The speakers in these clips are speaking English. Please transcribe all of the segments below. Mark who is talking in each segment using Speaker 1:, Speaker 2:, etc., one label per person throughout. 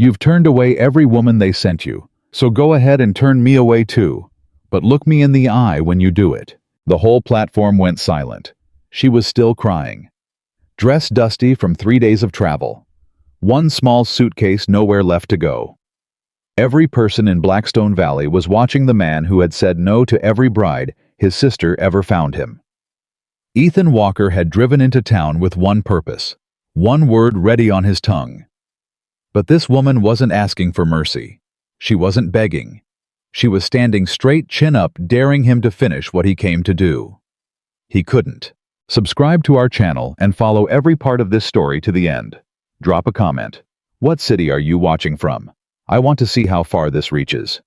Speaker 1: You've turned away every woman they sent you, so go ahead and turn me away too. But look me in the eye when you do it." The whole platform went silent. She was still crying. Dressed dusty from 3 days of travel. One small suitcase, nowhere left to go. Every person in Blackstone Valley was watching the man who had said no to every bride his sister ever found him. Ethan Walker had driven into town with one purpose, one word ready on his tongue. But this woman wasn't asking for mercy. She wasn't begging. She was standing straight, chin up, daring him to finish what he came to do. He couldn't. Subscribe to our channel and follow every part of this story to the end. Drop a comment. What city are you watching from? I want to see how far this reaches.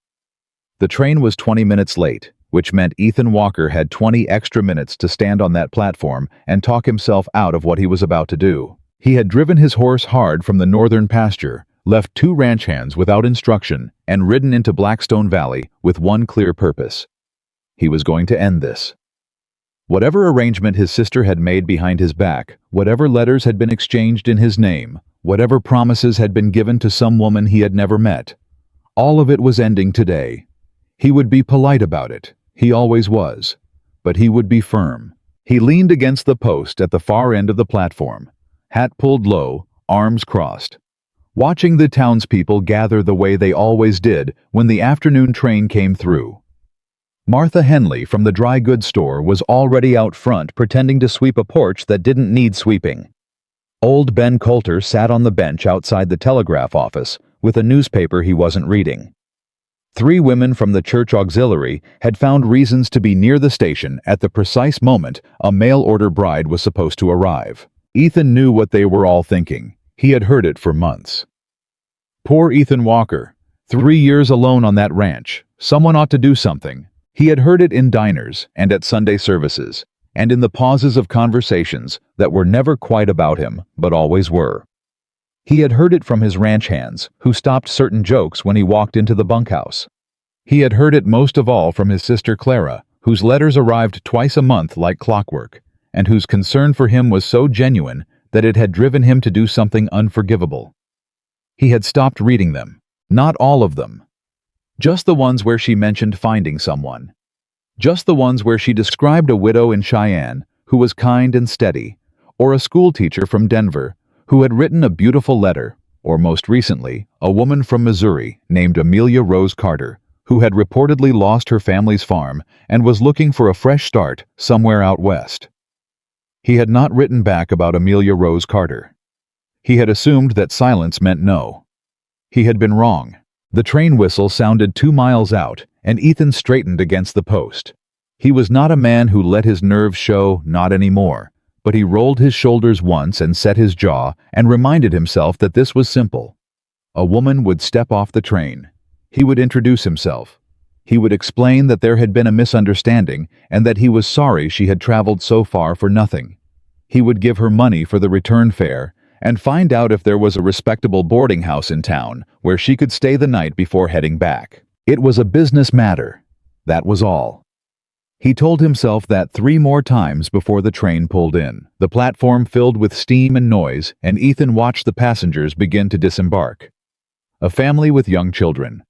Speaker 1: The train was 20 minutes late, which meant Ethan Walker had 20 extra minutes to stand on that platform and talk himself out of what he was about to do. He had driven his horse hard from the northern pasture, left 2 ranch hands without instruction, and ridden into Blackstone Valley with one clear purpose. He was going to end this. Whatever arrangement his sister had made behind his back, whatever letters had been exchanged in his name, whatever promises had been given to some woman he had never met, all of it was ending today. He would be polite about it. He always was. But he would be firm. He leaned against the post at the far end of the platform, hat pulled low, arms crossed, watching the townspeople gather the way they always did when the afternoon train came through. Martha Henley from the dry goods store was already out front pretending to sweep a porch that didn't need sweeping. Old Ben Coulter sat on the bench outside the telegraph office with a newspaper he wasn't reading. 3 women from the church auxiliary had found reasons to be near the station at the precise moment a mail-order bride was supposed to arrive. Ethan knew what they were all thinking. He had heard it for months. Poor Ethan Walker. 3 years alone on that ranch. Someone ought to do something. He had heard it in diners and at Sunday services, and in the pauses of conversations that were never quite about him, but always were. He had heard it from his ranch hands, who stopped certain jokes when he walked into the bunkhouse. He had heard it most of all from his sister Clara, whose letters arrived twice a month like clockwork, and whose concern for him was so genuine that it had driven him to do something unforgivable. He had stopped reading them. Not all of them. Just the ones where she mentioned finding someone. Just the ones where she described a widow in Cheyenne who was kind and steady, or a schoolteacher from Denver who had written a beautiful letter, or most recently, a woman from Missouri named Amelia Rose Carter who had reportedly lost her family's farm and was looking for a fresh start somewhere out west. He had not written back about Amelia Rose Carter. He had assumed that silence meant no. He had been wrong. The train whistle sounded 2 miles out, and Ethan straightened against the post. He was not a man who let his nerves show, not anymore, but he rolled his shoulders once and set his jaw and reminded himself that this was simple. A woman would step off the train. He would introduce himself. He would explain that there had been a misunderstanding and that he was sorry she had traveled so far for nothing. He would give her money for the return fare and find out if there was a respectable boarding house in town where she could stay the night before heading back. It was a business matter. That was all. He told himself that 3 more times before the train pulled in. The platform filled with steam and noise, and Ethan watched the passengers begin to disembark. A family with young children.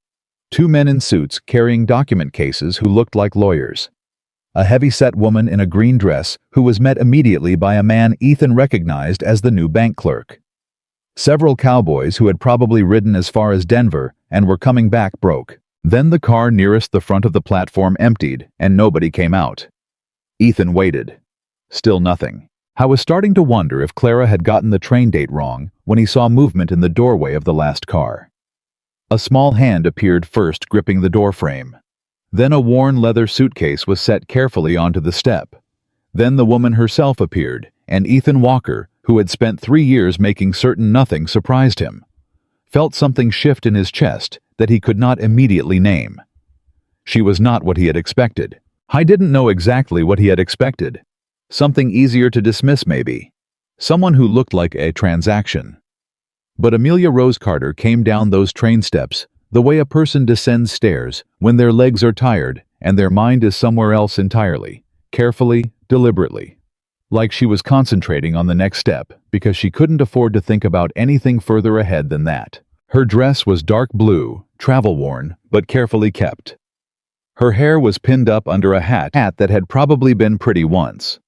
Speaker 1: 2 men in suits carrying document cases who looked like lawyers. A heavy-set woman in a green dress who was met immediately by a man Ethan recognized as the new bank clerk. Several cowboys who had probably ridden as far as Denver and were coming back broke. Then the car nearest the front of the platform emptied, and nobody came out. Ethan waited. Still nothing. I was starting to wonder if Clara had gotten the train date wrong when he saw movement in the doorway of the last car. A small hand appeared first, gripping the doorframe. Then a worn leather suitcase was set carefully onto the step. Then the woman herself appeared, and Ethan Walker, who had spent 3 years making certain nothing, surprised him. Felt something shift in his chest that he could not immediately name. She was not what he had expected. I didn't know exactly what he had expected. Something easier to dismiss, maybe. Someone who looked like a transaction. But Amelia Rose Carter came down those train steps the way a person descends stairs when their legs are tired and their mind is somewhere else entirely, carefully, deliberately. Like she was concentrating on the next step because she couldn't afford to think about anything further ahead than that. Her dress was dark blue, travel-worn, but carefully kept. Her hair was pinned up under a hat that had probably been pretty once.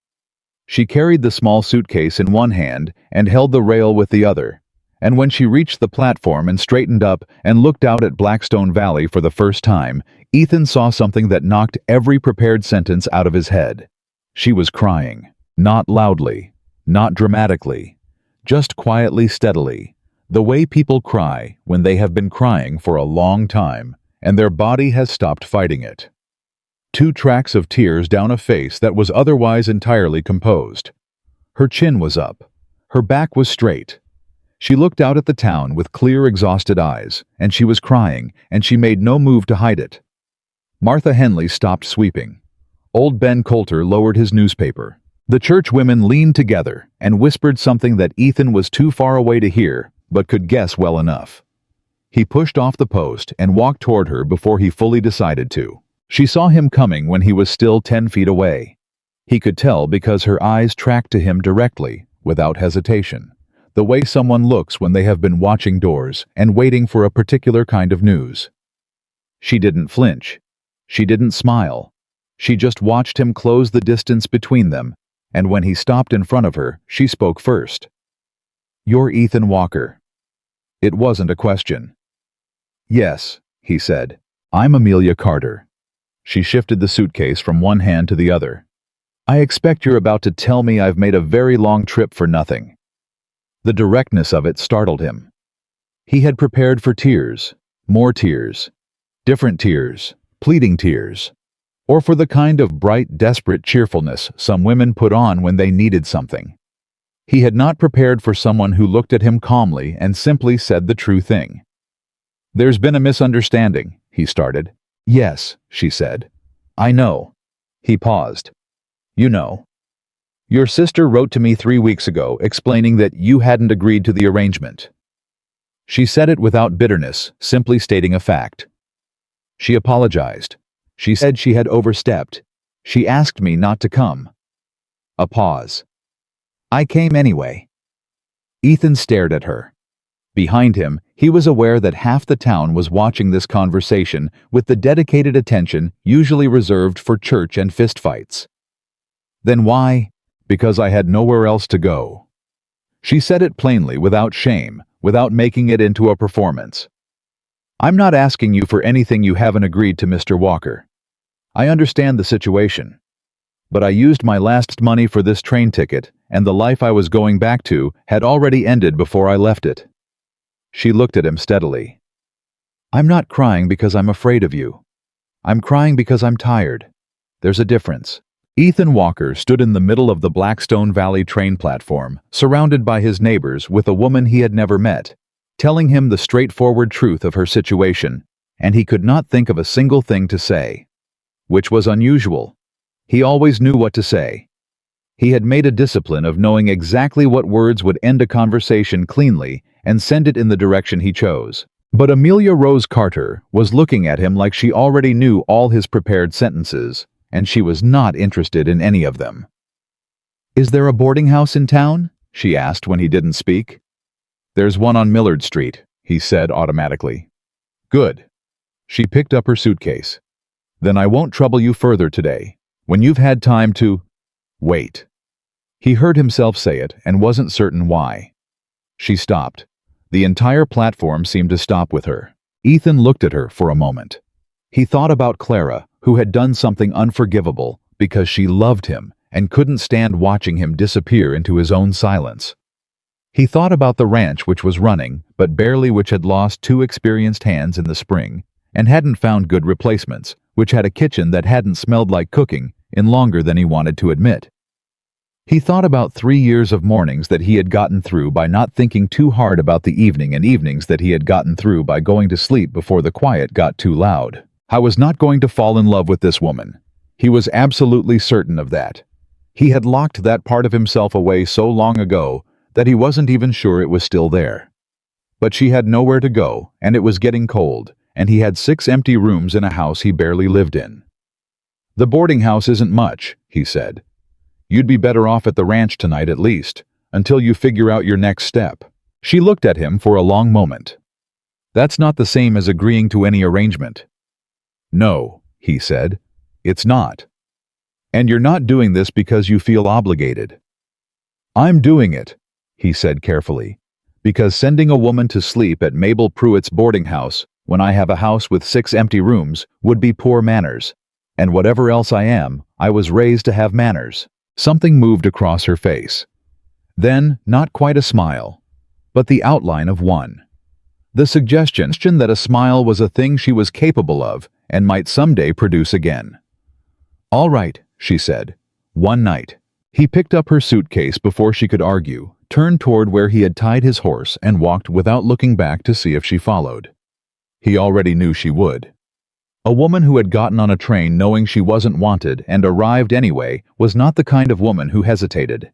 Speaker 1: She carried the small suitcase in one hand and held the rail with the other, and when she reached the platform and straightened up and looked out at Blackstone Valley for the first time, Ethan saw something that knocked every prepared sentence out of his head. She was crying. Not loudly, not dramatically, just quietly, steadily, the way people cry when they have been crying for a long time and their body has stopped fighting it. 2 tracks of tears down a face that was otherwise entirely composed. Her chin was up. Her back was straight. She looked out at the town with clear, exhausted eyes, and she was crying, and she made no move to hide it. Martha Henley stopped sweeping. Old Ben Coulter lowered his newspaper. The church women leaned together and whispered something that Ethan was too far away to hear, but could guess well enough. He pushed off the post and walked toward her before he fully decided to. She saw him coming when he was still 10 feet away. He could tell because her eyes tracked to him directly, without hesitation, the way someone looks when they have been watching doors and waiting for a particular kind of news. She didn't flinch. She didn't smile. She just watched him close the distance between them, and when he stopped in front of her, she spoke first. "You're Ethan Walker." It wasn't a question. "Yes," he said. "I'm Amelia Carter." She shifted the suitcase from one hand to the other. "I expect you're about to tell me I've made a very long trip for nothing." The directness of it startled him. He had prepared for tears, more tears, different tears, pleading tears, or for the kind of bright, desperate cheerfulness some women put on when they needed something. He had not prepared for someone who looked at him calmly and simply said the true thing. "There's been a misunderstanding," he started. "Yes," she said. "I know." He paused. "You know. Your sister wrote to me 3 weeks ago explaining that you hadn't agreed to the arrangement." She said it without bitterness, simply stating a fact. "She apologized. She said she had overstepped. She asked me not to come." A pause. "I came anyway." Ethan stared at her. Behind him, he was aware that half the town was watching this conversation with the dedicated attention usually reserved for church and fistfights. "Then why?" "Because I had nowhere else to go." She said it plainly, without shame, without making it into a performance. "I'm not asking you for anything you haven't agreed to, Mr. Walker. I understand the situation. But I used my last money for this train ticket, and the life I was going back to had already ended before I left it." She looked at him steadily. "I'm not crying because I'm afraid of you. I'm crying because I'm tired. There's a difference." Ethan Walker stood in the middle of the Blackstone Valley train platform, surrounded by his neighbors with a woman he had never met, telling him the straightforward truth of her situation, and he could not think of a single thing to say. Which was unusual. He always knew what to say. He had made a discipline of knowing exactly what words would end a conversation cleanly and send it in the direction he chose. But Amelia Rose Carter was looking at him like she already knew all his prepared sentences, and she was not interested in any of them. "Is there a boarding house in town?" she asked when he didn't speak. "There's one on Millard Street," he said automatically. "Good." She picked up her suitcase. "Then I won't trouble you further today. When you've had time to wait." He heard himself say it and wasn't certain why. She stopped. The entire platform seemed to stop with her. Ethan looked at her for a moment. He thought about Clara, who had done something unforgivable because she loved him and couldn't stand watching him disappear into his own silence. He thought about the ranch which was running, but barely, which had lost 2 experienced hands in the spring and hadn't found good replacements, which had a kitchen that hadn't smelled like cooking in longer than he wanted to admit. He thought about 3 years of mornings that he had gotten through by not thinking too hard about the evening, and evenings that he had gotten through by going to sleep before the quiet got too loud. I was not going to fall in love with this woman. He was absolutely certain of that. He had locked that part of himself away so long ago that he wasn't even sure it was still there. But she had nowhere to go, and it was getting cold, and he had 6 empty rooms in a house he barely lived in. "The boarding house isn't much," he said. "You'd be better off at the ranch tonight at least, until you figure out your next step." She looked at him for a long moment. That's not the same as agreeing to any arrangement. No, he said. It's not. And you're not doing this because you feel obligated. I'm doing it, he said carefully, because sending a woman to sleep at Mabel Pruitt's boarding house when I have a house with 6 empty rooms would be poor manners. And whatever else I am, I was raised to have manners. Something moved across her face. Then, not quite a smile, but the outline of one. The suggestion that a smile was a thing she was capable of and might someday produce again. All right, she said. One night. He picked up her suitcase before she could argue, turned toward where he had tied his horse and walked without looking back to see if she followed. He already knew she would. A woman who had gotten on a train knowing she wasn't wanted and arrived anyway was not the kind of woman who hesitated.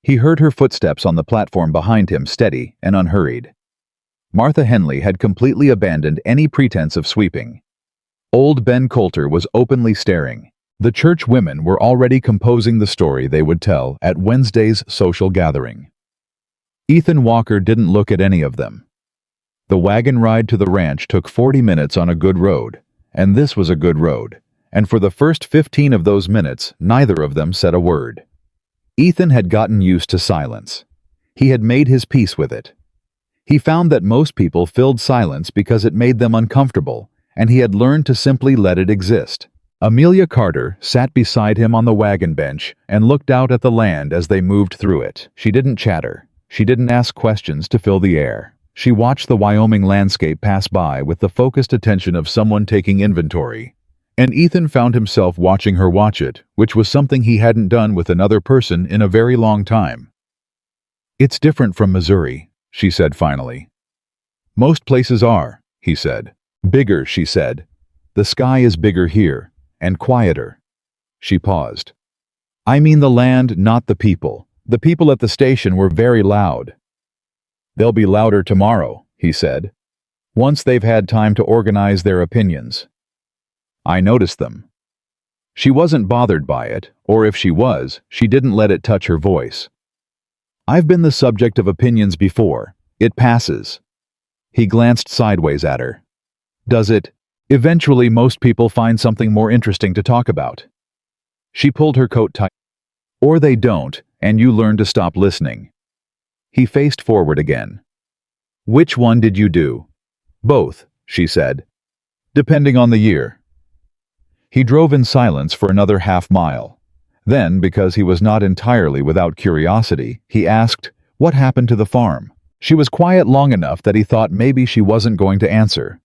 Speaker 1: He heard her footsteps on the platform behind him, steady and unhurried. Martha Henley had completely abandoned any pretense of sweeping. Old Ben Coulter was openly staring. The church women were already composing the story they would tell at Wednesday's social gathering. Ethan Walker didn't look at any of them. The wagon ride to the ranch took 40 minutes on a good road, and this was a good road, and for the first 15 of those minutes, neither of them said a word. Ethan had gotten used to silence. He had made his peace with it. He found that most people filled silence because it made them uncomfortable, and he had learned to simply let it exist. Amelia Carter sat beside him on the wagon bench and looked out at the land as they moved through it. She didn't chatter. She didn't ask questions to fill the air. She watched the Wyoming landscape pass by with the focused attention of someone taking inventory. And Ethan found himself watching her watch it, which was something he hadn't done with another person in a very long time. It's different from Missouri, she said finally. Most places are, he said. Bigger, she said. The sky is bigger here. And quieter. She paused. I mean the land, not the people. The people at the station were very loud. They'll be louder tomorrow, he said, once they've had time to organize their opinions. I noticed them. She wasn't bothered by it, or if she was, she didn't let it touch her voice. I've been the subject of opinions before. It passes. He glanced sideways at her. Does it? Eventually, most people find something more interesting to talk about. She pulled her coat tight. Or they don't, and you learn to stop listening. He faced forward again. Which one did you do? Both, she said. Depending on the year. He drove in silence for another half-mile. Then, because he was not entirely without curiosity, he asked, what happened to the farm? She was quiet long enough that he thought maybe she wasn't going to answer.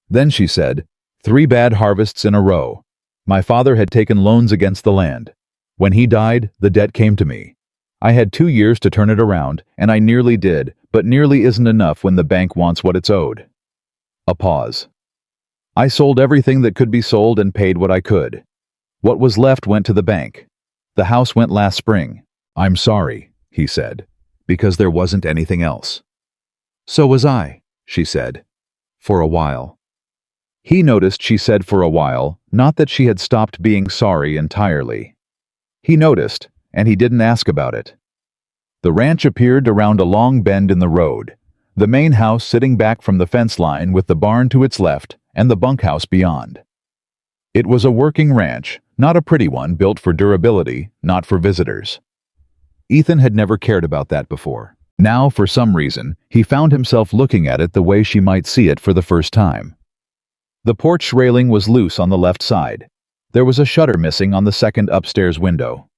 Speaker 1: Then she said, 3 bad harvests in a row. My father had taken loans against the land. When he died, the debt came to me. I had 2 years to turn it around, and I nearly did, but nearly isn't enough when the bank wants what it's owed. A pause. I sold everything that could be sold and paid what I could. What was left went to the bank. The house went last spring. I'm sorry, he said, because there wasn't anything else. So was I, she said. For a while. He noticed she said for a while, not that she had stopped being sorry entirely. He noticed, and he didn't ask about it. The ranch appeared around a long bend in the road, the main house sitting back from the fence line with the barn to its left and the bunkhouse beyond. It was a working ranch, not a pretty one built for durability, not for visitors. Ethan had never cared about that before. Now, for some reason, he found himself looking at it the way she might see it for the first time. The porch railing was loose on the left side. There was a shutter missing on the second upstairs window.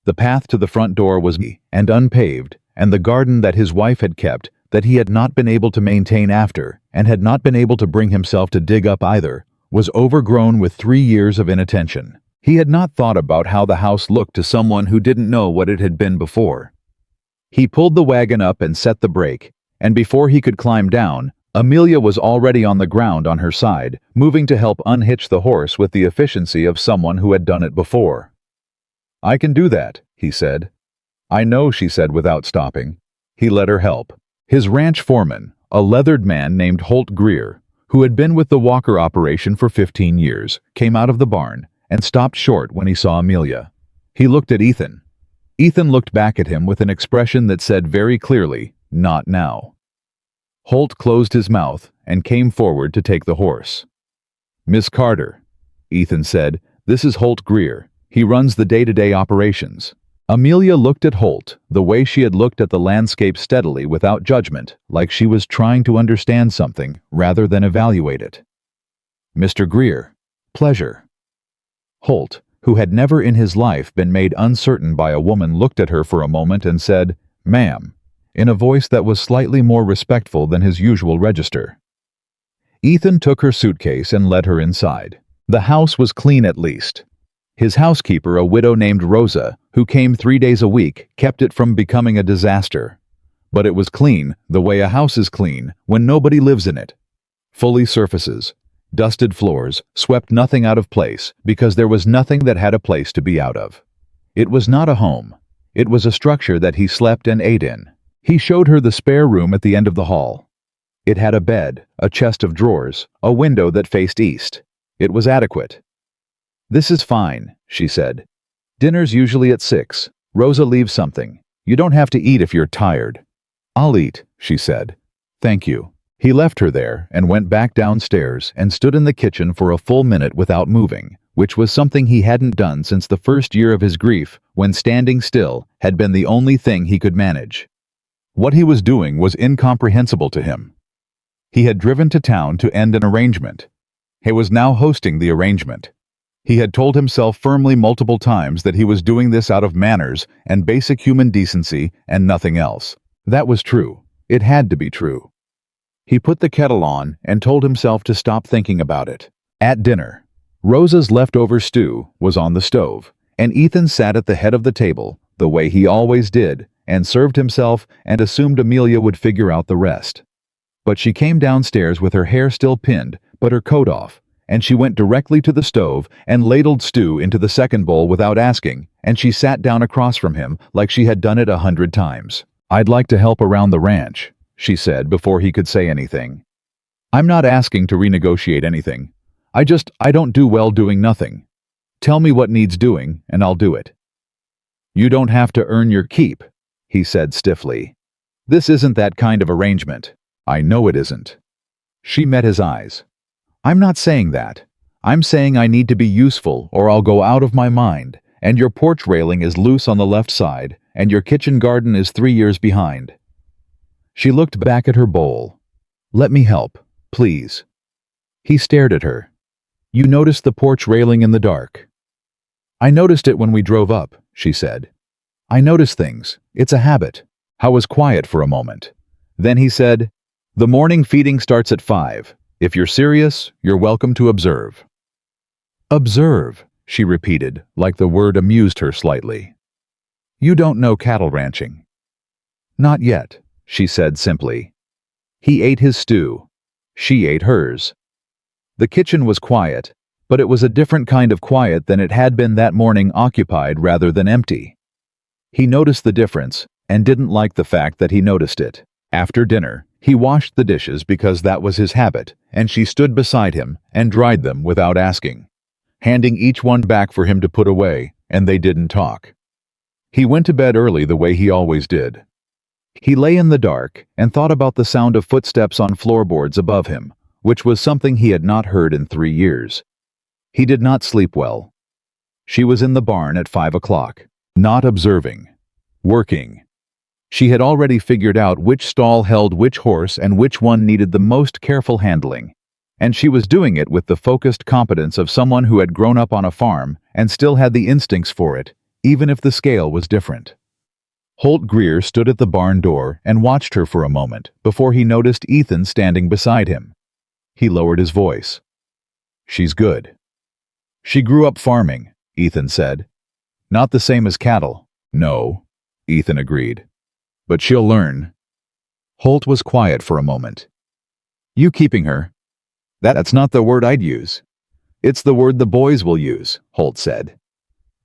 Speaker 1: The path to the front door was muddy and unpaved, and the garden that his wife had kept, that he had not been able to maintain after, and had not been able to bring himself to dig up either, was overgrown with 3 years of inattention. He had not thought about how the house looked to someone who didn't know what it had been before. He pulled the wagon up and set the brake, and before he could climb down, Amelia was already on the ground on her side, moving to help unhitch the horse with the efficiency of someone who had done it before. I can do that, he said. I know, she said without stopping. He let her help. His ranch foreman, a leathered man named Holt Greer, who had been with the Walker operation for 15 years, came out of the barn and stopped short when he saw Amelia. He looked at Ethan. Ethan looked back at him with an expression that said very clearly, not now. Holt closed his mouth and came forward to take the horse. "Miss Carter," Ethan said, "this is Holt Greer. He runs the day-to-day operations." Amelia looked at Holt, the way she had looked at the landscape steadily without judgment, like she was trying to understand something rather than evaluate it. "Mr. Greer, pleasure." Holt, who had never in his life been made uncertain by a woman, looked at her for a moment and said, "Ma'am," in a voice that was slightly more respectful than his usual register. Ethan took her suitcase and led her inside. The house was clean at least. His housekeeper, a widow named Rosa, who came 3 days a week, kept it from becoming a disaster. But it was clean, the way a house is clean, when nobody lives in it. Fully surfaces, dusted floors, swept nothing out of place, because there was nothing that had a place to be out of. It was not a home. It was a structure that he slept and ate in. He showed her the spare room at the end of the hall. It had a bed, a chest of drawers, a window that faced east. It was adequate. "This is fine," she said. "Dinner's usually at 6. Rosa leaves something. You don't have to eat if you're tired." "I'll eat," she said. "Thank you." He left her there and went back downstairs and stood in the kitchen for a full minute without moving, which was something he hadn't done since the first year of his grief, when standing still had been the only thing he could manage. What he was doing was incomprehensible to him. He had driven to town to end an arrangement. He was now hosting the arrangement. He had told himself firmly multiple times that he was doing this out of manners and basic human decency and nothing else. That was true. It had to be true. He put the kettle on and told himself to stop thinking about it. At dinner, Rosa's leftover stew was on the stove, and Ethan sat at the head of the table, the way he always did, and served himself and assumed Amelia would figure out the rest. But she came downstairs with her hair still pinned, but her coat off, and she went directly to the stove and ladled stew into the second bowl without asking, and she sat down across from him like she had done it 100 times. "I'd like to help around the ranch," she said before he could say anything. "I'm not asking to renegotiate anything. I don't do well doing nothing. Tell me what needs doing, and I'll do it." "You don't have to earn your keep," he said stiffly. "This isn't that kind of arrangement." "I know it isn't." She met his eyes. "I'm not saying that. I'm saying I need to be useful or I'll go out of my mind, and your porch railing is loose on the left side, and your kitchen garden is 3 years behind." She looked back at her bowl. "Let me help, please." He stared at her. "You noticed the porch railing in the dark?" "I noticed it when we drove up," she said. "I notice things. It's a habit." Howe was quiet for a moment. Then he said, "The morning feeding starts at 5. If you're serious, you're welcome to observe." "Observe," she repeated, like the word amused her slightly. "You don't know cattle ranching." "Not yet," she said simply. He ate his stew. She ate hers. The kitchen was quiet, but it was a different kind of quiet than it had been that morning, occupied rather than empty. He noticed the difference and didn't like the fact that he noticed it. After dinner, he washed the dishes because that was his habit, and she stood beside him and dried them without asking, handing each one back for him to put away, and they didn't talk. He went to bed early the way he always did. He lay in the dark and thought about the sound of footsteps on floorboards above him, which was something he had not heard in 3 years. He did not sleep well. She was in the barn at 5 o'clock, not observing, working. She had already figured out which stall held which horse and which one needed the most careful handling, and she was doing it with the focused competence of someone who had grown up on a farm and still had the instincts for it, even if the scale was different. Holt Greer stood at the barn door and watched her for a moment before he noticed Ethan standing beside him. He lowered his voice. "She's good." "She grew up farming," Ethan said. "Not the same as cattle." "No," Ethan agreed. "But she'll learn." Holt was quiet for a moment. "You keeping her?" That's not the word I'd use." "It's the word the boys will use," Holt said.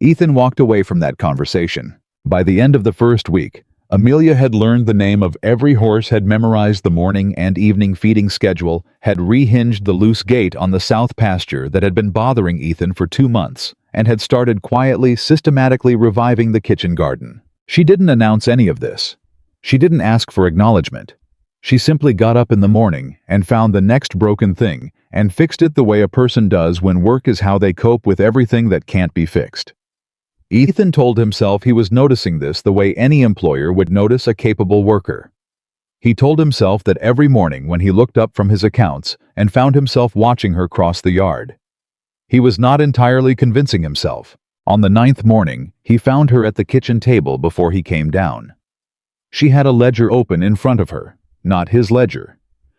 Speaker 1: Ethan walked away from that conversation. By the end of the first week, Amelia had learned the name of every horse, had memorized the morning and evening feeding schedule, had rehinged the loose gate on the south pasture that had been bothering Ethan for 2 months, and had started quietly, systematically reviving the kitchen garden. She didn't announce any of this. She didn't ask for acknowledgement. She simply got up in the morning and found the next broken thing and fixed it the way a person does when work is how they cope with everything that can't be fixed. Ethan told himself he was noticing this the way any employer would notice a capable worker. He told himself that every morning when he looked up from his accounts and found himself watching her cross the yard. He was not entirely convincing himself. On the 9th morning, he found her at the kitchen table before he came down. She had a ledger open in front of her, not his ledger.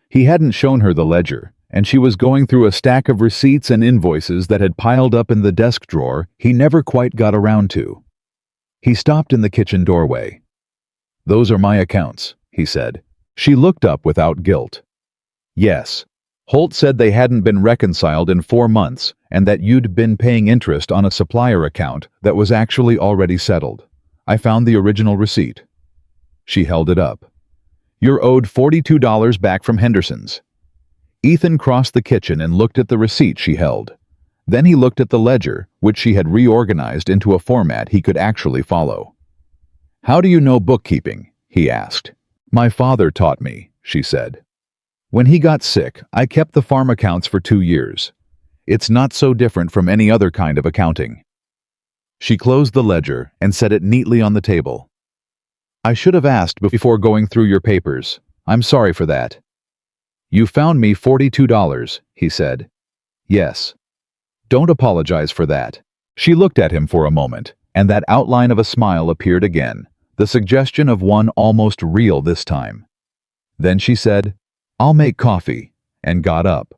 Speaker 1: He hadn't shown her the ledger, and she was going through a stack of receipts and invoices that had piled up in the desk drawer he never quite got around to. He stopped in the kitchen doorway. "Those are my accounts," he said. She looked up without guilt. "Yes. Holt said they hadn't been reconciled in 4 months and that you'd been paying interest on a supplier account that was actually already settled. I found the original receipt." She held it up. "You're owed $42 back from Henderson's." Ethan crossed the kitchen and looked at the receipt she held. Then he looked at the ledger, which she had reorganized into a format he could actually follow. "How do you know bookkeeping?" he asked. "My father taught me," she said. "When he got sick, I kept the farm accounts for 2 years. It's not so different from any other kind of accounting." She closed the ledger and set it neatly on the table. "I should have asked before going through your papers. I'm sorry for that." "You found me $42, he said. "Yes." "Don't apologize for that." She looked at him for a moment, and that outline of a smile appeared again, the suggestion of one almost real this time. Then she said, "I'll make coffee," and got up.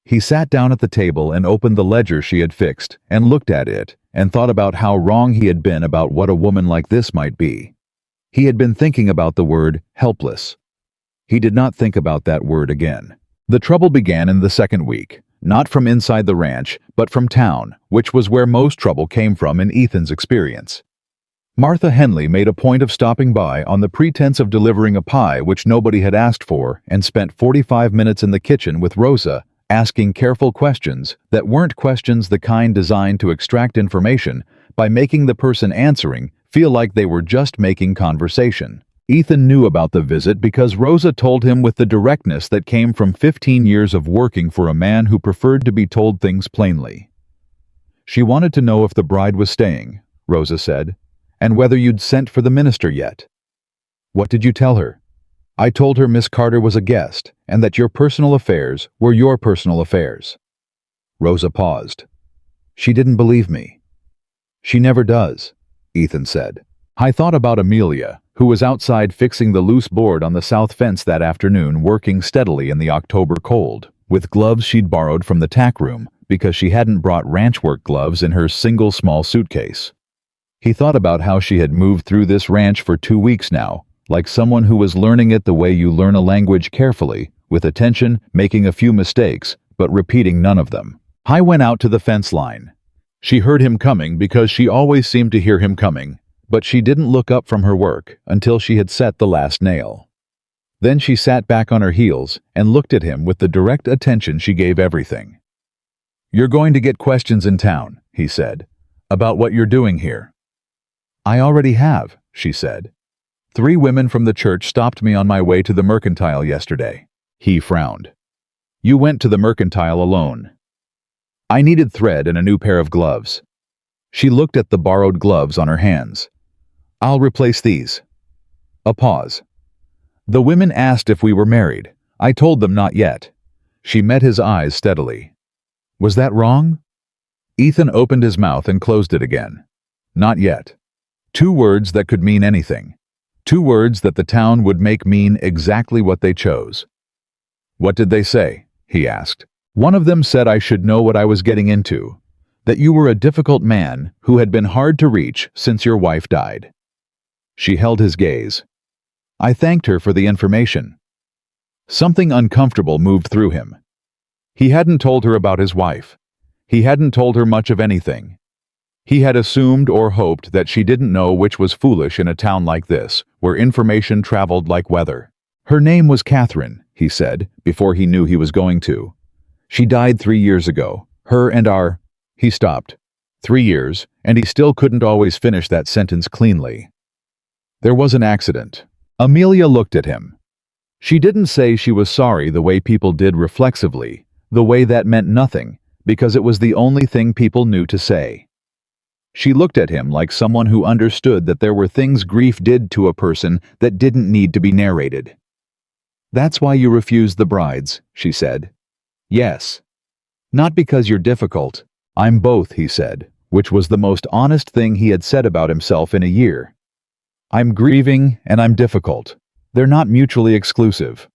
Speaker 1: He sat down at the table and opened the ledger she had fixed and looked at it and thought about how wrong he had been about what a woman like this might be. He had been thinking about the word helpless. He did not think about that word again. The trouble began in the second week, not from inside the ranch, but from town, which was where most trouble came from in Ethan's experience. Martha Henley made a point of stopping by on the pretense of delivering a pie which nobody had asked for and spent 45 minutes in the kitchen with Rosa, asking careful questions that weren't questions the kind designed to extract information by making the person answering feel like they were just making conversation. Ethan knew about the visit because Rosa told him with the directness that came from 15 years of working for a man who preferred to be told things plainly. "She wanted to know if the bride was staying," Rosa said, "and whether you'd sent for the minister yet." "What did you tell her?" "I told her Miss Carter was a guest, and that your personal affairs were your personal affairs." Rosa paused. "She didn't believe me." "She never does," Ethan said. "I thought about Amelia, who was outside fixing the loose board on the south fence that afternoon, working steadily in the October cold, with gloves she'd borrowed from the tack room because she hadn't brought ranch work gloves in her single small suitcase. He thought about how she had moved through this ranch for 2 weeks now, like someone who was learning it the way you learn a language carefully, with attention, making a few mistakes, but repeating none of them. I went out to the fence line. She heard him coming because she always seemed to hear him coming, but she didn't look up from her work until she had set the last nail. Then she sat back on her heels and looked at him with the direct attention she gave everything. "You're going to get questions in town," he said, "about what you're doing here." "I already have," she said. 3 women from the church stopped me on my way to the mercantile yesterday." He frowned. "You went to the mercantile alone." "I needed thread and a new pair of gloves." She looked at the borrowed gloves on her hands. "I'll replace these." A pause. "The women asked if we were married. I told them not yet." She met his eyes steadily. "Was that wrong?" Ethan opened his mouth and closed it again. "Not yet." 2 words that could mean anything. 2 words that the town would make mean exactly what they chose. "What did they say?" he asked. "One of them said I should know what I was getting into, that you were a difficult man who had been hard to reach since your wife died." She held his gaze. I thanked her for the information. Something uncomfortable moved through him. He hadn't told her about his wife. He hadn't told her much of anything. He had assumed or hoped that she didn't know, which was foolish in a town like this, where information traveled like weather. "Her name was Catherine," he said, before he knew he was going to. "She died 3 years ago. Her and our—" He stopped. 3 years, and he still couldn't always finish that sentence cleanly. "There was an accident." Amelia looked at him. She didn't say she was sorry the way people did reflexively, the way that meant nothing, because it was the only thing people knew to say. She looked at him like someone who understood that there were things grief did to a person that didn't need to be narrated. "That's why you refused the brides," she said. "Yes. Not because you're difficult. I'm both," he said, which was the most honest thing he had said about himself in a year. "I'm grieving and I'm difficult. They're not mutually exclusive."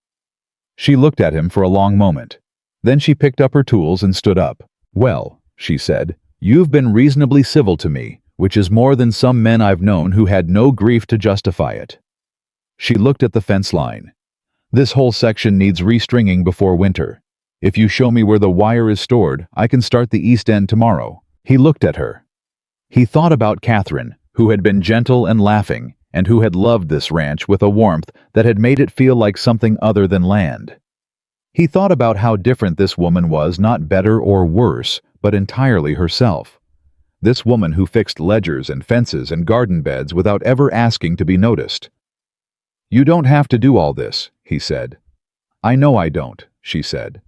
Speaker 1: She looked at him for a long moment. Then she picked up her tools and stood up. "Well," she said, "you've been reasonably civil to me, which is more than some men I've known who had no grief to justify it." She looked at the fence line. "This whole section needs restringing before winter. If you show me where the wire is stored, I can start the east end tomorrow." He looked at her. He thought about Catherine, who had been gentle and laughing, and who had loved this ranch with a warmth that had made it feel like something other than land. He thought about how different this woman was, not better or worse, but entirely herself. This woman who fixed ledgers and fences and garden beds without ever asking to be noticed. "You don't have to do all this," he said. "I know I don't," she said.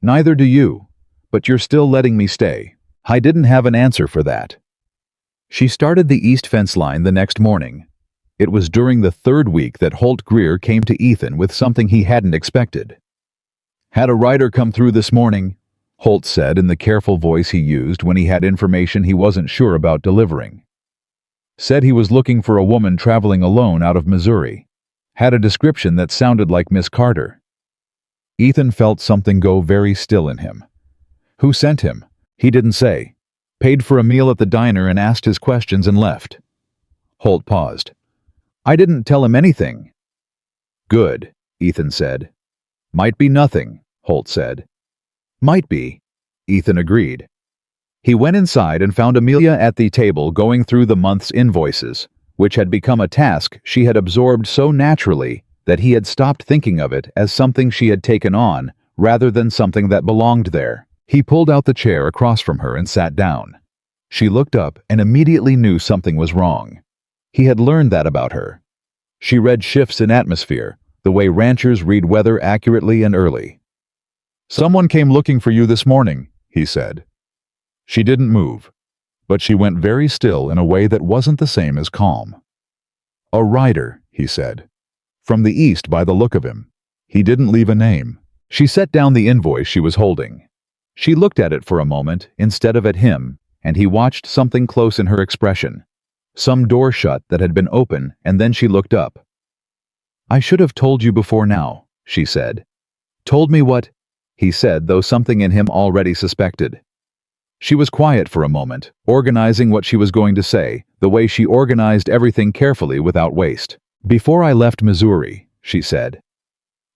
Speaker 1: "Neither do you, but you're still letting me stay." I didn't have an answer for that. She started the east fence line the next morning. It was during the third week that Holt Greer came to Ethan with something he hadn't expected. "Had a rider come through this morning," Holt said in the careful voice he used when he had information he wasn't sure about delivering. "Said he was looking for a woman traveling alone out of Missouri. Had a description that sounded like Miss Carter." Ethan felt something go very still in him. "Who sent him?" He didn't say. Paid for a meal at the diner and asked his questions and left. Holt paused. "I didn't tell him anything." "Good," Ethan said. "Might be nothing," Holt said. "Might be," Ethan agreed. He went inside and found Amelia at the table going through the month's invoices, which had become a task she had absorbed so naturally that he had stopped thinking of it as something she had taken on rather than something that belonged there. He pulled out the chair across from her and sat down. She looked up and immediately knew something was wrong. He had learned that about her. She read shifts in atmosphere, the way ranchers read weather accurately and early. "Someone came looking for you this morning," he said. She didn't move, but she went very still in a way that wasn't the same as calm. "A rider," he said. "From the east by the look of him. He didn't leave a name." She set down the invoice she was holding. She looked at it for a moment instead of at him, and he watched something close in her expression. Some door shut that had been open, and then she looked up. "I should have told you before now," she said. "Told me what?" he said, though something in him already suspected. She was quiet for a moment, organizing what she was going to say, the way she organized everything carefully without waste. "Before I left Missouri," she said,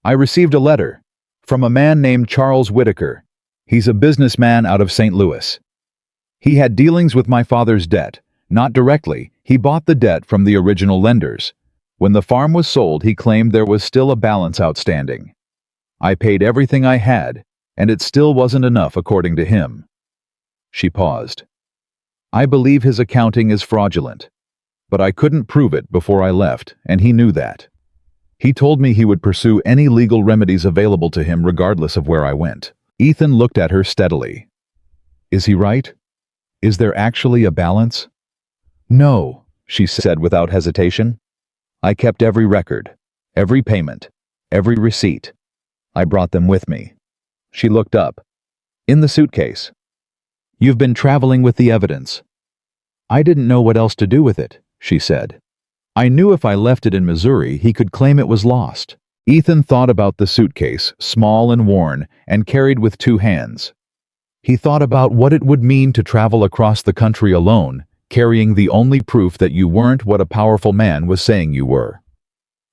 Speaker 1: "I received a letter from a man named Charles Whitaker. He's a businessman out of St. Louis. He had dealings with my father's debt. Not directly, he bought the debt from the original lenders. When the farm was sold, he claimed there was still a balance outstanding. I paid everything I had, and it still wasn't enough according to him." She paused. "I believe his accounting is fraudulent, but I couldn't prove it before I left, and he knew that. He told me he would pursue any legal remedies available to him regardless of where I went." Ethan looked at her steadily. "Is he right? Is there actually a balance?" "No," she said without hesitation. "I kept every record, every payment, every receipt. I brought them with me." She looked up. "In the suitcase." "You've been traveling with the evidence." "I didn't know what else to do with it," she said. "I knew if I left it in Missouri, he could claim it was lost." Ethan thought about the suitcase, small and worn, and carried with two hands. He thought about what it would mean to travel across the country alone, carrying the only proof that you weren't what a powerful man was saying you were.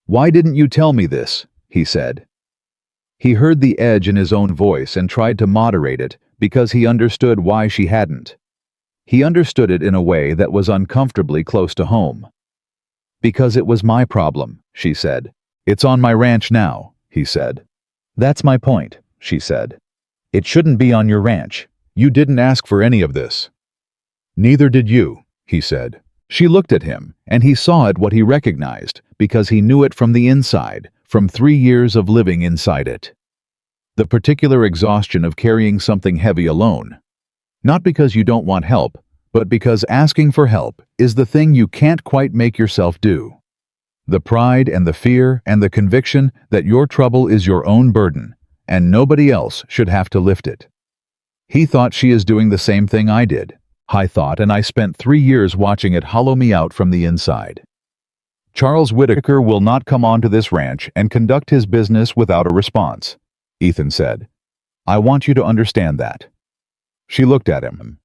Speaker 1: "Why didn't you tell me this?" he said. He heard the edge in his own voice and tried to moderate it because he understood why she hadn't. He understood it in a way that was uncomfortably close to home. "Because it was my problem," she said. "It's on my ranch now," he said. "That's my point," she said. "It shouldn't be on your ranch. You didn't ask for any of this." "Neither did you," he said. She looked at him, and he saw it what he recognized, because he knew it from the inside, from 3 years of living inside it. The particular exhaustion of carrying something heavy alone. Not because you don't want help, but because asking for help is the thing you can't quite make yourself do. The pride and the fear and the conviction that your trouble is your own burden, and nobody else should have to lift it. He thought she is doing the same thing I did. I thought, and I spent 3 years watching it hollow me out from the inside. Charles Whitaker will not come onto this ranch and conduct his business without a response, Ethan said. I want you to understand that. She looked at him.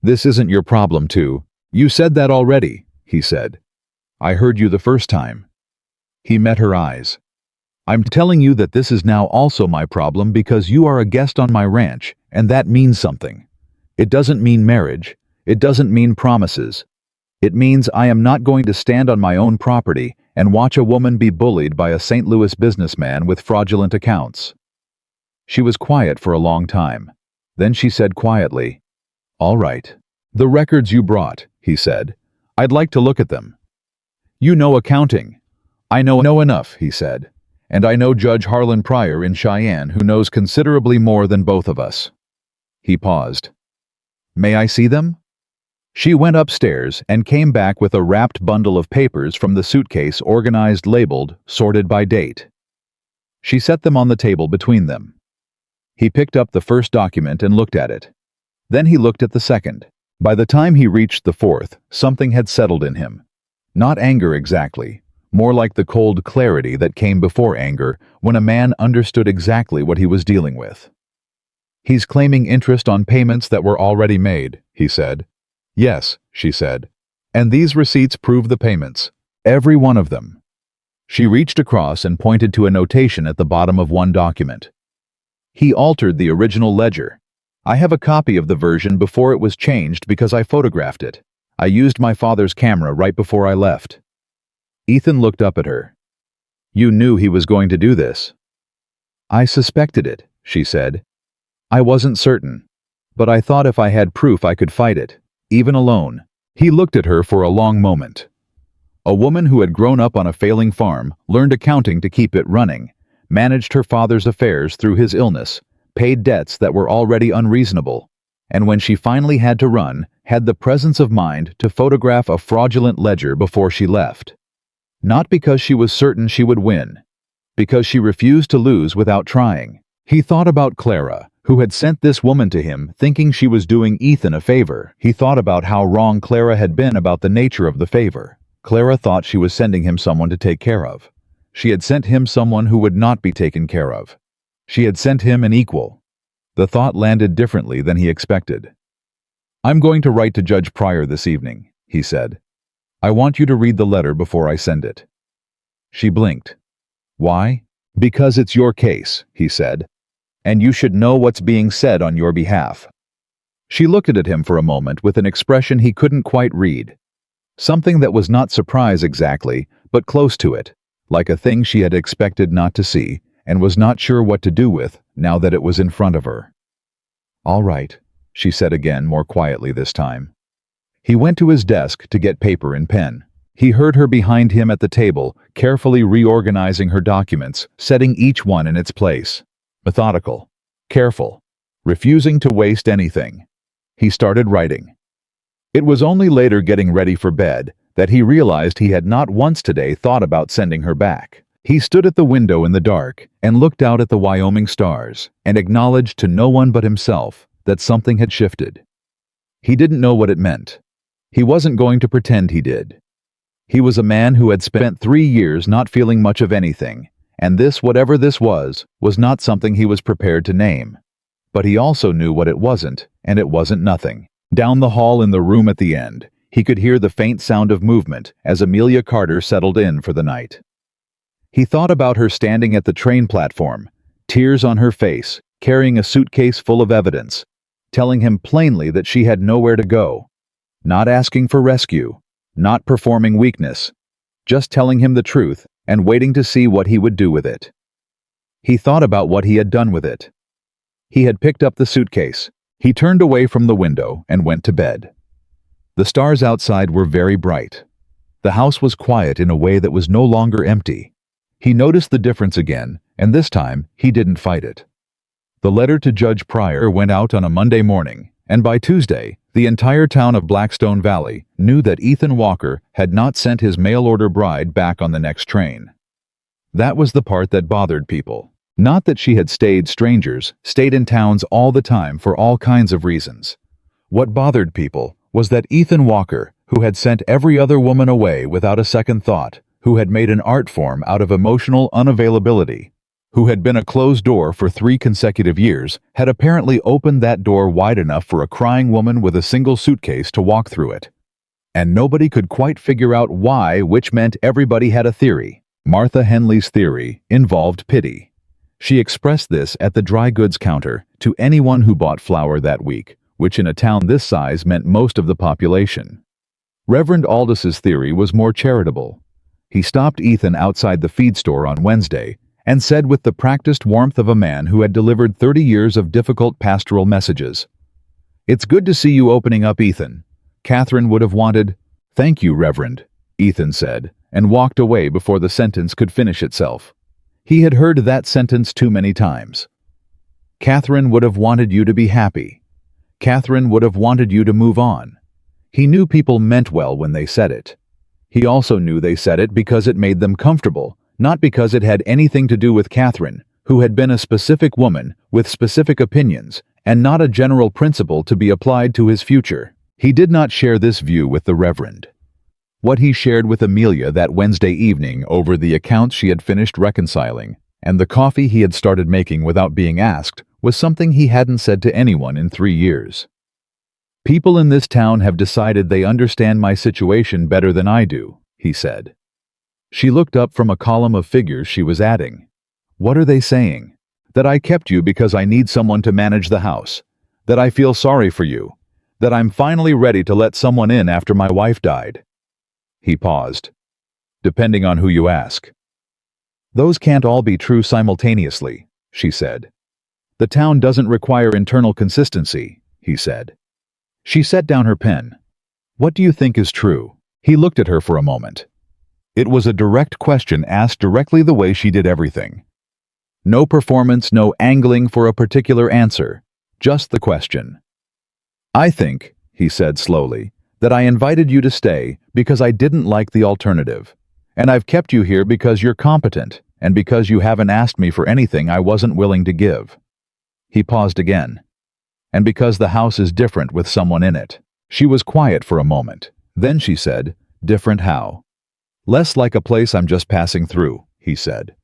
Speaker 1: This isn't your problem, too. You said that already, he said. I heard you the first time. He met her eyes. I'm telling you that this is now also my problem because you are a guest on my ranch, and that means something. It doesn't mean marriage. It doesn't mean promises. It means I am not going to stand on my own property and watch a woman be bullied by a St. Louis businessman with fraudulent accounts. She was quiet for a long time. Then she said quietly, All right. The records you brought, he said. I'd like to look at them. You know accounting. I know enough, he said. And I know Judge Harlan Pryor in Cheyenne, who knows considerably more than both of us. He paused. May I see them? She went upstairs and came back with a wrapped bundle of papers from the suitcase, organized, labeled, sorted by date. She set them on the table between them. He picked up the first document and looked at it. Then he looked at the second. By the time he reached the fourth, something had settled in him. Not anger exactly, more like the cold clarity that came before anger when a man understood exactly what he was dealing with. He's claiming interest on payments that were already made, he said. Yes, she said. And these receipts prove the payments. Every one of them. She reached across and pointed to a notation at the bottom of one document. He altered the original ledger. I have a copy of the version before it was changed because I photographed it. I used my father's camera right before I left. Ethan looked up at her. You knew he was going to do this. I suspected it, she said. I wasn't certain. But I thought if I had proof I could fight it. Even alone. He looked at her for a long moment. A woman who had grown up on a failing farm, learned accounting to keep it running, managed her father's affairs through his illness, paid debts that were already unreasonable, and when she finally had to run, had the presence of mind to photograph a fraudulent ledger before she left. Not because she was certain she would win, because she refused to lose without trying. He thought about Clara, who had sent this woman to him thinking she was doing Ethan a favor. He thought about how wrong Clara had been about the nature of the favor. Clara thought she was sending him someone to take care of. She had sent him someone who would not be taken care of. She had sent him an equal. The thought landed differently than he expected. I'm going to write to Judge Pryor this evening, he said. I want you to read the letter before I send it. She blinked. Why? Because it's your case, he said. And you should know what's being said on your behalf. She looked at him for a moment with an expression he couldn't quite read. Something that was not surprise exactly, but close to it, like a thing she had expected not to see, and was not sure what to do with now that it was in front of her. All right, she said again, more quietly this time. He went to his desk to get paper and pen. He heard her behind him at the table, carefully reorganizing her documents, setting each one in its place. Methodical, careful, refusing to waste anything. He started writing. It was only later, getting ready for bed, that he realized he had not once today thought about sending her back. He stood at the window in the dark and looked out at the Wyoming stars and acknowledged to no one but himself that something had shifted. He didn't know what it meant. He wasn't going to pretend he did. He was a man who had spent 3 years not feeling much of anything, and this, whatever this was not something he was prepared to name. But he also knew what it wasn't, and it wasn't nothing. Down the hall in the room at the end, he could hear the faint sound of movement as Amelia Carter settled in for the night. He thought about her standing at the train platform, tears on her face, carrying a suitcase full of evidence, telling him plainly that she had nowhere to go, not asking for rescue, not performing weakness, just telling him the truth and waiting to see what he would do with it. He thought about what he had done with it. He had picked up the suitcase. He turned away from the window and went to bed. The stars outside were very bright. The house was quiet in a way that was no longer empty. He noticed the difference again, and this time he didn't fight it. The letter to Judge Pryor went out on a Monday morning, and by Tuesday, the entire town of Blackstone Valley knew that Ethan Walker had not sent his mail-order bride back on the next train. That was the part that bothered people. Not that she had stayed in towns all the time for all kinds of reasons. What bothered people was that Ethan Walker, who had sent every other woman away without a second thought, who had made an art form out of emotional unavailability, who had been a closed door for 3 consecutive years, had apparently opened that door wide enough for a crying woman with a single suitcase to walk through it. And nobody could quite figure out why, which meant everybody had a theory. Martha Henley's theory involved pity. She expressed this at the dry goods counter to anyone who bought flour that week, which in a town this size meant most of the population. Reverend Aldis's theory was more charitable. He stopped Ethan outside the feed store on Wednesday and said with the practiced warmth of a man who had delivered 30 years of difficult pastoral messages, "It's good to see you opening up, Ethan. Catherine would have wanted—" "Thank you, Reverend," Ethan said, and walked away before the sentence could finish itself. He had heard that sentence too many times. Catherine would have wanted you to be happy. Catherine would have wanted you to move on. He knew people meant well when they said it. He also knew they said it because it made them comfortable, not because it had anything to do with Catherine, who had been a specific woman with specific opinions, and not a general principle to be applied to his future. He did not share this view with the Reverend. What he shared with Amelia that Wednesday evening over the accounts she had finished reconciling, and the coffee he had started making without being asked, was something he hadn't said to anyone in 3 years. "People in this town have decided they understand my situation better than I do," he said. She looked up from a column of figures she was adding. "What are they saying? That I kept you because I need someone to manage the house. That I feel sorry for you. That I'm finally ready to let someone in after my wife died." He paused. "Depending on who you ask." "Those can't all be true simultaneously," she said. "The town doesn't require internal consistency," he said. She set down her pen. "What do you think is true?" He looked at her for a moment. It was a direct question asked directly the way she did everything. No performance, no angling for a particular answer, just the question. "I think," he said slowly, "that I invited you to stay because I didn't like the alternative. And I've kept you here because you're competent and because you haven't asked me for anything I wasn't willing to give." He paused again. "And because the house is different with someone in it." She was quiet for a moment. Then she said, "Different how?" "Less like a place I'm just passing through," he said.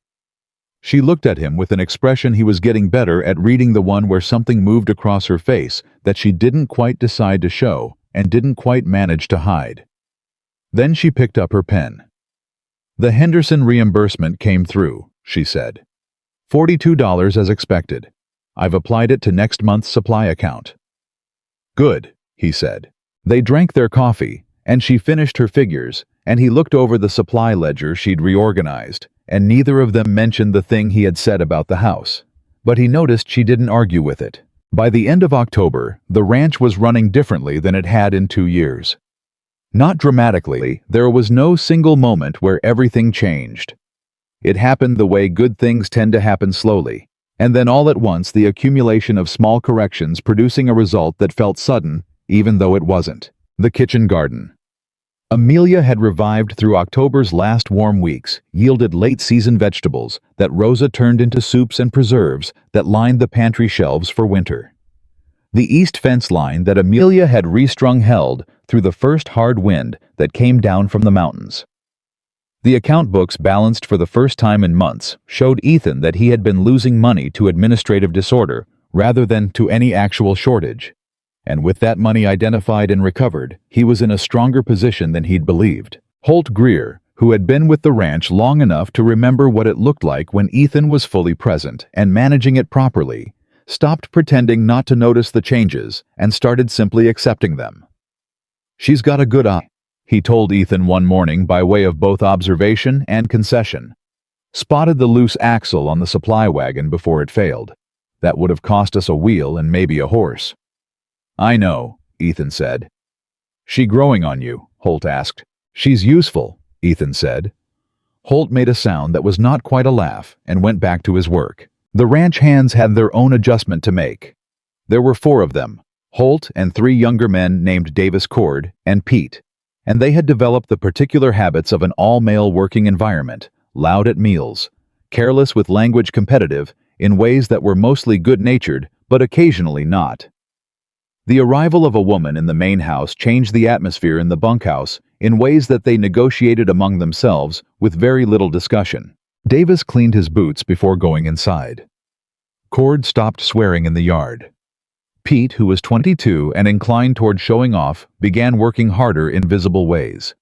Speaker 1: She looked at him with an expression he was getting better at reading, the one where something moved across her face that she didn't quite decide to show and didn't quite manage to hide. Then she picked up her pen. "The Henderson reimbursement came through," she said. $42 as expected. I've applied it to next month's supply account." "Good," he said. They drank their coffee, and she finished her figures, and he looked over the supply ledger she'd reorganized, and neither of them mentioned the thing he had said about the house. But he noticed she didn't argue with it. By the end of October, the ranch was running differently than it had in 2 years. Not dramatically, there was no single moment where everything changed. It happened the way good things tend to happen slowly, and then all at once the accumulation of small corrections producing a result that felt sudden, even though it wasn't. The kitchen garden. Amelia had revived through October's last warm weeks, yielded late-season vegetables that Rosa turned into soups and preserves that lined the pantry shelves for winter. The east fence line that Amelia had restrung held through the first hard wind that came down from the mountains. The account books, balanced for the first time in months, showed Ethan that he had been losing money to administrative disorder rather than to any actual shortage. And with that money identified and recovered, he was in a stronger position than he'd believed. Holt Greer, who had been with the ranch long enough to remember what it looked like when Ethan was fully present and managing it properly, stopped pretending not to notice the changes and started simply accepting them. "She's got a good eye," he told Ethan one morning by way of both observation and concession. "Spotted the loose axle on the supply wagon before it failed. That would have cost us a wheel and maybe a horse." "I know," Ethan said. "She growing on you?" Holt asked. "She's useful," Ethan said. Holt made a sound that was not quite a laugh and went back to his work. The ranch hands had their own adjustment to make. There were 4 of them, Holt and 3 younger men named Davis Cord and Pete, and they had developed the particular habits of an all-male working environment, loud at meals, careless with language, competitive in ways that were mostly good-natured but occasionally not. The arrival of a woman in the main house changed the atmosphere in the bunkhouse in ways that they negotiated among themselves with very little discussion. Davis cleaned his boots before going inside. Cord stopped swearing in the yard. Pete, who was 22 and inclined toward showing off, began working harder in visible ways.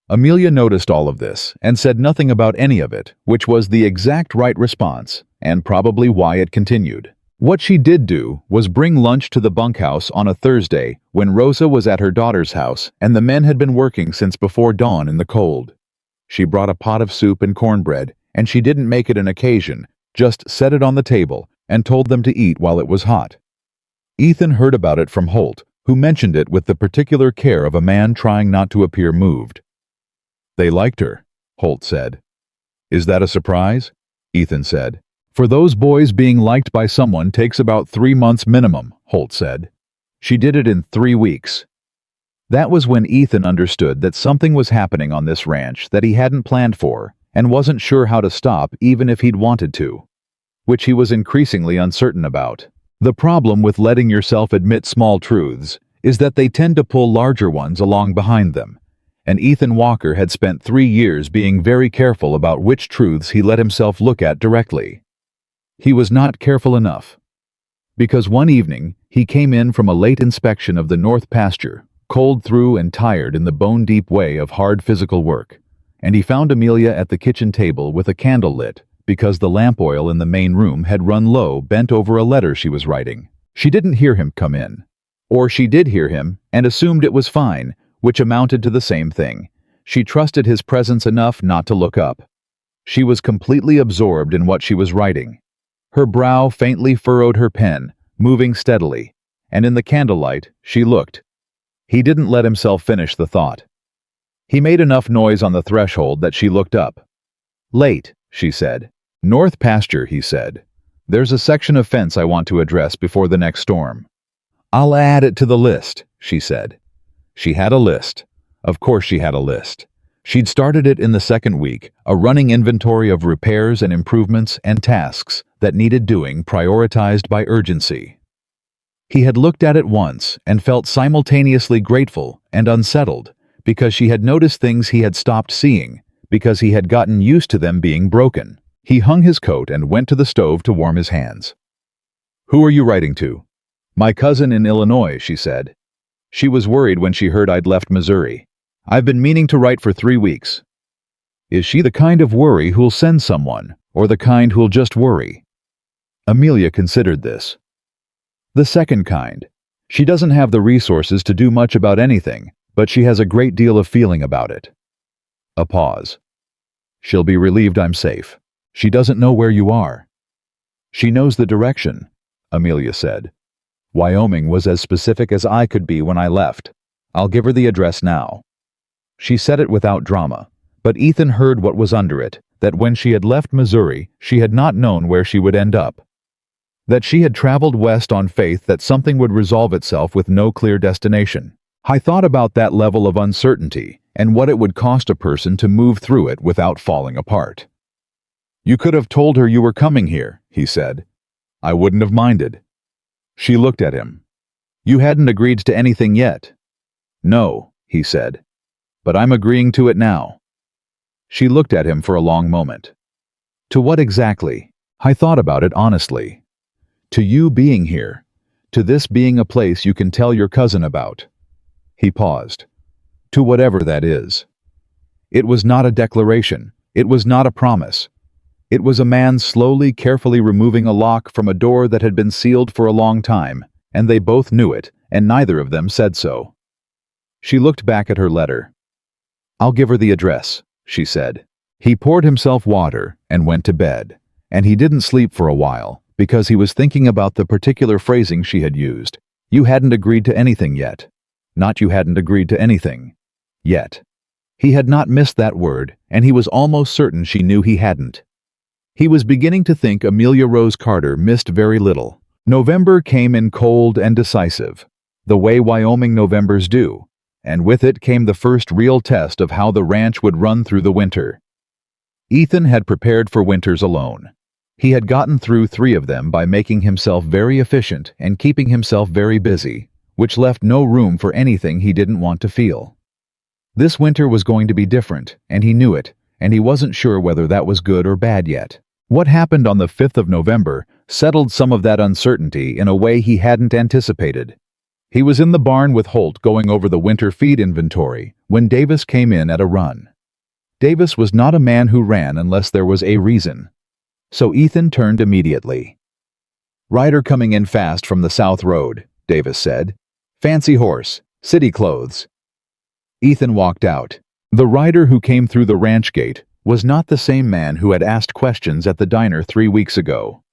Speaker 1: Amelia noticed all of this and said nothing about any of it, which was the exact right response, and probably why it continued. What she did do was bring lunch to the bunkhouse on a Thursday when Rosa was at her daughter's house and the men had been working since before dawn in the cold. She brought a pot of soup and cornbread, and she didn't make it an occasion, just set it on the table and told them to eat while it was hot. Ethan heard about it from Holt, who mentioned it with the particular care of a man trying not to appear moved. "They liked her," Holt said. "Is that a surprise?" Ethan said. "For those boys, being liked by someone takes about 3 months minimum," Holt said. "She did it in 3 weeks. That was when Ethan understood that something was happening on this ranch that he hadn't planned for and wasn't sure how to stop even if he'd wanted to, which he was increasingly uncertain about. The problem with letting yourself admit small truths is that they tend to pull larger ones along behind them, and Ethan Walker had spent 3 years being very careful about which truths he let himself look at directly. He was not careful enough. Because one evening, he came in from a late inspection of the north pasture, cold through and tired in the bone-deep way of hard physical work, and he found Amelia at the kitchen table with a candle lit, because the lamp oil in the main room had run low, bent over a letter she was writing. She didn't hear him come in. Or she did hear him and assumed it was fine, which amounted to the same thing. She trusted his presence enough not to look up. She was completely absorbed in what she was writing. Her brow faintly furrowed her pen, moving steadily, and in the candlelight she looked. He didn't let himself finish the thought. He made enough noise on the threshold that she looked up. "Late," she said. "North pasture," he said. "There's a section of fence I want to address before the next storm." "I'll add it to the list," she said. She had a list. Of course she had a list. She'd started it in the 2nd week, a running inventory of repairs and improvements and tasks that needed doing, prioritized by urgency. He had looked at it once and felt simultaneously grateful and unsettled because she had noticed things he had stopped seeing, because he had gotten used to them being broken. He hung his coat and went to the stove to warm his hands. "Who are you writing to?" "My cousin in Illinois," she said. She was worried when she heard I'd left Missouri. "I've been meaning to write for 3 weeks." Is she the kind of worry who'll send someone, or the kind who'll just worry? Amelia considered this. The second kind. She doesn't have the resources to do much about anything, but she has a great deal of feeling about it. A pause. "She'll be relieved I'm safe. She doesn't know where you are." "She knows the direction," Amelia said. "Wyoming was as specific as I could be when I left. I'll give her the address now." She said it without drama, but Ethan heard what was under it, that when she had left Missouri, she had not known where she would end up. That she had traveled west on faith that something would resolve itself with no clear destination. I thought about that level of uncertainty and what it would cost a person to move through it without falling apart. "You could have told her you were coming here," he said. "I wouldn't have minded." She looked at him. "You hadn't agreed to anything yet." "No," he said. "But I'm agreeing to it now." She looked at him for a long moment. "To what exactly?" "I thought about it honestly. To you being here. To this being a place you can tell your cousin about." He paused. "To whatever that is." It was not a declaration. It was not a promise. It was a man slowly, carefully removing a lock from a door that had been sealed for a long time, and they both knew it, and neither of them said so. She looked back at her letter. "I'll give her the address," she said. He poured himself water and went to bed, and he didn't sleep for a while, because he was thinking about the particular phrasing she had used. "You hadn't agreed to anything yet." Not "you hadn't agreed to anything. Yet." He had not missed that word, and he was almost certain she knew he hadn't. He was beginning to think Amelia Rose Carter missed very little. November came in cold and decisive, the way Wyoming Novembers do, and with it came the first real test of how the ranch would run through the winter. Ethan had prepared for winters alone. He had gotten through 3 of them by making himself very efficient and keeping himself very busy, which left no room for anything he didn't want to feel. This winter was going to be different, and he knew it, and he wasn't sure whether that was good or bad yet. What happened on the 5th of November settled some of that uncertainty in a way he hadn't anticipated. He was in the barn with Holt going over the winter feed inventory when Davis came in at a run. Davis was not a man who ran unless there was a reason. So Ethan turned immediately. "Rider coming in fast from the South Road," Davis said. "Fancy horse, city clothes." Ethan walked out. The rider who came through the ranch gate was not the same man who had asked questions at the diner 3 weeks ago.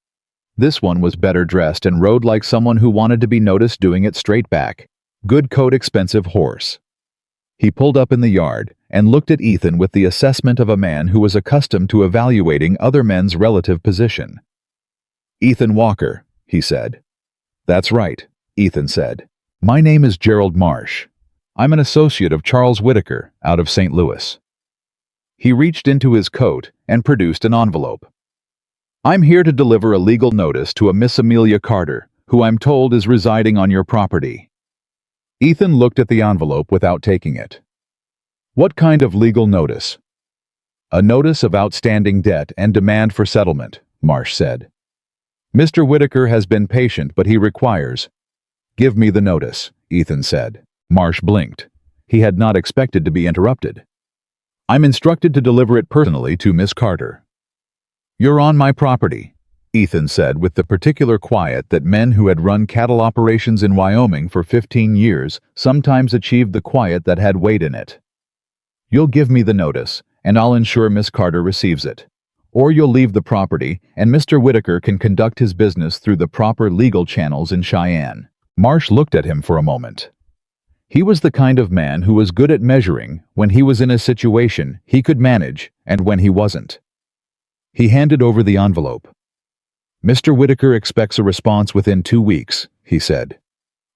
Speaker 1: This one was better dressed and rode like someone who wanted to be noticed doing it straight back. Good coat, expensive horse. He pulled up in the yard and looked at Ethan with the assessment of a man who was accustomed to evaluating other men's relative position. "Ethan Walker," he said. "That's right," Ethan said. "My name is Gerald Marsh. I'm an associate of Charles Whitaker out of St. Louis." He reached into his coat and produced an envelope. "I'm here to deliver a legal notice to a Miss Amelia Carter, who I'm told is residing on your property." Ethan looked at the envelope without taking it. "What kind of legal notice?" "A notice of outstanding debt and demand for settlement," Marsh said. "Mr. Whitaker has been patient, but he requires—" "Give me the notice," Ethan said. Marsh blinked. He had not expected to be interrupted. "I'm instructed to deliver it personally to Miss Carter." "You're on my property," Ethan said with the particular quiet that men who had run cattle operations in Wyoming for 15 years sometimes achieved, the quiet that had weight in it. "You'll give me the notice, and I'll ensure Miss Carter receives it. Or you'll leave the property, and Mr. Whitaker can conduct his business through the proper legal channels in Cheyenne." Marsh looked at him for a moment. He was the kind of man who was good at measuring when he was in a situation he could manage and when he wasn't. He handed over the envelope. "Mr. Whitaker expects a response within 2 weeks," he said.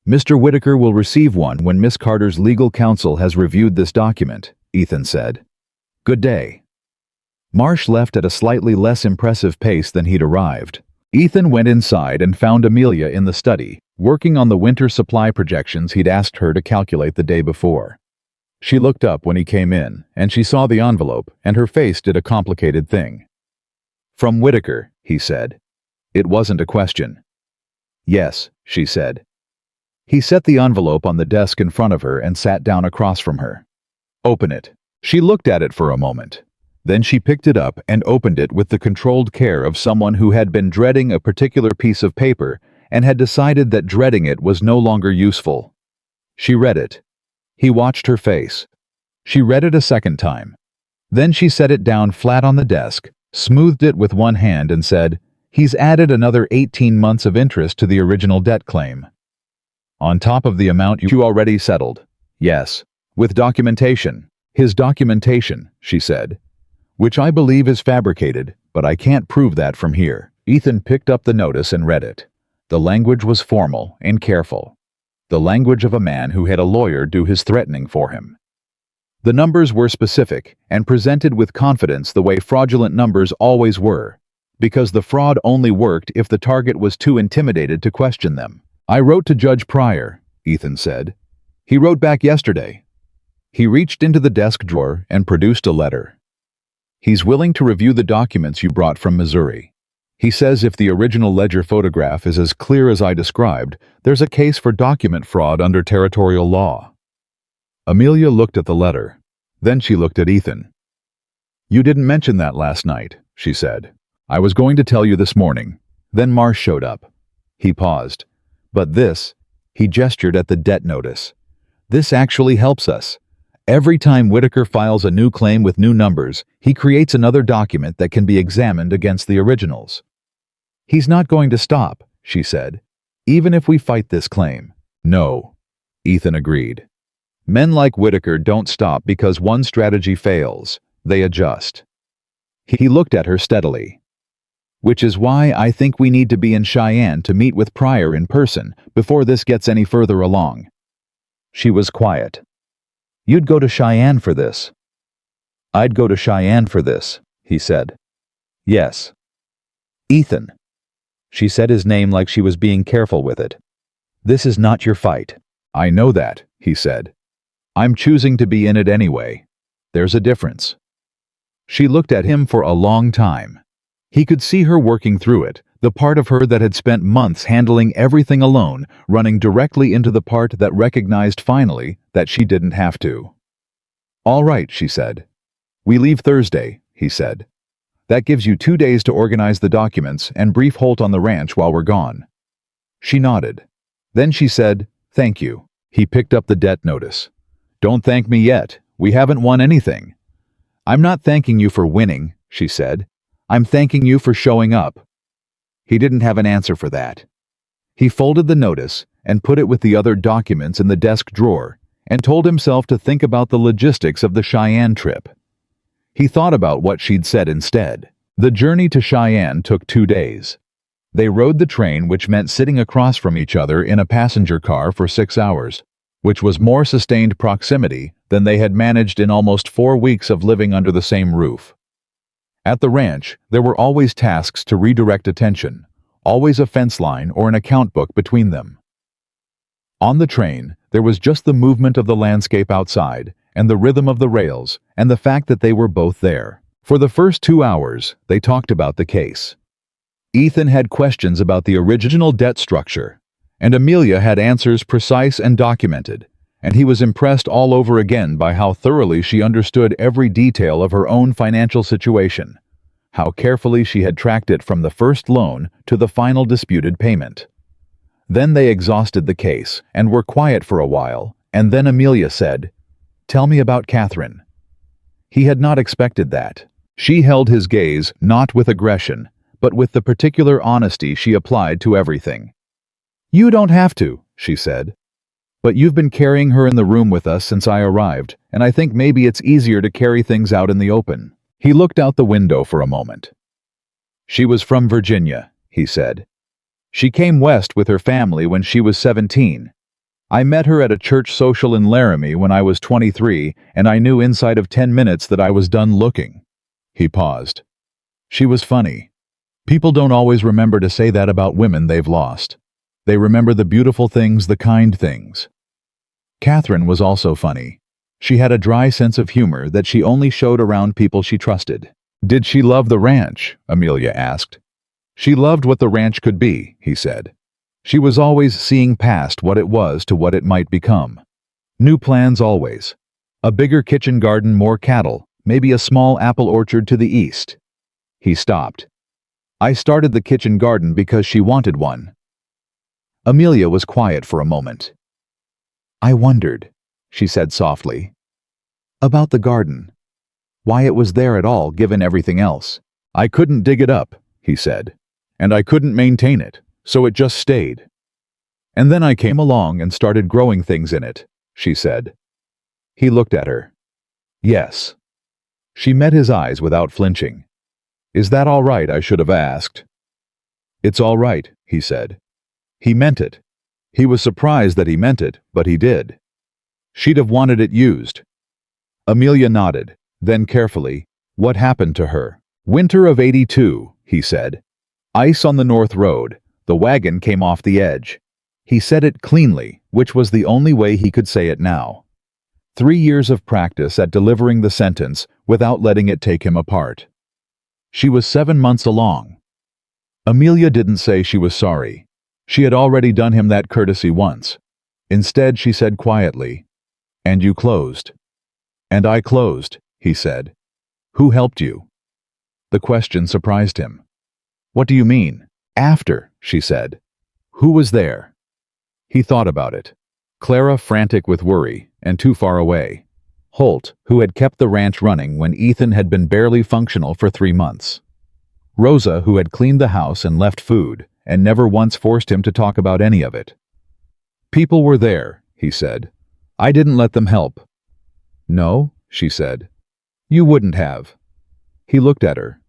Speaker 1: "Mr. Whitaker will receive one when Miss Carter's legal counsel has reviewed this document," Ethan said. "Good day." Marsh left at a slightly less impressive pace than he'd arrived. Ethan went inside and found Amelia in the study, working on the winter supply projections he'd asked her to calculate the day before. She looked up when he came in, and she saw the envelope, and her face did a complicated thing. "From Whitaker," he said. It wasn't a question. "Yes," she said. He set the envelope on the desk in front of her and sat down across from her. "Open it." She looked at it for a moment. Then she picked it up and opened it with the controlled care of someone who had been dreading a particular piece of paper and had decided that dreading it was no longer useful. She read it. He watched her face. She read it a second time. Then she set it down flat on the desk, smoothed it with one hand and said, "He's added another 18 months of interest to the original debt claim. On top of the amount you already settled." "Yes. With documentation." "His documentation," she said. "Which I believe is fabricated, but I can't prove that from here." Ethan picked up the notice and read it. The language was formal and careful. The language of a man who had a lawyer do his threatening for him. The numbers were specific and presented with confidence the way fraudulent numbers always were, because the fraud only worked if the target was too intimidated to question them. "I wrote to Judge Pryor," Ethan said. "He wrote back yesterday." He reached into the desk drawer and produced a letter. "He's willing to review the documents you brought from Missouri. He says if the original ledger photograph is as clear as I described, there's a case for document fraud under territorial law." Amelia looked at the letter. Then she looked at Ethan. "You didn't mention that last night," she said. "I was going to tell you this morning." Then Marsh showed up. He paused. "But this," he gestured at the debt notice, "this actually helps us. Every time Whitaker files a new claim with new numbers, he creates another document that can be examined against the originals." "He's not going to stop," she said, "even if we fight this claim." "No," Ethan agreed. Men like Whitaker don't stop because one strategy fails. They adjust. He looked at her steadily. Which is why I think we need to be in Cheyenne to meet with Pryor in person before this gets any further along. She was quiet. You'd go to Cheyenne for this. I'd go to Cheyenne for this, he said. Yes. Ethan. She said his name like she was being careful with it. This is not your fight. I know that, he said. I'm choosing to be in it anyway. There's a difference. She looked at him for a long time. He could see her working through it, the part of her that had spent months handling everything alone, running directly into the part that recognized finally that she didn't have to. All right, she said. We leave Thursday, he said. That gives you 2 days to organize the documents and brief Holt on the ranch while we're gone. She nodded. Then she said, thank you. He picked up the debt notice. Don't thank me yet. We haven't won anything. I'm not thanking you for winning, she said. I'm thanking you for showing up. He didn't have an answer for that. He folded the notice and put it with the other documents in the desk drawer and told himself to think about the logistics of the Cheyenne trip. He thought about what she'd said instead. The journey to Cheyenne took 2 days. They rode the train, which meant sitting across from each other in a passenger car for 6 hours, which was more sustained proximity than they had managed in almost 4 weeks of living under the same roof. At the ranch, there were always tasks to redirect attention, always a fence line or an account book between them. On the train, there was just the movement of the landscape outside, and the rhythm of the rails, and the fact that they were both there. For the first 2 hours, they talked about the case. Ethan had questions about the original debt structure, and Amelia had answers precise and documented, and he was impressed all over again by how thoroughly she understood every detail of her own financial situation, how carefully she had tracked it from the first loan to the final disputed payment. Then they exhausted the case and were quiet for a while, and then Amelia said, "Tell me about Catherine." He had not expected that. She held his gaze not with aggression, but with the particular honesty she applied to everything. "You don't have to," she said. "But you've been carrying her in the room with us since I arrived, and I think maybe it's easier to carry things out in the open." He looked out the window for a moment. "She was from Virginia," he said. "She came west with her family when she was 17. I met her at a church social in Laramie when I was 23, and I knew inside of 10 minutes that I was done looking." He paused. "She was funny. People don't always remember to say that about women they've lost. They remember the beautiful things, the kind things." Catherine was also funny. She had a dry sense of humor that she only showed around people she trusted. "Did she love the ranch?" Amelia asked. "She loved what the ranch could be," he said. "She was always seeing past what it was to what it might become. New plans always. A bigger kitchen garden, more cattle, maybe a small apple orchard to the east." He stopped. "I started the kitchen garden because she wanted one." Amelia was quiet for a moment. "I wondered," she said softly, "about the garden. Why it was there at all, given everything else." "I couldn't dig it up," he said, "and I couldn't maintain it, so it just stayed. And then I came along and started growing things in it," she said. He looked at her. "Yes." She met his eyes without flinching. "Is that all right? I should have asked." "It's all right," he said. He meant it. He was surprised that he meant it, but he did. "She'd have wanted it used." Amelia nodded, then carefully, "What happened to her?" "Winter of '82, he said. "Ice on the North Road. The wagon came off the edge." He said it cleanly, which was the only way he could say it now. 3 years of practice at delivering the sentence without letting it take him apart. She was 7 months along. Amelia didn't say she was sorry. She had already done him that courtesy once. Instead, she said quietly, "And you closed." "And I closed," he said. "Who helped you?" The question surprised him. "What do you mean?" "After," she said. "Who was there?" He thought about it. Clara, frantic with worry, and too far away. Holt, who had kept the ranch running when Ethan had been barely functional for 3 months. Rosa, who had cleaned the house and left food, and never once forced him to talk about any of it. "People were there," he said. I didn't let them help. No, she said. You wouldn't have. He looked at her.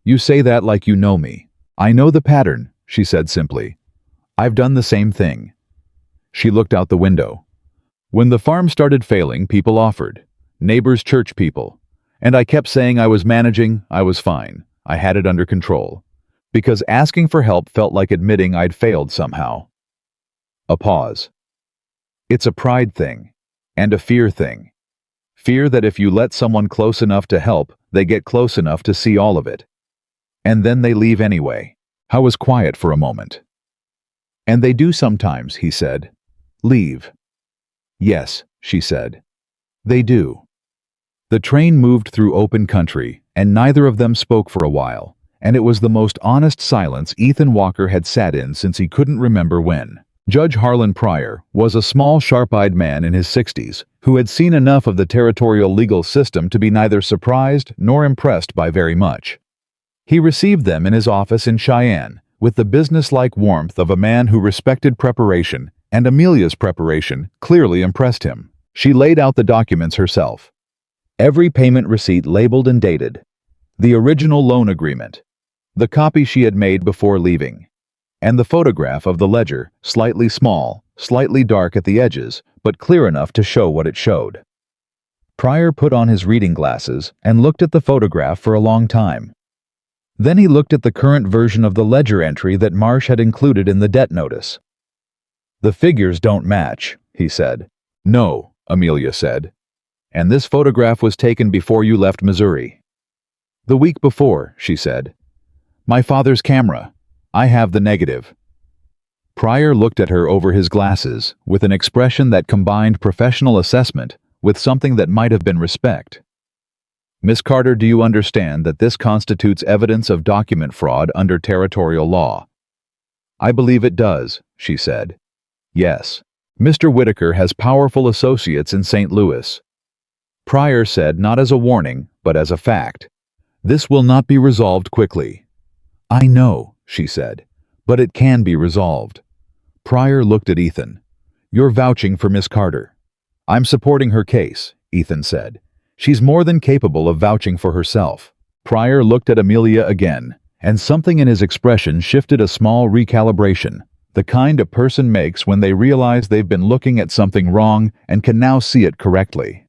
Speaker 1: You say that like you know me. I know the pattern, she said simply. I've done the same thing. She looked out the window. When the farm started failing, people offered. Neighbors, church people. And I kept saying I was managing, I was fine. I had it under control. Because asking for help felt like admitting I'd failed somehow. A pause. It's a pride thing. And a fear thing. Fear that if you let someone close enough to help, they get close enough to see all of it. And then they leave anyway. I was quiet for a moment. And they do sometimes, he said. Leave. Yes, she said. They do. The train moved through open country, and neither of them spoke for a while, and it was the most honest silence Ethan Walker had sat in since he couldn't remember when. Judge Harlan Pryor was a small, sharp-eyed man in his 60s who had seen enough of the territorial legal system to be neither surprised nor impressed by very much. He received them in his office in Cheyenne with the businesslike warmth of a man who respected preparation, and Amelia's preparation clearly impressed him. She laid out the documents herself. Every payment receipt labeled and dated. The original loan agreement. The copy she had made before leaving. And the photograph of the ledger, slightly small, slightly dark at the edges, but clear enough to show what it showed. Pryor put on his reading glasses and looked at the photograph for a long time. Then he looked at the current version of the ledger entry that Marsh had included in the debt notice. The figures don't match, he said. No, Amelia said. And this photograph was taken before you left Missouri. The week before, she said. My father's camera. I have the negative. Pryor looked at her over his glasses with an expression that combined professional assessment with something that might have been respect. Miss Carter, do you understand that this constitutes evidence of document fraud under territorial law? I believe it does, she said. Yes. Mr. Whitaker has powerful associates in St. Louis. Pryor said not as a warning, but as a fact. This will not be resolved quickly. I know, she said, but it can be resolved. Pryor looked at Ethan. You're vouching for Miss Carter. I'm supporting her case, Ethan said. She's more than capable of vouching for herself. Pryor looked at Amelia again, and something in his expression shifted a small recalibration, the kind a person makes when they realize they've been looking at something wrong and can now see it correctly.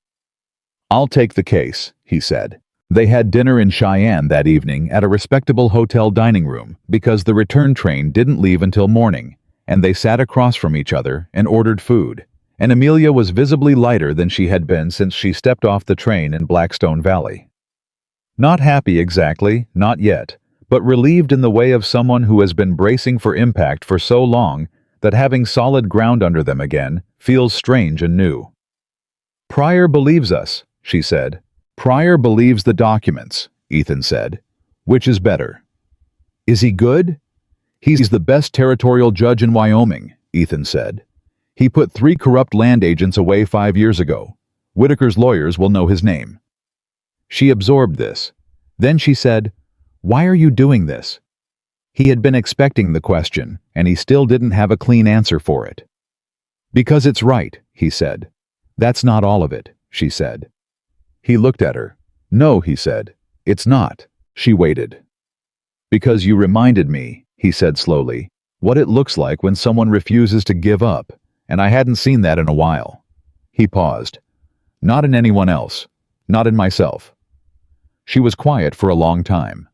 Speaker 1: I'll take the case, he said. They had dinner in Cheyenne that evening at a respectable hotel dining room because the return train didn't leave until morning, and they sat across from each other and ordered food, and Amelia was visibly lighter than she had been since she stepped off the train in Blackstone Valley. Not happy exactly, not yet, but relieved in the way of someone who has been bracing for impact for so long that having solid ground under them again feels strange and new. Pryor believes us, she said. Pryor believes the documents, Ethan said. Which is better? Is he good? He's the best territorial judge in Wyoming, Ethan said. He put 3 corrupt land agents away 5 years ago. Whitaker's lawyers will know his name. She absorbed this. Then she said, Why are you doing this? He had been expecting the question, and he still didn't have a clean answer for it. Because it's right, he said. That's not all of it, she said. He looked at her. No, he said. It's not. She waited. Because you reminded me, he said slowly, what it looks like when someone refuses to give up, and I hadn't seen that in a while. He paused. Not in anyone else. Not in myself. She was quiet for a long time.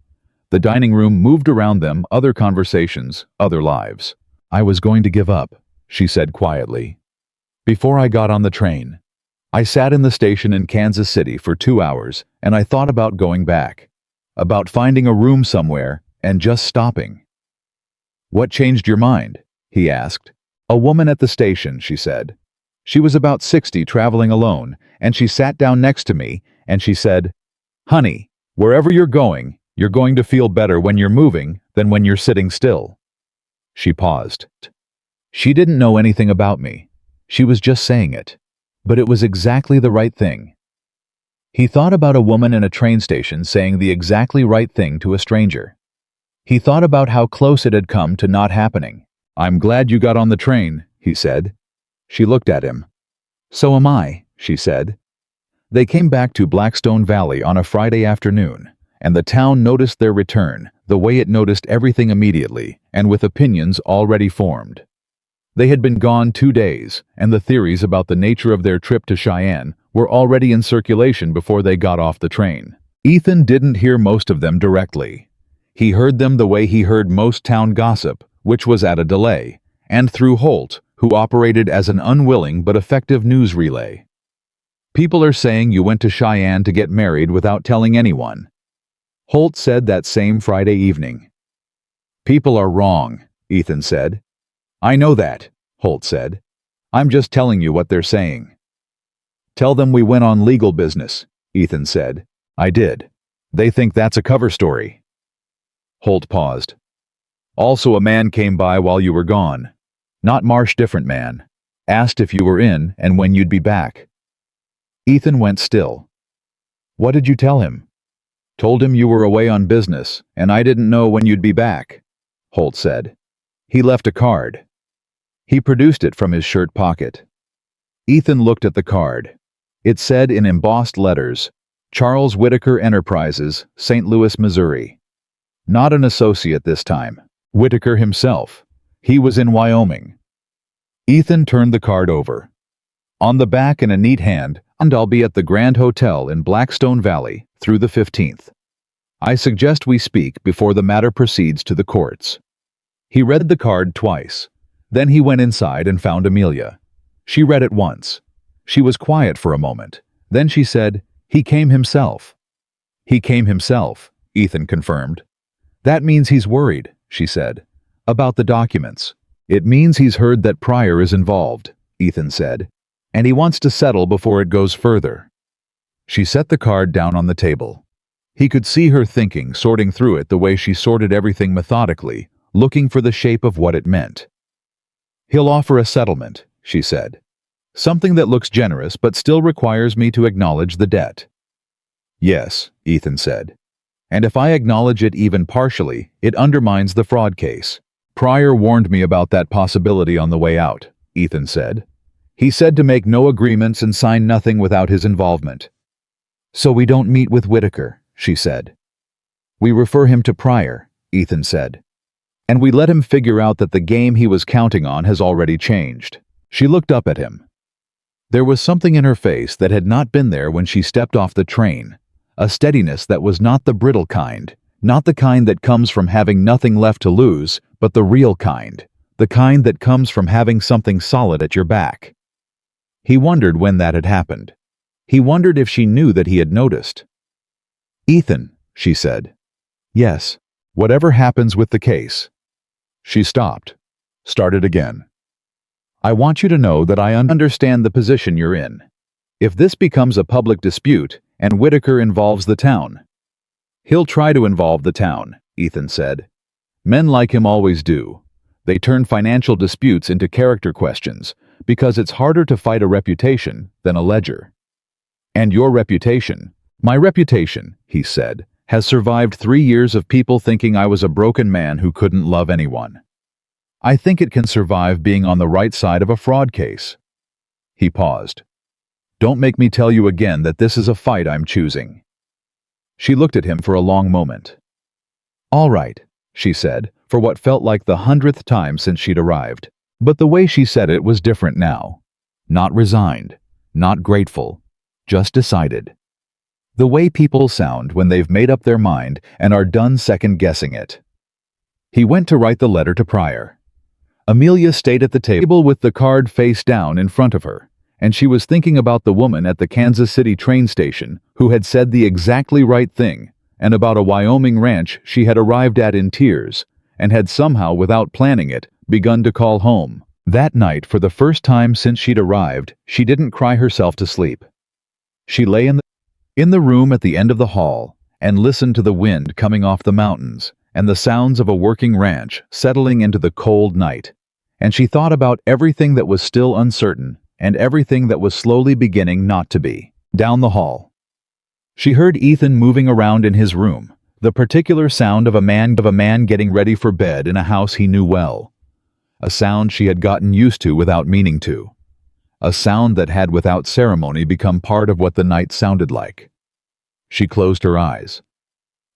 Speaker 1: The dining room moved around them, other conversations, other lives. I was going to give up, she said quietly. Before I got on the train. I sat in the station in Kansas City for 2 hours, and I thought about going back. About finding a room somewhere and just stopping. What changed your mind? He asked. A woman at the station, she said. She was about 60, traveling alone, and she sat down next to me, and she said, Honey, wherever you're going to feel better when you're moving than when you're sitting still. She paused. She didn't know anything about me. She was just saying it. But it was exactly the right thing. He thought about a woman in a train station saying the exactly right thing to a stranger. He thought about how close it had come to not happening. I'm glad you got on the train, he said. She looked at him. So am I, she said. They came back to Blackstone Valley on a Friday afternoon, and the town noticed their return, the way it noticed everything immediately, and with opinions already formed. They had been gone 2 days, and the theories about the nature of their trip to Cheyenne were already in circulation before they got off the train. Ethan didn't hear most of them directly. He heard them the way he heard most town gossip, which was at a delay, and through Holt, who operated as an unwilling but effective news relay. People are saying you went to Cheyenne to get married without telling anyone, Holt said that same Friday evening. People are wrong, Ethan said. I know that, Holt said. I'm just telling you what they're saying. Tell them we went on legal business, Ethan said. I did. They think that's a cover story. Holt paused. Also, a man came by while you were gone. Not Marsh, different man. Asked if you were in and when you'd be back. Ethan went still. What did you tell him? Told him you were away on business, and I didn't know when you'd be back, Holt said. He left a card. He produced it from his shirt pocket. Ethan looked at the card. It said in embossed letters, Charles Whitaker Enterprises, St. Louis, Missouri. Not an associate this time. Whitaker himself. He was in Wyoming. Ethan turned the card over. On the back in a neat hand, and I'll be at the Grand Hotel in Blackstone Valley through the 15th. I suggest we speak before the matter proceeds to the courts. He read the card twice. Then he went inside and found Amelia. She read it once. She was quiet for a moment. Then she said, He came himself. He came himself, Ethan confirmed. That means he's worried, she said. About the documents. It means he's heard that Pryor is involved, Ethan said. And he wants to settle before it goes further. She set the card down on the table. He could see her thinking, sorting through it the way she sorted everything methodically, looking for the shape of what it meant. He'll offer a settlement, she said. Something that looks generous but still requires me to acknowledge the debt. Yes, Ethan said. And if I acknowledge it even partially, it undermines the fraud case. Pryor warned me about that possibility on the way out, Ethan said. He said to make no agreements and sign nothing without his involvement. So we don't meet with Whitaker, she said. We refer him to Pryor, Ethan said. And we let him figure out that the game he was counting on has already changed. She looked up at him. There was something in her face that had not been there when she stepped off the train, a steadiness that was not the brittle kind, not the kind that comes from having nothing left to lose, but the real kind, the kind that comes from having something solid at your back. He wondered when that had happened. He wondered if she knew that he had noticed. Ethan, she said. Yes, whatever happens with the case. She stopped, started again. I want you to know that I understand the position you're in. If this becomes a public dispute and Whitaker involves the town. He'll try to involve the town, Ethan said. Men like him always do. They turn financial disputes into character questions because it's harder to fight a reputation than a ledger. And your reputation, my reputation, he said, has survived 3 years of people thinking I was a broken man who couldn't love anyone. I think it can survive being on the right side of a fraud case. He paused. Don't make me tell you again that this is a fight I'm choosing. She looked at him for a long moment. All right, she said, for what felt like the 100th time since she'd arrived. But the way she said it was different now. Not resigned, not grateful, just decided. The way people sound when they've made up their mind and are done second-guessing it. He went to write the letter to Pryor. Amelia stayed at the table with the card face down in front of her, and she was thinking about the woman at the Kansas City train station who had said the exactly right thing, and about a Wyoming ranch she had arrived at in tears, and had somehow, without planning it, begun to call home. That night, for the first time since she'd arrived, she didn't cry herself to sleep. She lay in the room at the end of the hall and listened to the wind coming off the mountains and the sounds of a working ranch settling into the cold night, and she thought about everything that was still uncertain and everything that was slowly beginning not to be. Down the hall, she heard Ethan moving around in his room, the particular sound of a man getting ready for bed in a house he knew well, a sound she had gotten used to without meaning to. a sound that had without ceremony become part of what the night sounded like. She closed her eyes.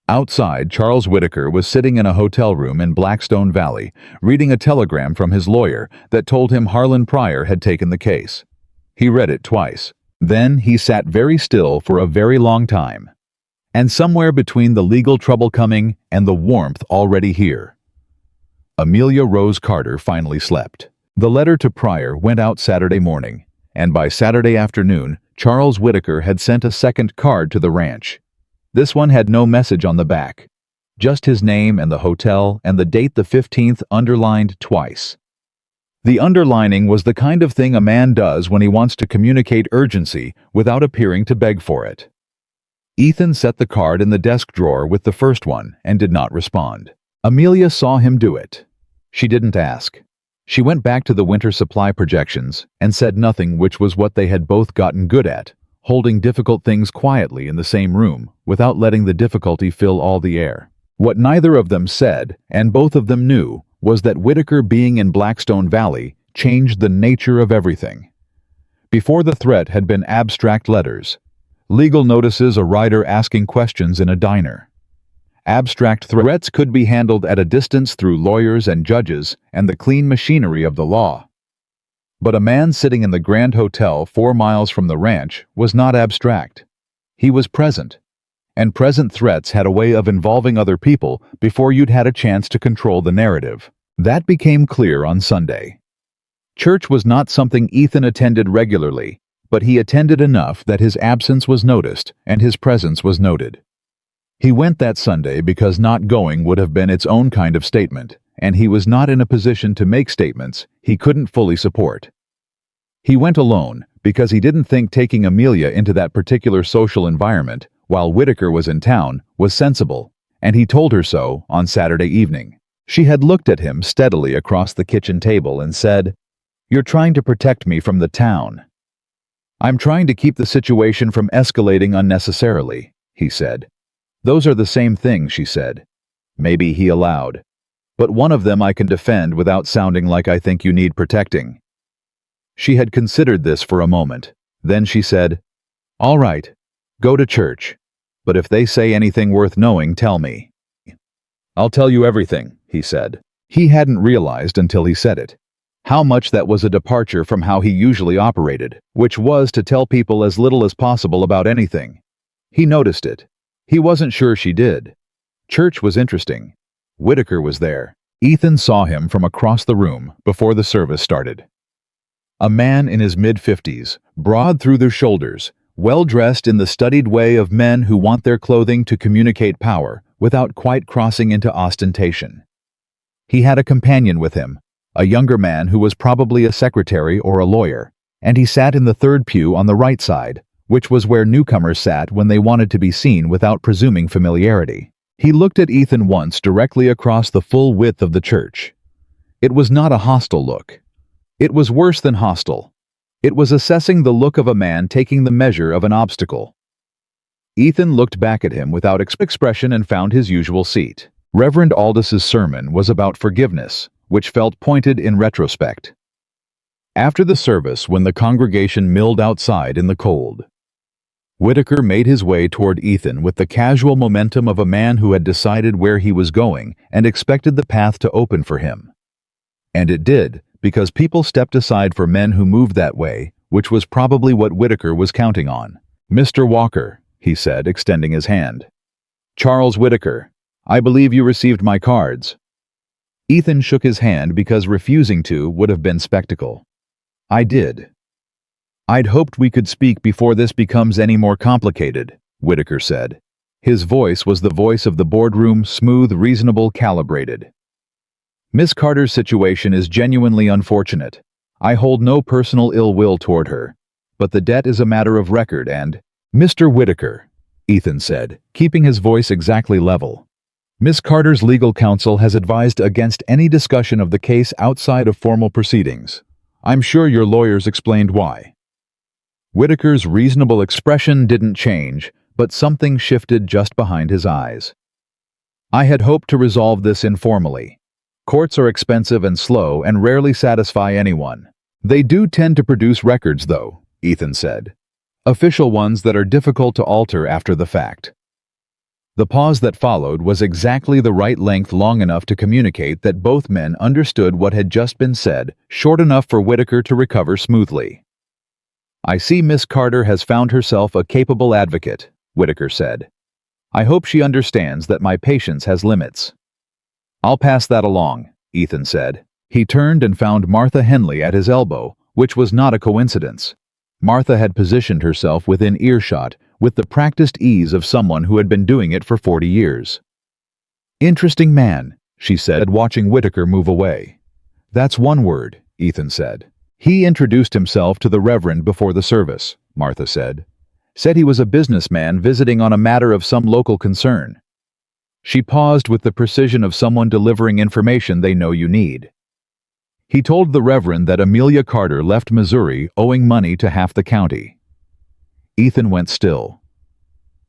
Speaker 1: Outside, Charles Whitaker was sitting in a hotel room in Blackstone Valley, reading a telegram from his lawyer that told him Harlan Pryor had taken the case. He read it twice. Then he sat very still for a very long time. And somewhere between the legal trouble coming and the warmth already here, Amelia Rose Carter finally slept. The letter to Pryor went out Saturday morning, and by Saturday afternoon, Charles Whitaker had sent a second card to the ranch. This one had no message on the back, just his name and the hotel and the date the 15th underlined twice. The underlining was the kind of thing a man does when he wants to communicate urgency without appearing to beg for it. Ethan set the card in the desk drawer with the first one and did not respond. Amelia saw him do it. She didn't ask. She went back to the winter supply projections and said nothing, which was what they had both gotten good at, holding difficult things quietly in the same room without letting the difficulty fill all the air. What neither of them said, and both of them knew, was that Whitaker being in Blackstone Valley changed the nature of everything. Before the threat had been abstract letters, legal notices, a writer asking questions in a diner. Abstract threats could be handled at a distance through lawyers and judges and the clean machinery of the law. But a man sitting in the Grand Hotel 4 miles from the ranch was not abstract. He was present. And present threats had a way of involving other people before you'd had a chance to control the narrative. That became clear on Sunday. Church was not something Ethan attended regularly, but he attended enough that his absence was noticed and his presence was noted. He went that Sunday because not going would have been its own kind of statement, and he was not in a position to make statements he couldn't fully support. He went alone because he didn't think taking Amelia into that particular social environment while Whitaker was in town was sensible, and he told her so on Saturday evening. She had looked at him steadily across the kitchen table and said, "You're trying to protect me from the town." "I'm trying to keep the situation from escalating unnecessarily," he said. "Those are the same things," she said. Maybe he allowed. "But one of them I can defend without sounding like I think you need protecting." She had considered this for a moment. Then she said, "All right, go to church. But if they say anything worth knowing, tell me." "I'll tell you everything," he said. He hadn't realized until he said it how much that was a departure from how he usually operated, which was to tell people as little as possible about anything. He noticed it. He wasn't sure she did. Church was interesting. Whitaker was there. Ethan saw him from across the room before the service started. A man in his mid-50s, broad through the shoulders, well-dressed in the studied way of men who want their clothing to communicate power without quite crossing into ostentation. He had a companion with him, a younger man who was probably a secretary or a lawyer, and he sat in the third pew on the right side, which was where newcomers sat when they wanted to be seen without presuming familiarity. He looked at Ethan once directly across the full width of the church. It was not a hostile look. It was worse than hostile. It was assessing the look of a man taking the measure of an obstacle. Ethan looked back at him without expression and found his usual seat. Reverend Aldis's sermon was about forgiveness, which felt pointed in retrospect. After the service, when the congregation milled outside in the cold, Whitaker made his way toward Ethan with the casual momentum of a man who had decided where he was going and expected the path to open for him. And it did, because people stepped aside for men who moved that way, which was probably what Whitaker was counting on. "Mr. Walker," he said, extending his hand. "Charles Whitaker, I believe you received my cards." Ethan shook his hand because refusing to would have been spectacle. "I did." "I'd hoped we could speak before this becomes any more complicated," Whitaker said. His voice was the voice of the boardroom, smooth, reasonable, calibrated. "Miss Carter's situation is genuinely unfortunate. I hold no personal ill will toward her, but the debt is a matter of record and—" "Mr. Whitaker," Ethan said, keeping his voice exactly level. "Miss Carter's legal counsel has advised against any discussion of the case outside of formal proceedings. I'm sure your lawyers explained why." Whitaker's reasonable expression didn't change, but something shifted just behind his eyes. "I had hoped to resolve this informally. Courts are expensive and slow and rarely satisfy anyone. They do tend to produce records, though, Ethan said. Official ones that are difficult to alter after the fact. The pause that followed was exactly the right length, long enough to communicate that both men understood what had just been said, short enough for Whitaker to recover smoothly. I see Miss Carter has found herself a capable advocate, Whitaker said. I hope she understands that my patience has limits. I'll pass that along, Ethan said. He turned and found Martha Henley at his elbow, which was not a coincidence. Martha had positioned herself within earshot with the practiced ease of someone who had been doing it for 40 years. Interesting man, she said, watching Whitaker move away. That's one word, Ethan said. He introduced himself to the Reverend before the service, Martha said. Said he was a businessman visiting on a matter of some local concern. She paused with the precision of someone delivering information they know you need. He told the Reverend that Amelia Carter left Missouri owing money to half the county. Ethan went still.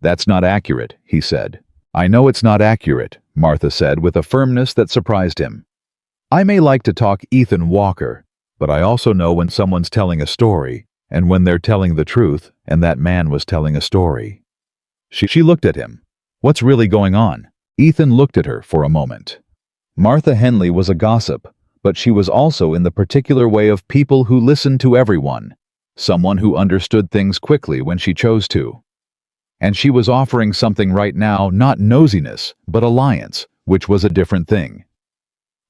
Speaker 1: That's not accurate, he said. I know it's not accurate, Martha said with a firmness that surprised him. I may like to talk Ethan Walker, but I also know when someone's telling a story, and when they're telling the truth, and that man was telling a story. She looked at him. What's really going on? Ethan looked at her for a moment. Martha Henley was a gossip, but she was also in the particular way of people who listened to everyone, someone who understood things quickly when she chose to. And she was offering something right now, not nosiness, but alliance, which was a different thing.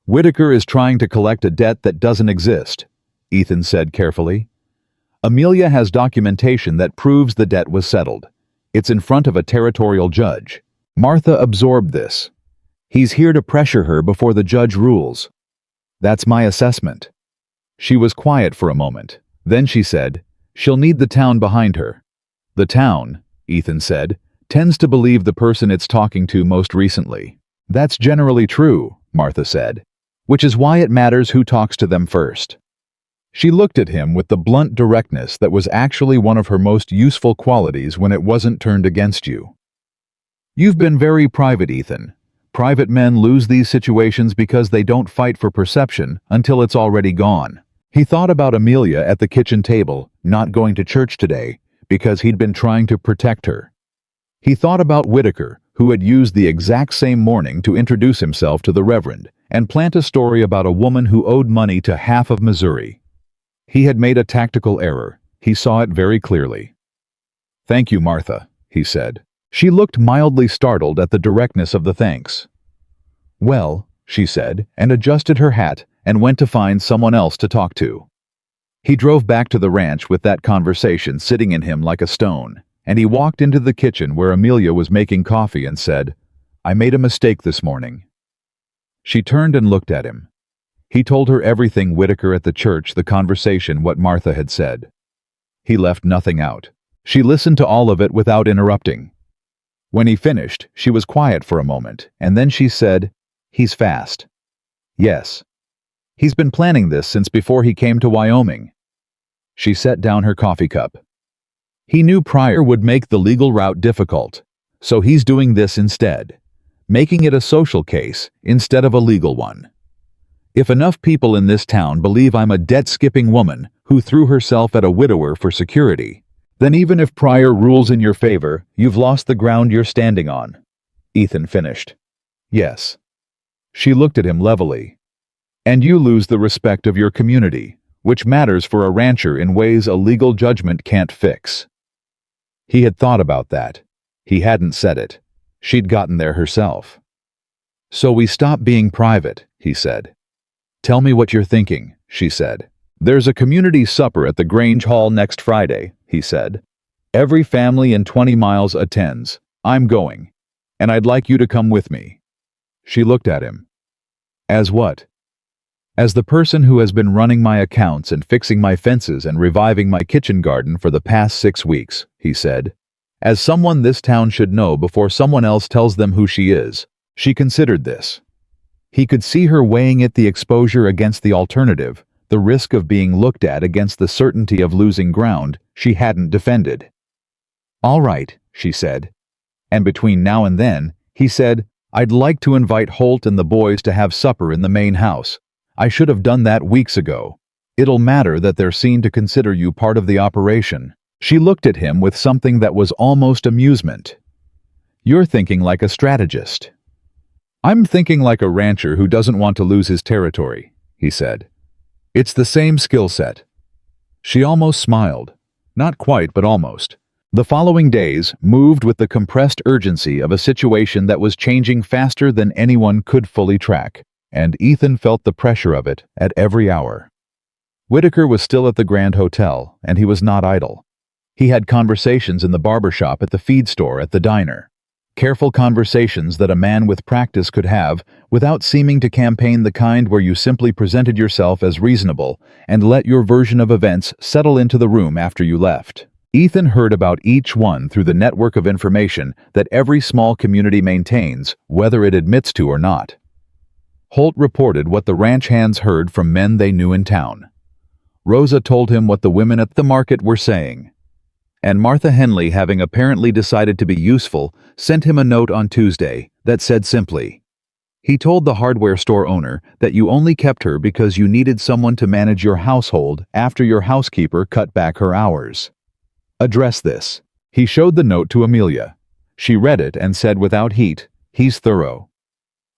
Speaker 1: Whitaker is trying to collect a debt that doesn't exist, Ethan said carefully. Amelia has documentation that proves the debt was settled. It's in front of a territorial judge. Martha absorbed this. He's here to pressure her before the judge rules. That's my assessment. She was quiet for a moment. Then she said, she'll need the town behind her. The town, Ethan said, tends to believe the person it's talking to most recently. That's generally true, Martha said, which is why it matters who talks to them first. She looked at him with the blunt directness that was actually one of her most useful qualities when it wasn't turned against you. You've been very private, Ethan. Private men lose these situations because they don't fight for perception until it's already gone. He thought about Amelia at the kitchen table, not going to church today, because he'd been trying to protect her. He thought about Whitaker, who had used the exact same morning to introduce himself to the Reverend and plant a story about a woman who owed money to half of Missouri. He had made a tactical error. He saw it very clearly. Thank you, Martha, he said. She looked mildly startled at the directness of the thanks. Well, she said, and adjusted her hat and went to find someone else to talk to. He drove back to the ranch with that conversation sitting in him like a stone, and he walked into the kitchen where Amelia was making coffee and said, I made a mistake this morning. She turned and looked at him. He told her everything, Whitaker at the church, the conversation, what Martha had said. He left nothing out. She listened to all of it without interrupting. When he finished, she was quiet for a moment, and then she said, He's fast. Yes. He's been planning this since before he came to Wyoming. She set down her coffee cup. He knew Pryor would make the legal route difficult, so he's doing this instead, making it a social case instead of a legal one. If enough people in this town believe I'm a debt-skipping woman who threw herself at a widower for security, then even if Pryor rules in your favor, you've lost the ground you're standing on. Ethan finished. Yes. She looked at him levelly. And you lose the respect of your community, which matters for a rancher in ways a legal judgment can't fix. He had thought about that. He hadn't said it. She'd gotten there herself. So we stop being private, he said. Tell me what you're thinking, she said. There's a community supper at the Grange Hall next Friday, he said. Every family in 20 miles attends. I'm going. And I'd like you to come with me. She looked at him. As what? As the person who has been running my accounts and fixing my fences and reviving my kitchen garden for the past 6 weeks, he said. As someone this town should know before someone else tells them who she is. She considered this. He could see her weighing it, the exposure against the alternative, the risk of being looked at against the certainty of losing ground she hadn't defended. All right, she said. And between now and then, he said, I'd like to invite Holt and the boys to have supper in the main house. I should have done that weeks ago. It'll matter that they're seen to consider you part of the operation. She looked at him with something that was almost amusement. You're thinking like a strategist. I'm thinking like a rancher who doesn't want to lose his territory, he said. It's the same skill set. She almost smiled. Not quite, but almost. The following days moved with the compressed urgency of a situation that was changing faster than anyone could fully track, and Ethan felt the pressure of it at every hour. Whitaker was still at the Grand Hotel, and he was not idle. He had conversations in the barber shop, at the feed store, at the diner. Careful conversations that a man with practice could have without seeming to campaign, the kind where you simply presented yourself as reasonable and let your version of events settle into the room after you left. Ethan heard about each one through the network of information that every small community maintains, whether it admits to or not. Holt reported what the ranch hands heard from men they knew in town. Rosa told him what the women at the market were saying. And Martha Henley, having apparently decided to be useful, sent him a note on Tuesday that said simply, "He told the hardware store owner that you only kept her because you needed someone to manage your household after your housekeeper cut back her hours. Address this." He showed the note to Amelia. She read it and said without heat, "He's thorough."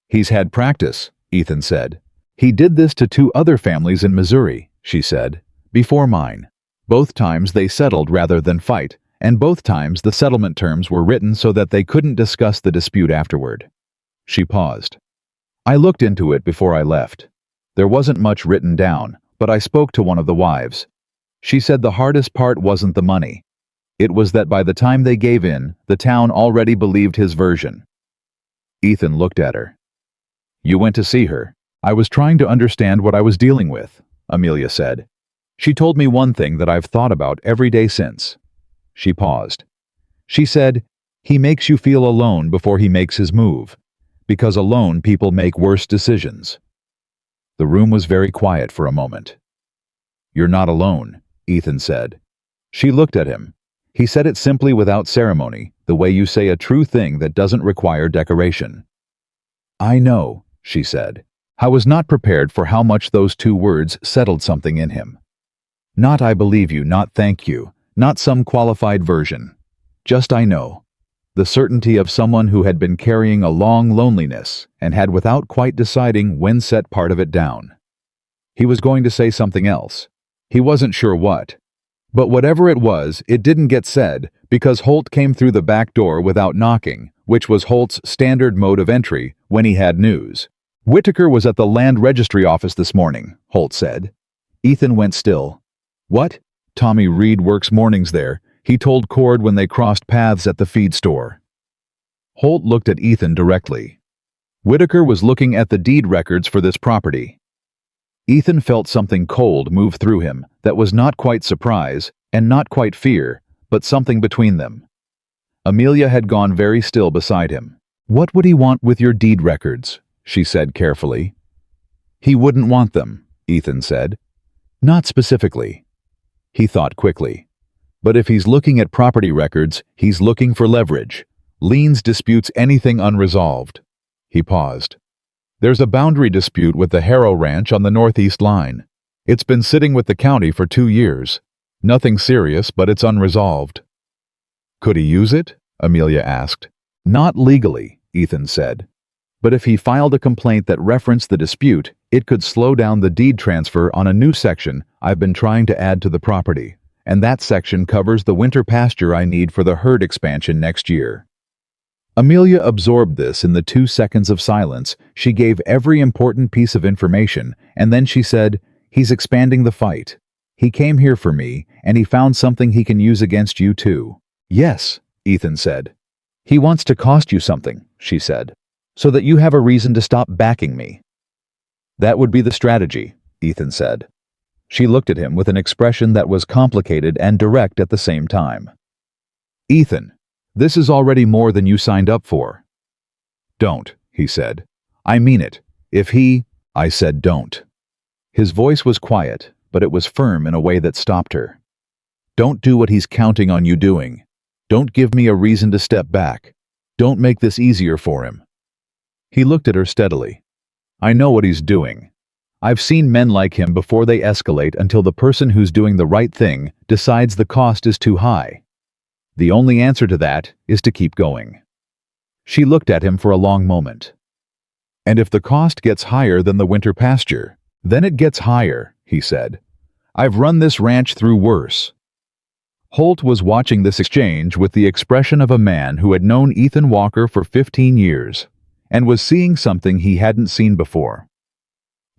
Speaker 1: "He's had practice," Ethan said. "He did this to 2 other families in Missouri," she said, "before mine. Both times they settled rather than fight, and both times the settlement terms were written so that they couldn't discuss the dispute afterward." She paused. "I looked into it before I left. There wasn't much written down, but I spoke to one of the wives. She said the hardest part wasn't the money. It was that by the time they gave in, the town already believed his version." Ethan looked at her. "You went to see her." "I was trying to understand what I was dealing with," Amelia said. "She told me one thing that I've thought about every day since." She paused. She said, "He makes you feel alone before he makes his move, because alone people make worse decisions." The room was very quiet for a moment. "You're not alone," Ethan said. She looked at him. He said it simply, without ceremony, the way you say a true thing that doesn't require decoration. "I know," she said. I was not prepared for how much those 2 words settled something in him. Not "I believe you," not "thank you," not some qualified version. Just "I know." The certainty of someone who had been carrying a long loneliness and had, without quite deciding when, set part of it down. He was going to say something else. He wasn't sure what. But whatever it was, it didn't get said because Holt came through the back door without knocking, which was Holt's standard mode of entry when he had news. "Whitaker was at the land registry office this morning," Holt said. Ethan went still. "What?" "Tommy Reed works mornings there. He told Cord when they crossed paths at the feed store." Holt looked at Ethan directly. Whitaker was looking at the deed records for this property. Ethan felt something cold move through him that was not quite surprise and not quite fear, but something between them. Amelia had gone very still beside him. "What would he want with your deed records?" she said carefully. "He wouldn't want them," Ethan said. "Not specifically." He thought quickly. "But if he's looking at property records, he's looking for leverage. Liens, disputes, anything unresolved." He paused. "There's a boundary dispute with the Harrow Ranch on the northeast line. It's been sitting with the county for 2 years. Nothing serious, but it's unresolved." "Could he use it?" Amelia asked. "Not legally," Ethan said. "But if he filed a complaint that referenced the dispute, it could slow down the deed transfer on a new section I've been trying to add to the property, and that section covers the winter pasture I need for the herd expansion next year." Amelia absorbed this in the 2 seconds of silence. She gave every important piece of information, and then she said, "He's expanding the fight. He came here for me, and he found something he can use against you too." "Yes," Ethan said. "He wants to cost you something," she said, "so that you have a reason to stop backing me." "That would be the strategy," Ethan said. She looked at him with an expression that was complicated and direct at the same time. "Ethan, this is already more than you signed up for." "Don't," he said. "I mean it. If he—" "I said don't." His voice was quiet, but it was firm in a way that stopped her. "Don't do what he's counting on you doing. Don't give me a reason to step back. Don't make this easier for him." He looked at her steadily. "I know what he's doing. I've seen men like him before they escalate until the person who's doing the right thing decides the cost is too high. The only answer to that is to keep going. She looked at him for a long moment. And if the cost gets higher than the winter pasture, then it gets higher, he said. I've run this ranch through worse. Holt was watching this exchange with the expression of a man who had known Ethan Walker for 15 years and was seeing something he hadn't seen before.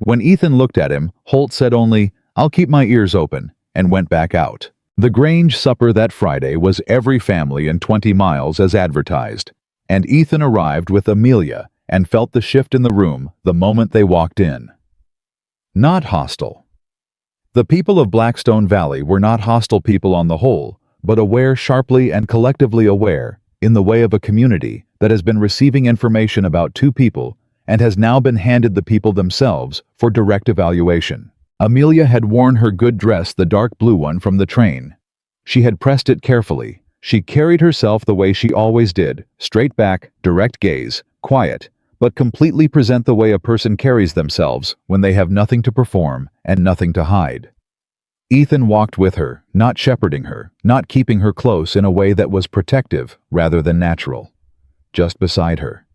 Speaker 1: When Ethan looked at him, Holt said only, "I'll keep my ears open," and went back out. The Grange supper that Friday was every family in 20 miles as advertised, and Ethan arrived with Amelia and felt the shift in the room the moment they walked in. Not hostile. The people of Blackstone Valley were not hostile people on the whole, but aware, sharply and collectively aware, in the way of a community that has been receiving information about two people and has now been handed the people themselves for direct evaluation. Amelia had worn her good dress, the dark blue one, from the train. She had pressed it carefully. She carried herself the way she always did, straight back, direct gaze, quiet, but completely present the way a person carries themselves when they have nothing to perform and nothing to hide. Ethan walked with her, not shepherding her, not keeping her close in a way that was protective rather than natural. Just beside her.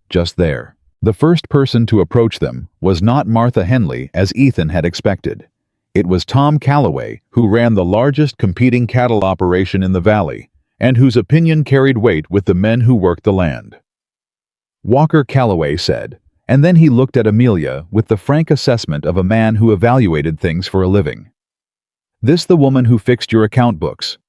Speaker 1: Just there. The first person to approach them was not Martha Henley as Ethan had expected. It was Tom Calloway, who ran the largest competing cattle operation in the valley, and whose opinion carried weight with the men who worked the land. Walker, Calloway said, and then he looked at Amelia with the frank assessment of a man who evaluated things for a living. "This the woman who fixed your account books?"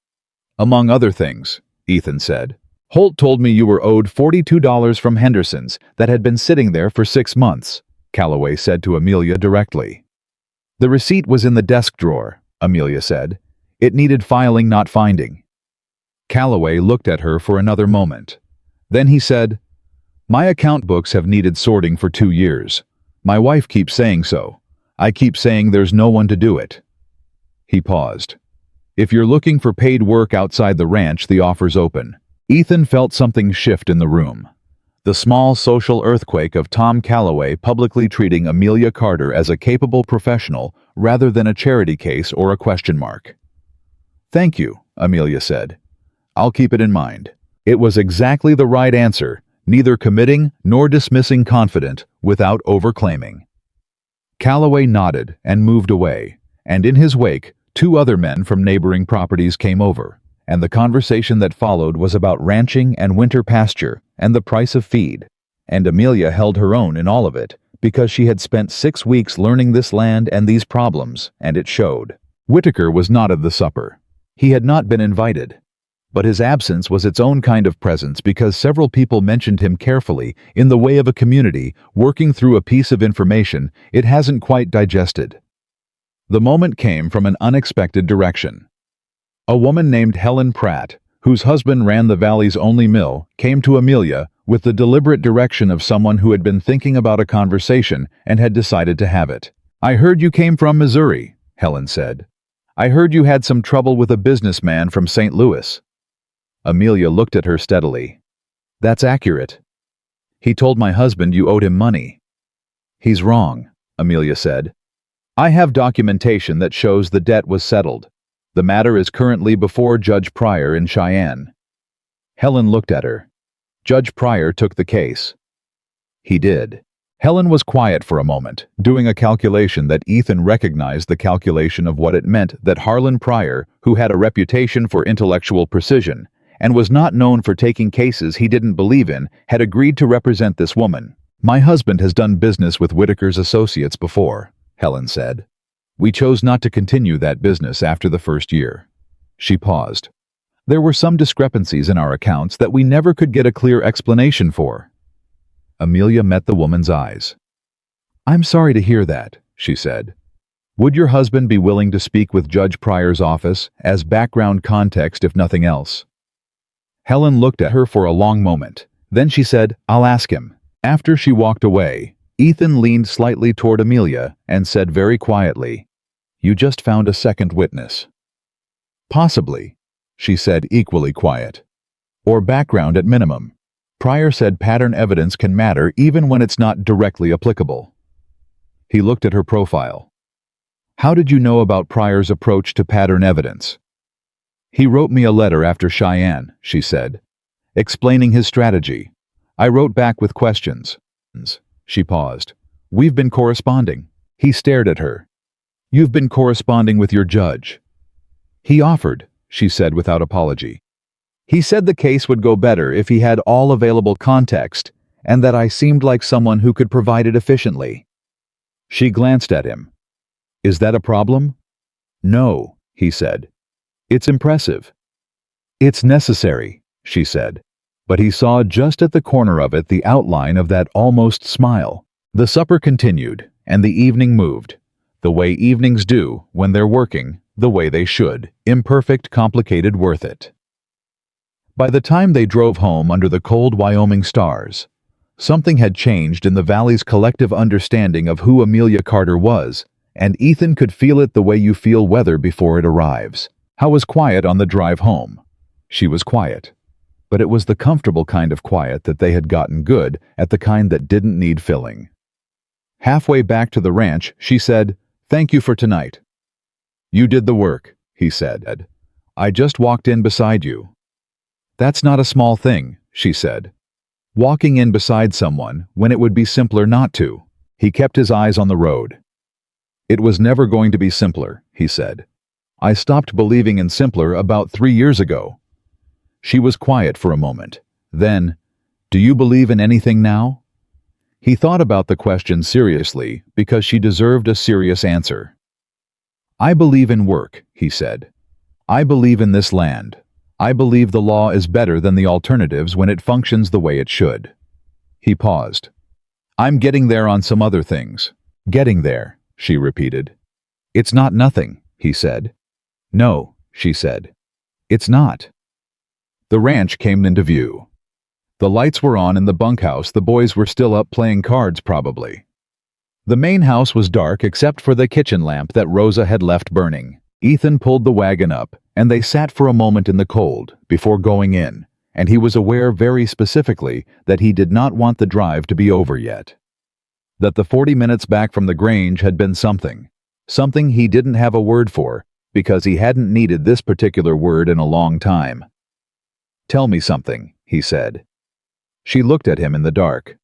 Speaker 1: "Among other things," Ethan said. "Holt told me you were owed $42 from Henderson's that had been sitting there for 6 months, Calloway said to Amelia directly. "The receipt was in the desk drawer," Amelia said. "It needed filing, not finding." Calloway looked at her for another moment. Then he said, "My account books have needed sorting for 2 years. My wife keeps saying so. I keep saying there's no one to do it." He paused. "If you're looking for paid work outside the ranch, the offer's open." Ethan felt something shift in the room. The small social earthquake of Tom Calloway publicly treating Amelia Carter as a capable professional rather than a charity case or a question mark. "Thank you," Amelia said. "I'll keep it in mind." It was exactly the right answer, neither committing nor dismissing, confident without overclaiming. Calloway nodded and moved away, and in his wake, 2 other men from neighboring properties came over, and the conversation that followed was about ranching and winter pasture and the price of feed. And Amelia held her own in all of it, because she had spent 6 weeks learning this land and these problems, and it showed. Whitaker was not at the supper. He had not been invited. But his absence was its own kind of presence because several people mentioned him carefully in the way of a community working through a piece of information it hasn't quite digested. The moment came from an unexpected direction. A woman named Helen Pratt, whose husband ran the valley's only mill, came to Amelia with the deliberate direction of someone who had been thinking about a conversation and had decided to have it. "I heard you came from Missouri," Helen said. "I heard you had some trouble with a businessman from St. Louis." Amelia looked at her steadily. "That's accurate. He told my husband you owed him money." "He's wrong," Amelia said. "I have documentation that shows the debt was settled. The matter is currently before Judge Pryor in Cheyenne." Helen looked at her. "Judge Pryor took the case." "He did." Helen was quiet for a moment, doing a calculation that Ethan recognized the calculation of what it meant that Harlan Pryor, who had a reputation for intellectual precision, and was not known for taking cases he didn't believe in, had agreed to represent this woman. "My husband has done business with Whitaker's associates before," Helen said. "We chose not to continue that business after the first year." She paused. "There were some discrepancies in our accounts that we never could get a clear explanation for." Amelia met the woman's eyes. "I'm sorry to hear that," she said. "Would your husband be willing to speak with Judge Pryor's office as background context if nothing else?" Helen looked at her for a long moment. Then she said, "I'll ask him." After she walked away, Ethan leaned slightly toward Amelia and said very quietly, "You just found a second witness." "Possibly," she said, equally quiet. "Or background at minimum. Pryor said pattern evidence can matter even when it's not directly applicable." He looked at her profile. How did you know about Pryor's approach to pattern evidence? He wrote me a letter after Cheyenne, she said, explaining his strategy. I wrote back with questions. She paused. We've been corresponding. He stared at her. You've been corresponding with your judge. He offered, she said without apology. He said the case would go better if he had all available context, and that I seemed like someone who could provide it efficiently. She glanced at him. Is that a problem? No, he said. It's impressive. It's necessary, she said. But he saw just at the corner of it the outline of that almost smile. The supper continued, and the evening moved. The way evenings do when they're working, the way they should. Imperfect, complicated, worth it. By the time they drove home under the cold Wyoming stars, something had changed in the valley's collective understanding of who Amelia Carter was, and Ethan could feel it the way you feel weather before it arrives. How was quiet on the drive home? She was quiet. But it was the comfortable kind of quiet that they had gotten good at, the kind that didn't need filling. Halfway back to the ranch, she said, "Thank you for tonight." "You did the work," he said. "I just walked in beside you." "That's not a small thing," she said. Walking in beside someone when it would be simpler not to. He kept his eyes on the road. "It was never going to be simpler," he said. "I stopped believing in simpler about 3 years ago." She was quiet for a moment. Then, "Do you believe in anything now?" He thought about the question seriously because she deserved a serious answer. "I believe in work," he said. "I believe in this land. I believe the law is better than the alternatives when it functions the way it should." He paused. "I'm getting there on some other things." "Getting there," she repeated. "It's not nothing," he said. "No," she said. "It's not." The ranch came into view. The lights were on in the bunkhouse. The boys were still up playing cards, probably. The main house was dark except for the kitchen lamp that Rosa had left burning. Ethan pulled the wagon up, and they sat for a moment in the cold before going in, and he was aware very specifically that he did not want the drive to be over yet. That the 40 minutes back from the Grange had been something he didn't have a word for, because he hadn't needed this particular word in a long time. "Tell me something," he said. She looked at him in the dark.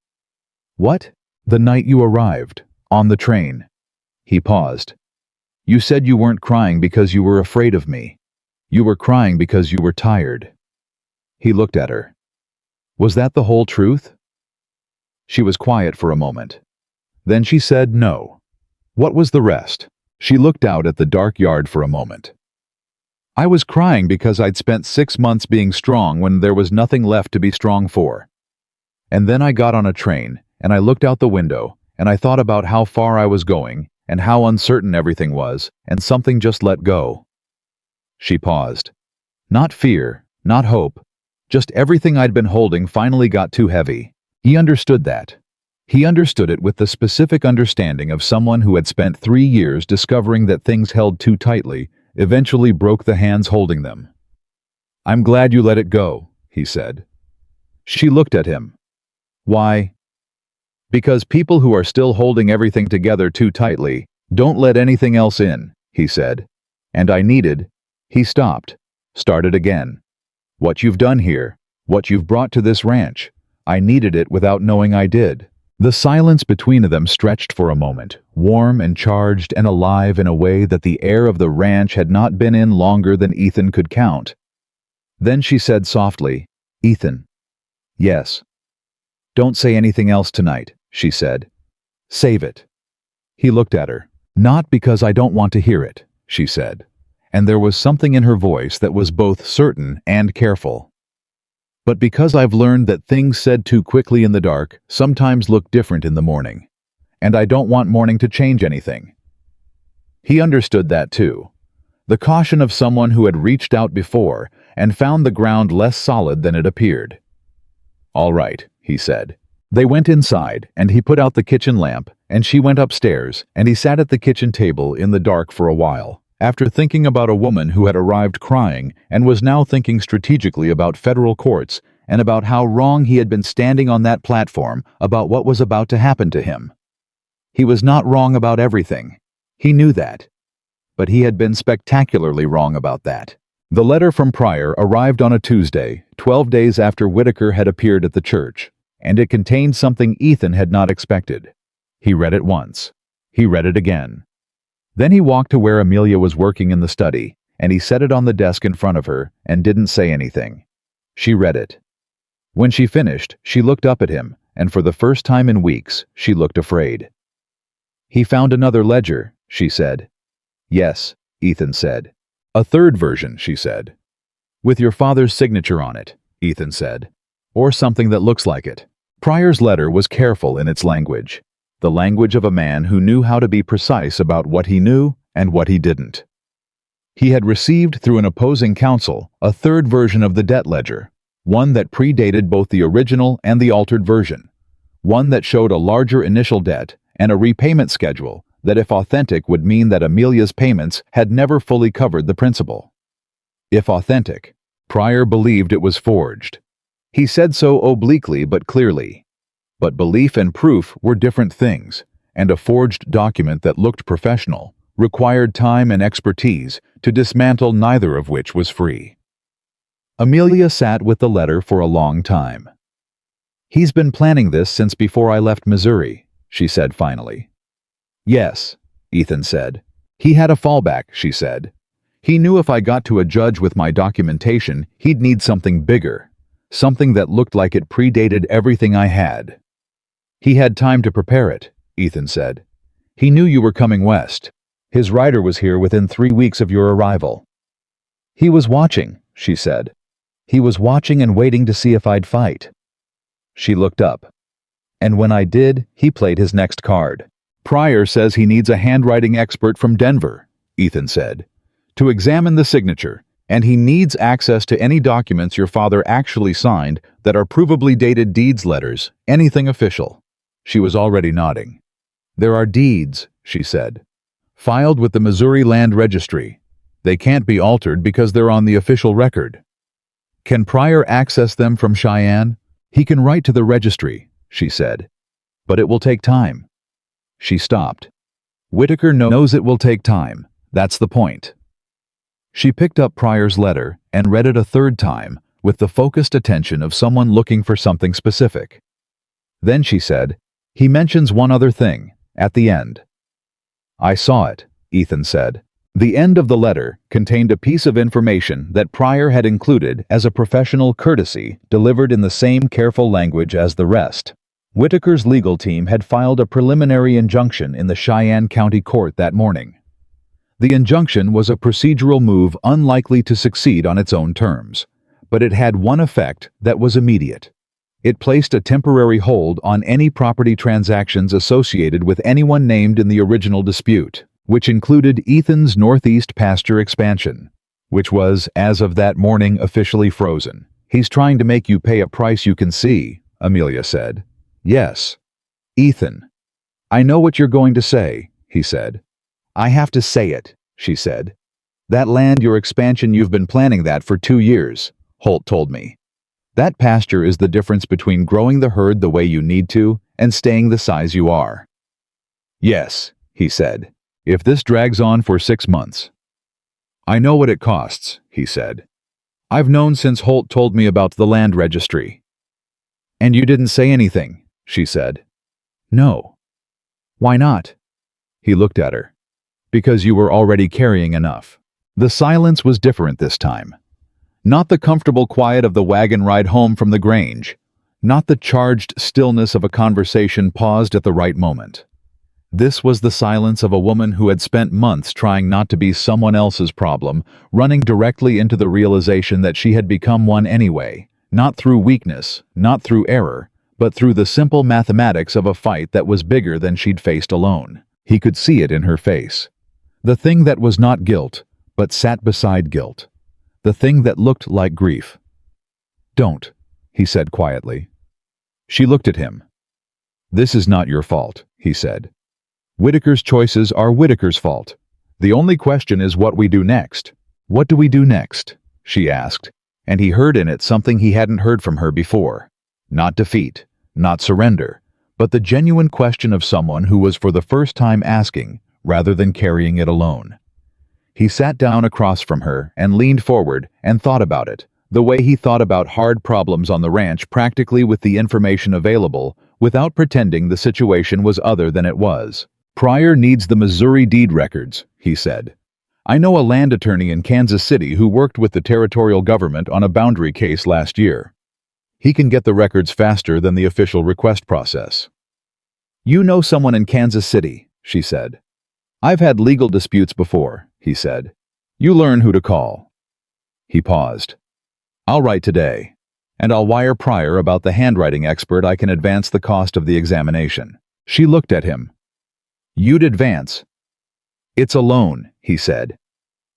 Speaker 1: "What?" "The night you arrived, on the train." He paused. "You said you weren't crying because you were afraid of me. You were crying because you were tired." He looked at her. "Was that the whole truth?" She was quiet for a moment. Then she said no. "What was the rest?" She looked out at the dark yard for a moment. "I was crying because I'd spent 6 months being strong when there was nothing left to be strong for. And then I got on a train, and I looked out the window, and I thought about how far I was going, and how uncertain everything was, and something just let go." She paused. Not fear, not hope, just everything I'd been holding finally got too heavy. He understood that. He understood it with the specific understanding of someone who had spent 3 years discovering that things held too tightly eventually broke the hands holding them. "I'm glad you let it go," he said. She looked at him. "Why?" "Because people who are still holding everything together too tightly don't let anything else in," he said. "And I needed—" He stopped, started again. "What you've done here, what you've brought to this ranch, I needed it without knowing I did." The silence between them stretched for a moment, warm and charged and alive in a way that the air of the ranch had not been in longer than Ethan could count. Then she said softly, "Ethan." "Yes." "Don't say anything else tonight," she said. "Save it." He looked at her. "Not because I don't want to hear it," she said, and there was something in her voice that was both certain and careful. "But because I've learned that things said too quickly in the dark sometimes look different in the morning, and I don't want morning to change anything." He understood that too. The caution of someone who had reached out before and found the ground less solid than it appeared. "All right," he said. They went inside, and he put out the kitchen lamp, and she went upstairs, and he sat at the kitchen table in the dark for a while, after thinking about a woman who had arrived crying and was now thinking strategically about federal courts and about how wrong he had been standing on that platform about what was about to happen to him. He was not wrong about everything. He knew that. But he had been spectacularly wrong about that. The letter from Pryor arrived on a Tuesday, 12 days after Whitaker had appeared at the church, and it contained something Ethan had not expected. He read it once. He read it again. Then he walked to where Amelia was working in the study, and he set it on the desk in front of her and didn't say anything. She read it. When she finished, she looked up at him, and for the first time in weeks, she looked afraid. "He found another ledger," she said. "Yes," Ethan said. "A third version," she said. "With your father's signature on it," Ethan said. "Or something that looks like it." Pryor's letter was careful in its language, the language of a man who knew how to be precise about what he knew and what he didn't. He had received through an opposing counsel a third version of the debt ledger, one that predated both the original and the altered version, one that showed a larger initial debt and a repayment schedule that, if authentic, would mean that Amelia's payments had never fully covered the principal. If authentic, Pryor believed it was forged. He said so obliquely but clearly. But belief and proof were different things, and a forged document that looked professional required time and expertise to dismantle, neither of which was free. Amelia sat with the letter for a long time. "He's been planning this since before I left Missouri," she said finally. "Yes," Ethan said. "He had a fallback," she said. "He knew if I got to a judge with my documentation, he'd need something bigger, something that looked like it predated everything I had." "He had time to prepare it," Ethan said. "He knew you were coming west. His rider was here within 3 weeks of your arrival." "He was watching," she said. "He was watching and waiting to see if I'd fight." She looked up. "And when I did, he played his next card." "Pryor says he needs a handwriting expert from Denver," Ethan said, "to examine the signature, and he needs access to any documents your father actually signed that are provably dated deeds letters, anything official." She was already nodding. "There are deeds," she said, "filed with the Missouri Land Registry. They can't be altered because they're on the official record." "Can Pryor access them from Cheyenne?" "He can write to the registry," she said. "But it will take time." She stopped. "Whitaker knows it will take time. That's the point." She picked up Pryor's letter and read it a third time with the focused attention of someone looking for something specific. Then she said, "He mentions one other thing, at the end." "I saw it," Ethan said. The end of the letter contained a piece of information that Pryor had included as a professional courtesy delivered in the same careful language as the rest. Whitaker's legal team had filed a preliminary injunction in the Cheyenne County Court that morning. The injunction was a procedural move unlikely to succeed on its own terms, but it had one effect that was immediate. It placed a temporary hold on any property transactions associated with anyone named in the original dispute, which included Ethan's northeast pasture expansion, which was, as of that morning, officially frozen. "He's trying to make you pay a price you can see," Amelia said. "Yes." "Ethan, I know what you're going to say," he said. "I have to say it," she said. "That land, your expansion, you've been planning that for 2 years, Holt told me. That pasture is the difference between growing the herd the way you need to and staying the size you are." "Yes," he said, "if this drags on for 6 months. "I know what it costs," he said. "I've known since Holt told me about the land registry." "And you didn't say anything," she said. "No." "Why not?" He looked at her. "Because you were already carrying enough." The silence was different this time. Not the comfortable quiet of the wagon ride home from the Grange, not the charged stillness of a conversation paused at the right moment. This was the silence of a woman who had spent months trying not to be someone else's problem, running directly into the realization that she had become one anyway, not through weakness, not through error, but through the simple mathematics of a fight that was bigger than she'd faced alone. He could see it in her face. The thing that was not guilt, but sat beside guilt. The thing that looked like grief. "Don't," he said quietly. She looked at him. "This is not your fault," he said. "Whitaker's choices are Whitaker's fault. The only question is what we do next." "What do we do next?" she asked, and he heard in it something he hadn't heard from her before. Not defeat, not surrender, but the genuine question of someone who was for the first time asking, rather than carrying it alone. He sat down across from her and leaned forward and thought about it, the way he thought about hard problems on the ranch, practically with the information available, without pretending the situation was other than it was. "Pryor needs the Missouri deed records," he said. "I know a land attorney in Kansas City who worked with the territorial government on a boundary case last year. He can get the records faster than the official request process." "You know someone in Kansas City," she said. "I've had legal disputes before," he said. "You learn who to call." He paused. "I'll write today, and I'll wire Pryor about the handwriting expert. I can advance the cost of the examination." She looked at him. "You'd advance?" "It's a loan," he said,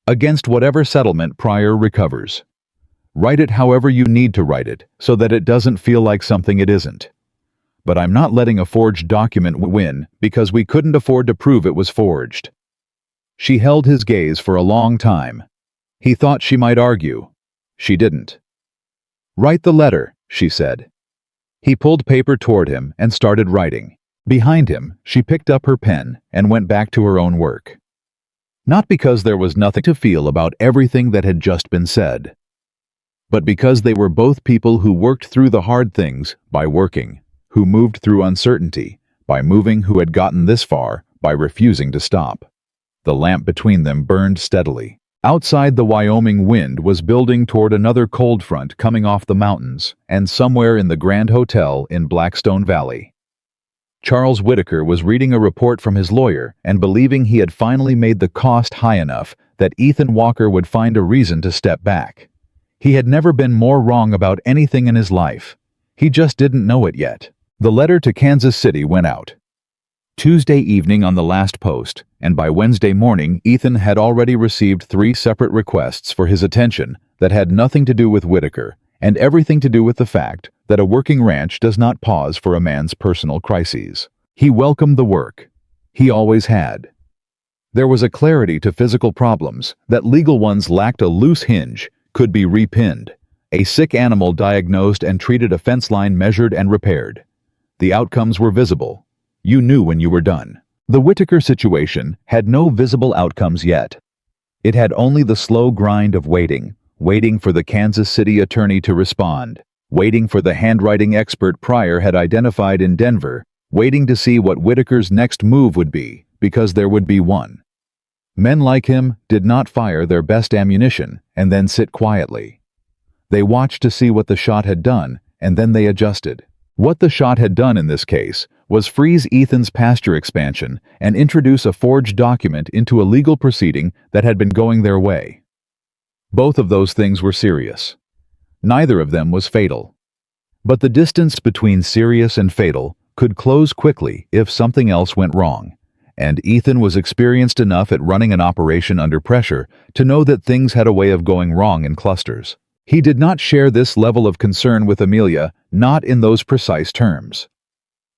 Speaker 1: "against whatever settlement Pryor recovers. Write it however you need to write it, so that it doesn't feel like something it isn't. But I'm not letting a forged document win, because we couldn't afford to prove it was forged." She held his gaze for a long time. He thought she might argue. She didn't. "Write the letter," she said. He pulled paper toward him and started writing. Behind him, she picked up her pen and went back to her own work. Not because there was nothing to feel about everything that had just been said, but because they were both people who worked through the hard things by working, who moved through uncertainty by moving, who had gotten this far by refusing to stop. The lamp between them burned steadily. Outside, the Wyoming wind was building toward another cold front coming off the mountains and somewhere in the Grand Hotel in Blackstone Valley. Charles Whitaker was reading a report from his lawyer and believing he had finally made the cost high enough that Ethan Walker would find a reason to step back. He had never been more wrong about anything in his life. He just didn't know it yet. The letter to Kansas City went out Tuesday evening on the last post, and by Wednesday morning Ethan had already received 3 separate requests for his attention that had nothing to do with Whitaker and everything to do with the fact that a working ranch does not pause for a man's personal crises. He welcomed the work. He always had. There was a clarity to physical problems that legal ones lacked. A loose hinge could be repinned. A sick animal diagnosed and treated, a fence line measured and repaired. The outcomes were visible. You knew when you were done. The Whitaker situation had no visible outcomes yet. It had only the slow grind of waiting for the Kansas City attorney to respond, waiting for the handwriting expert Pryor had identified in Denver, waiting to see what Whitaker's next move would be, because there would be one. Men like him did not fire their best ammunition and then sit quietly. They watched to see what the shot had done, and then they adjusted. What the shot had done in this case was freeze Ethan's pasture expansion and introduce a forged document into a legal proceeding that had been going their way. Both of those things were serious. Neither of them was fatal. But the distance between serious and fatal could close quickly if something else went wrong, and Ethan was experienced enough at running an operation under pressure to know that things had a way of going wrong in clusters. He did not share this level of concern with Amelia, not in those precise terms.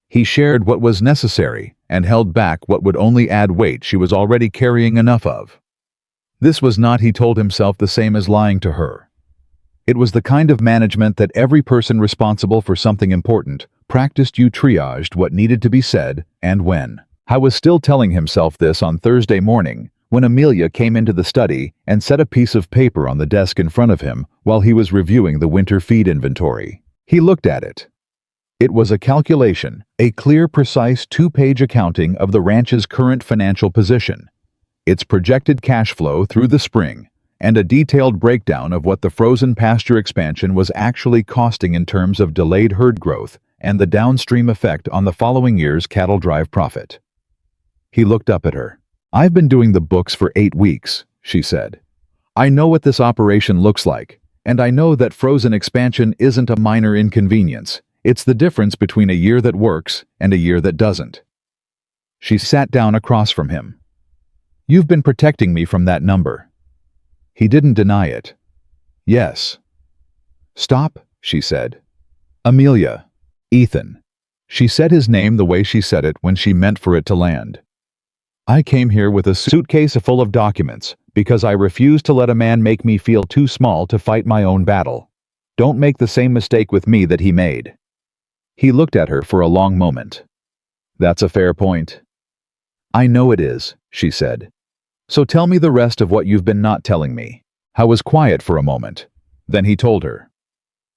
Speaker 1: He shared what was necessary and held back what would only add weight she was already carrying enough of. This was not, he told himself, the same as lying to her. It was the kind of management that every person responsible for something important practiced. You triaged what needed to be said and when. He was still telling himself this on Thursday morning when Amelia came into the study and set a piece of paper on the desk in front of him while he was reviewing the winter feed inventory. He looked at it. It was a calculation, a clear, precise 2-page accounting of the ranch's current financial position, its projected cash flow through the spring, and a detailed breakdown of what the frozen pasture expansion was actually costing in terms of delayed herd growth and the downstream effect on the following year's cattle drive profit. He looked up at her. "I've been doing the books for 8 weeks, she said. "I know what this operation looks like, and I know that frozen expansion isn't a minor inconvenience. It's the difference between a year that works and a year that doesn't." She sat down across from him. "You've been protecting me from that number." He didn't deny it. "Yes." "Stop," she said. "Amelia." "Ethan." She said his name the way she said it when she meant for it to land. "I came here with a suitcase full of documents because I refused to let a man make me feel too small to fight my own battle. Don't make the same mistake with me that he made." He looked at her for a long moment. That's a fair point. I know it is, she said. So tell me the rest of what you've been not telling me. I was quiet for a moment. Then he told her.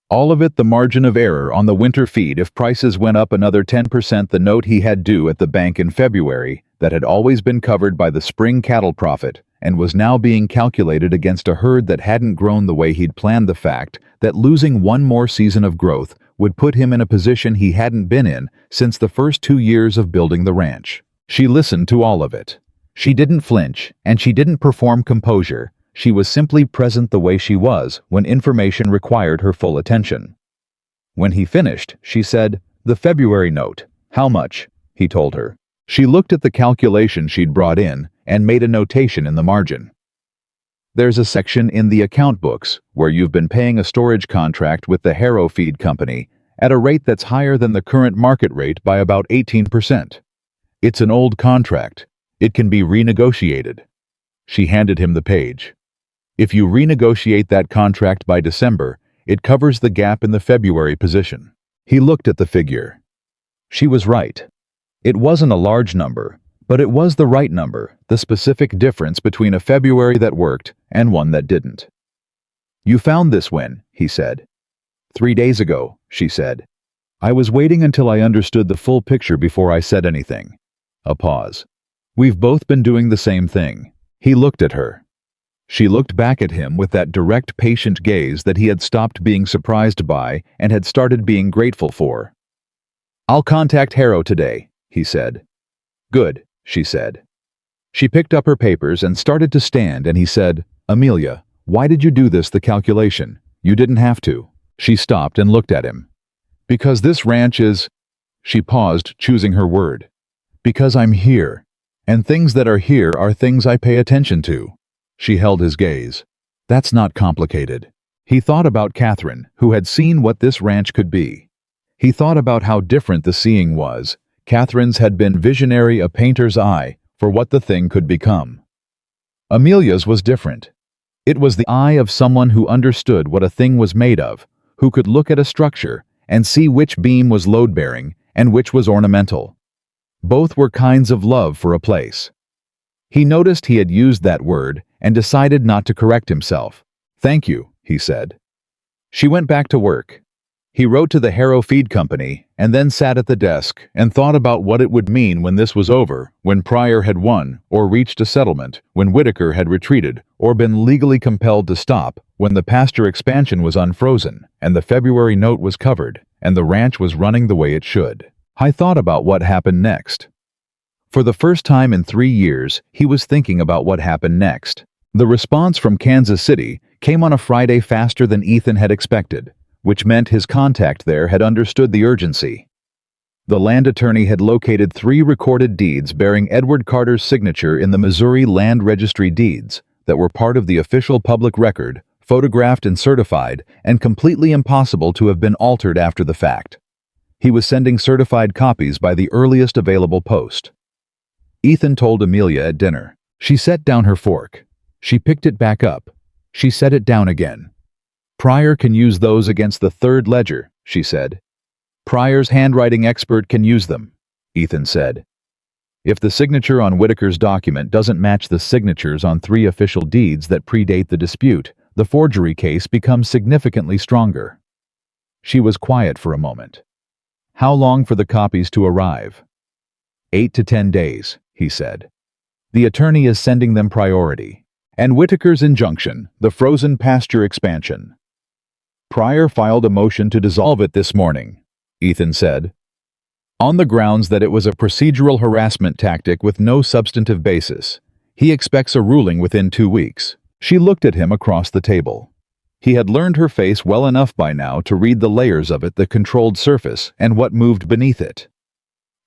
Speaker 1: All of it, the margin of error on the winter feed if prices went up another 10%, the note he had due at the bank in February that had always been covered by the spring cattle profit and was now being calculated against a herd that hadn't grown the way he'd planned, the fact that losing one more season of growth would put him in a position he hadn't been in since the first 2 years of building the ranch. She listened to all of it. She didn't flinch, and she didn't perform composure. She was simply present the way she was when information required her full attention. When he finished, she said, "The February note. How much?" he told her. She looked at the calculation she'd brought in and made a notation in the margin. There's a section in the account books where you've been paying a storage contract with the Harrow Feed Company at a rate that's higher than the current market rate by about 18%. It's an old contract. It can be renegotiated. She handed him the page. If you renegotiate that contract by December, it covers the gap in the February position. He looked at the figure. She was right. It wasn't a large number, but it was the right number, the specific difference between a February that worked and one that didn't. You found this when, he said. 3 days ago, she said. I was waiting until I understood the full picture before I said anything. A pause. We've both been doing the same thing. He looked at her. She looked back at him with that direct, patient gaze that he had stopped being surprised by and had started being grateful for. I'll contact Harrow today, he said. Good, she said. She picked up her papers and started to stand, and he said, Amelia, why did you do this, the calculation? You didn't have to. She stopped and looked at him. Because this ranch is... She paused, choosing her word. Because I'm here, and things that are here are things I pay attention to. She held his gaze. That's not complicated. He thought about Catherine, who had seen what this ranch could be. He thought about how different the seeing was. Catherine's had been visionary, a painter's eye, for what the thing could become. Amelia's was different. It was the eye of someone who understood what a thing was made of, who could look at a structure and see which beam was load-bearing and which was ornamental. Both were kinds of love for a place. He noticed he had used that word and decided not to correct himself. Thank you, he said. She went back to work. He wrote to the Harrow Feed Company and then sat at the desk and thought about what it would mean when this was over, when Pryor had won or reached a settlement, when Whitaker had retreated or been legally compelled to stop, when the pasture expansion was unfrozen and the February note was covered and the ranch was running the way it should. I thought about what happened next. For the first time in 3 years, he was thinking about what happened next. The response from Kansas City came on a Friday faster than Ethan had expected, which meant his contact there had understood the urgency. The land attorney had located 3 recorded deeds bearing Edward Carter's signature in the Missouri Land Registry deeds that were part of the official public record, photographed and certified, and completely impossible to have been altered after the fact. He was sending certified copies by the earliest available post. Ethan told Amelia at dinner. She set down her fork. She picked it back up. She set it down again. Pryor can use those against the third ledger, she said. Pryor's handwriting expert can use them, Ethan said. If the signature on Whitaker's document doesn't match the signatures on 3 official deeds that predate the dispute, the forgery case becomes significantly stronger. She was quiet for a moment. How long for the copies to arrive? 8 to 10 days, he said. The attorney is sending them priority. And Whitaker's injunction, the frozen pasture expansion. Pryor filed a motion to dissolve it this morning, Ethan said, on the grounds that it was a procedural harassment tactic with no substantive basis. He expects a ruling within 2 weeks. She looked at him across the table. He had learned her face well enough by now to read the layers of it, the controlled surface, and what moved beneath it.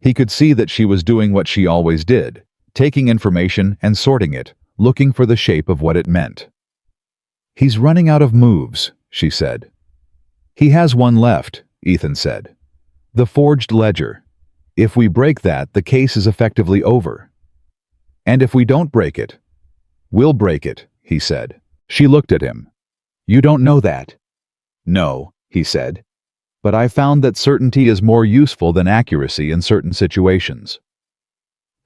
Speaker 1: He could see that she was doing what she always did, taking information and sorting it, looking for the shape of what it meant. He's running out of moves, she said. He has one left, Ethan said. The forged ledger. If we break that, the case is effectively over. And if we don't break it, we'll break it, he said. She looked at him. You don't know that. No, he said. but I found that certainty is more useful than accuracy in certain situations."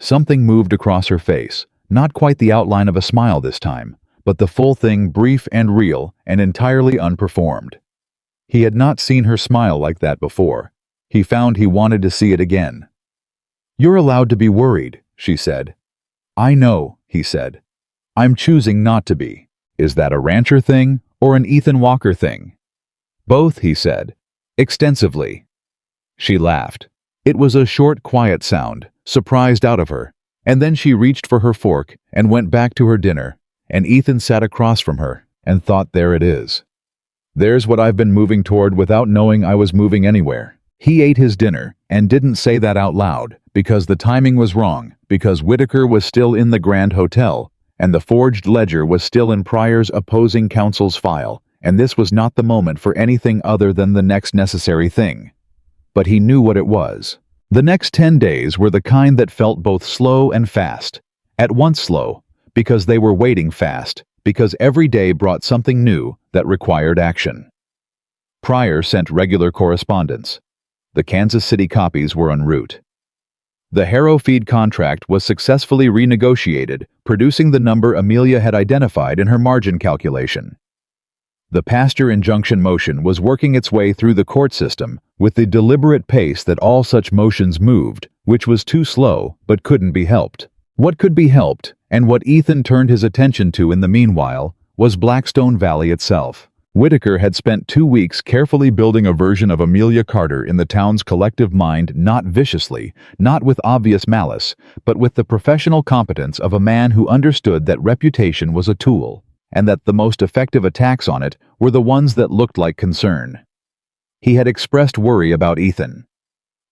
Speaker 1: Something moved across her face, not quite the outline of a smile this time, but the full thing, brief and real and entirely unperformed. He had not seen her smile like that before. He found he wanted to see it again. "You're allowed to be worried," she said. "I know," he said. "I'm choosing not to be." "Is that a rancher thing or an Ethan Walker thing?" "Both," he said, extensively. She laughed. It was a short, quiet sound, surprised out of her, and then she reached for her fork and went back to her dinner, and Ethan sat across from her and thought, there it is. There's what I've been moving toward without knowing I was moving anywhere. He ate his dinner and didn't say that out loud because the timing was wrong, because Whitaker was still in the Grand Hotel and the forged ledger was still in Pryor's opposing counsel's file, and this was not the moment for anything other than the next necessary thing. But he knew what it was. The next 10 days were the kind that felt both slow and fast. At once slow, because they were waiting, fast, because every day brought something new that required action. Pryor sent regular correspondence. The Kansas City copies were en route. The Harrow feed contract was successfully renegotiated, producing the number Amelia had identified in her margin calculation. The pasture injunction motion was working its way through the court system with the deliberate pace that all such motions moved, which was too slow but couldn't be helped. What could be helped, and what Ethan turned his attention to in the meanwhile, was Blackstone Valley itself. Whitaker had spent 2 weeks carefully building a version of Amelia Carter in the town's collective mind, not viciously, not with obvious malice, but with the professional competence of a man who understood that reputation was a tool, and that the most effective attacks on it were the ones that looked like concern. He had expressed worry about Ethan.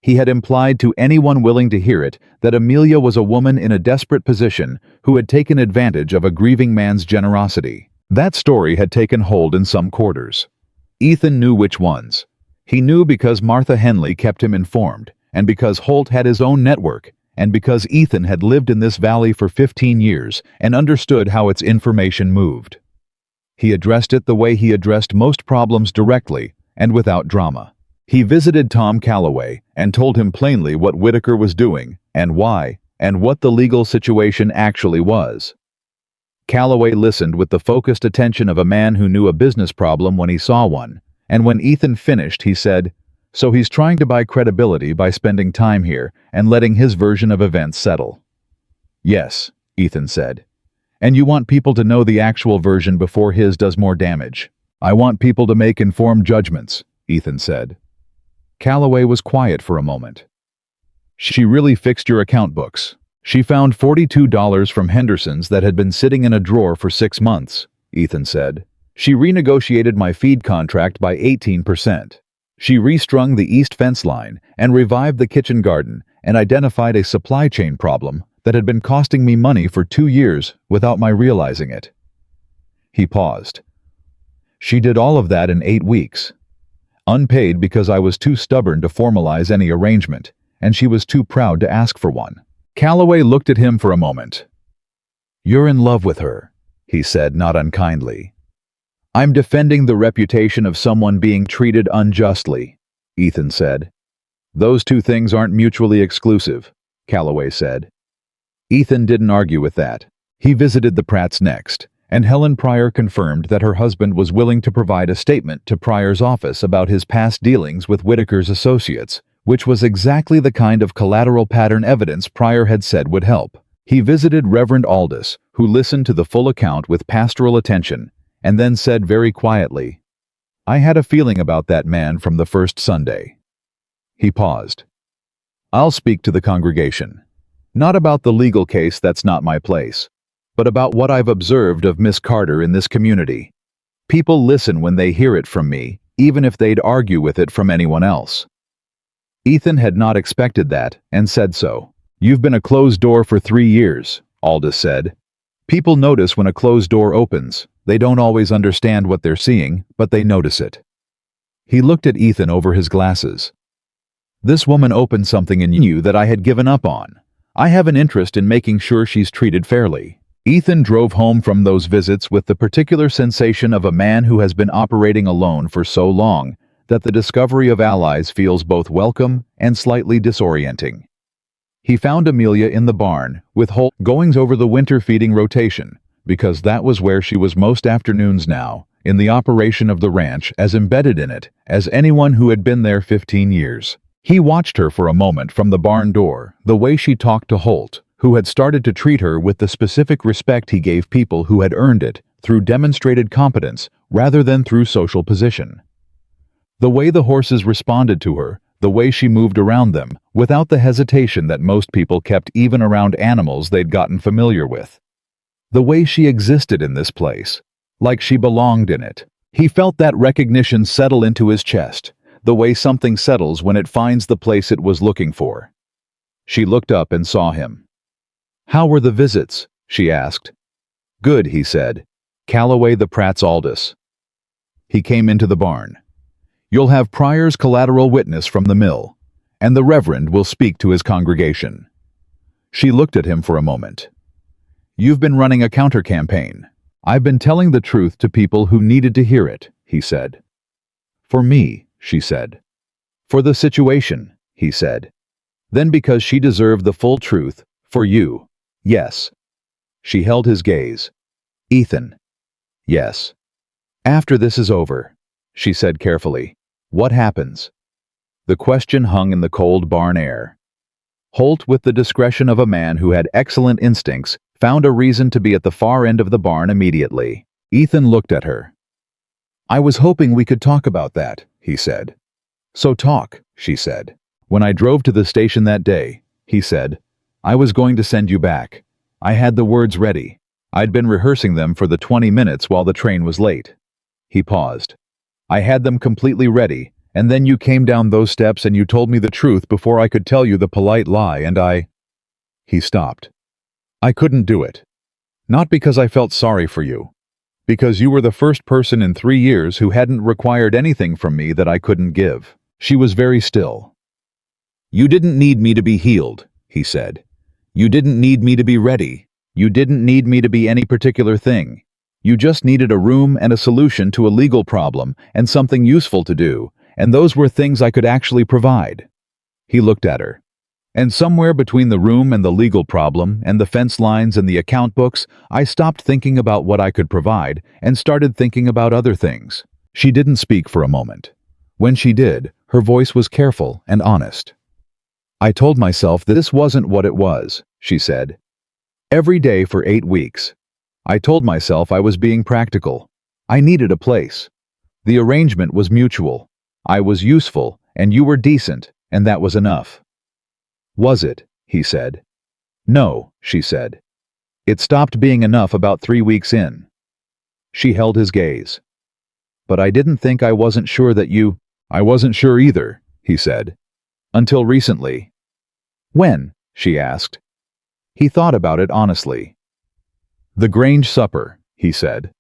Speaker 1: He had implied to anyone willing to hear it that Amelia was a woman in a desperate position who had taken advantage of a grieving man's generosity. That story had taken hold in some quarters. Ethan knew which ones. He knew because Martha Henley kept him informed, and because Holt had his own network, and because Ethan had lived in this valley for 15 years and understood how its information moved. He addressed it the way he addressed most problems, directly and without drama. He visited Tom Calloway and told him plainly what Whitaker was doing, and why, and what the legal situation actually was. Calloway listened with the focused attention of a man who knew a business problem when he saw one, and when Ethan finished, he said, "So he's trying to buy credibility by spending time here and letting his version of events settle." "Yes," Ethan said. "And you want people to know the actual version before his does more damage." "I want people to make informed judgments," Ethan said. Calloway was quiet for a moment. "She really fixed your account books. She found $42 from Henderson's that had been sitting in a drawer for 6 months, Ethan said. "She renegotiated my feed contract by 18%. She restrung the east fence line and revived the kitchen garden and identified a supply chain problem that had been costing me money for 2 years without my realizing it." He paused. "She did all of that in 8 weeks. Unpaid because I was too stubborn to formalize any arrangement, and she was too proud to ask for one." Calloway looked at him for a moment. "You're in love with her," he said, not unkindly. "I'm defending the reputation of someone being treated unjustly," Ethan said. "Those two things aren't mutually exclusive," Calloway said. Ethan didn't argue with that. He visited the Pratts next, and Helen Pryor confirmed that her husband was willing to provide a statement to Pryor's office about his past dealings with Whitaker's associates, which was exactly the kind of collateral pattern evidence Pryor had said would help. He visited Reverend Aldous, who listened to the full account with pastoral attention, and then said very quietly, "I had a feeling about that man from the first Sunday." He paused. "I'll speak to the congregation. Not about the legal case, that's not my place, but about what I've observed of Miss Carter in this community. People listen when they hear it from me, even if they'd argue with it from anyone else." Ethan had not expected that, and said so. "You've been a closed door for 3 years, Aldous said. "People notice when a closed door opens. They don't always understand what they're seeing, but they notice it." He looked at Ethan over his glasses. "This woman opened something in you that I had given up on. I have an interest in making sure she's treated fairly." Ethan drove home from those visits with the particular sensation of a man who has been operating alone for so long that the discovery of allies feels both welcome and slightly disorienting. He found Amelia in the barn, with Holt going over the winter feeding rotation, because that was where she was most afternoons now, in the operation of the ranch, as embedded in it as anyone who had been there 15 years. He watched her for a moment from the barn door, the way she talked to Holt, who had started to treat her with the specific respect he gave people who had earned it through demonstrated competence rather than through social position. The way the horses responded to her, the way she moved around them, without the hesitation that most people kept even around animals they'd gotten familiar with. The way she existed in this place, like she belonged in it. He felt that recognition settle into his chest, the way something settles when it finds the place it was looking for. She looked up and saw him. "How were the visits?" she asked. "Good," he said. "Callaway the Pratt's Aldous." He came into the barn. "You'll have Pryor's collateral witness from the mill, and the Reverend will speak to his congregation." She looked at him for a moment. "You've been running a counter-campaign. I've been telling the truth to people who needed to hear it," he said. "For me," she said. "For the situation," he said. Then because she deserved the full truth, "For you." "Yes." She held his gaze. "Ethan." "Yes." "After this is over," she said carefully, "what happens?" The question hung in the cold barn air. Holt, with the discretion of a man who had excellent instincts, found a reason to be at the far end of the barn immediately. Ethan looked at her. "I was hoping we could talk about that," he said. "So talk," she said. "When I drove to the station that day," he said, "I was going to send you back. I had the words ready. I'd been rehearsing them for the 20 minutes while the train was late." He paused. "I had them completely ready, and then you came down those steps and you told me the truth before I could tell you the polite lie, and I—" He stopped. "I couldn't do it. Not because I felt sorry for you. Because you were the first person in 3 years who hadn't required anything from me that I couldn't give." She was very still. "You didn't need me to be healed," he said. "You didn't need me to be ready. You didn't need me to be any particular thing. You just needed a room and a solution to a legal problem and something useful to do, and those were things I could actually provide." He looked at her. "And somewhere between the room and the legal problem and the fence lines and the account books, I stopped thinking about what I could provide and started thinking about other things." She didn't speak for a moment. When she did, her voice was careful and honest. "I told myself that this wasn't what it was," she said. "Every day for 8 weeks. I told myself I was being practical. I needed a place. The arrangement was mutual. I was useful, and you were decent, and that was enough." "Was it?" he said. "No," she said. "It stopped being enough about 3 weeks in." She held his gaze. "But I didn't think I wasn't sure that you—" "I wasn't sure either," he said. "Until recently." "When?" she asked. He thought about it honestly. "The Grange supper," he said.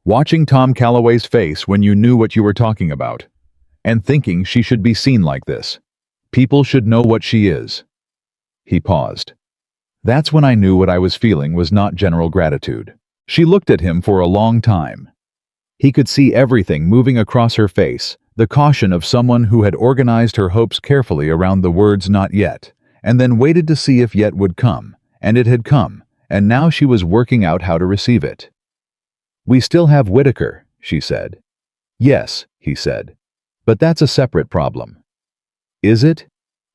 Speaker 1: "Watching Tom Calloway's face when you knew what you were talking about. And thinking she should be seen like this. People should know what she is." He paused. "That's when I knew what I was feeling was not general gratitude." She looked at him for a long time. He could see everything moving across her face, the caution of someone who had organized her hopes carefully around the words "not yet," and then waited to see if yet would come, and it had come, and now she was working out how to receive it. "We still have Whitaker," she said. "Yes," he said. "But that's a separate problem." "Is it?"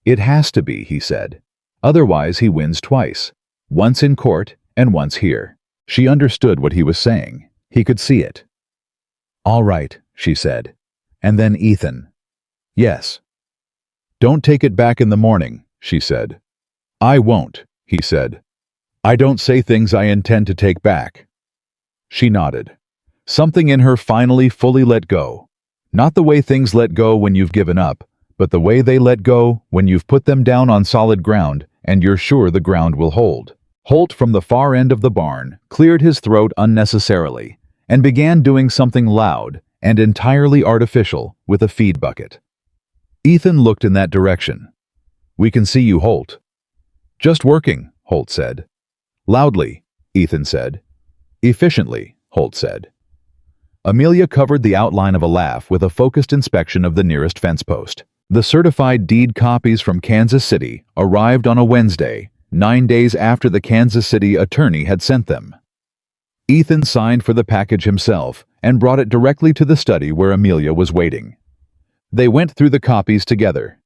Speaker 1: "It has to be," he said. "Otherwise he wins twice. Once in court and once here." She understood what he was saying. He could see it. "All right," she said. And then Ethan. "Yes." "Don't take it back in the morning," she said. "I won't," he said. "I don't say things I intend to take back." She nodded. Something in her finally fully let go. Not the way things let go when you've given up, but the way they let go when you've put them down on solid ground and you're sure the ground will hold. Holt, from the far end of the barn, cleared his throat unnecessarily and began doing something loud and entirely artificial with a feed bucket. Ethan looked in that direction. "We can see you, Holt." "Just working," Holt said. "Loudly," Ethan said. "Efficiently," Holt said. Amelia covered the outline of a laugh with a focused inspection of the nearest fence post. The certified deed copies from Kansas City arrived on a Wednesday, 9 days after the Kansas City attorney had sent them. Ethan signed for the package himself and brought it directly to the study where Amelia was waiting. They went through the copies together.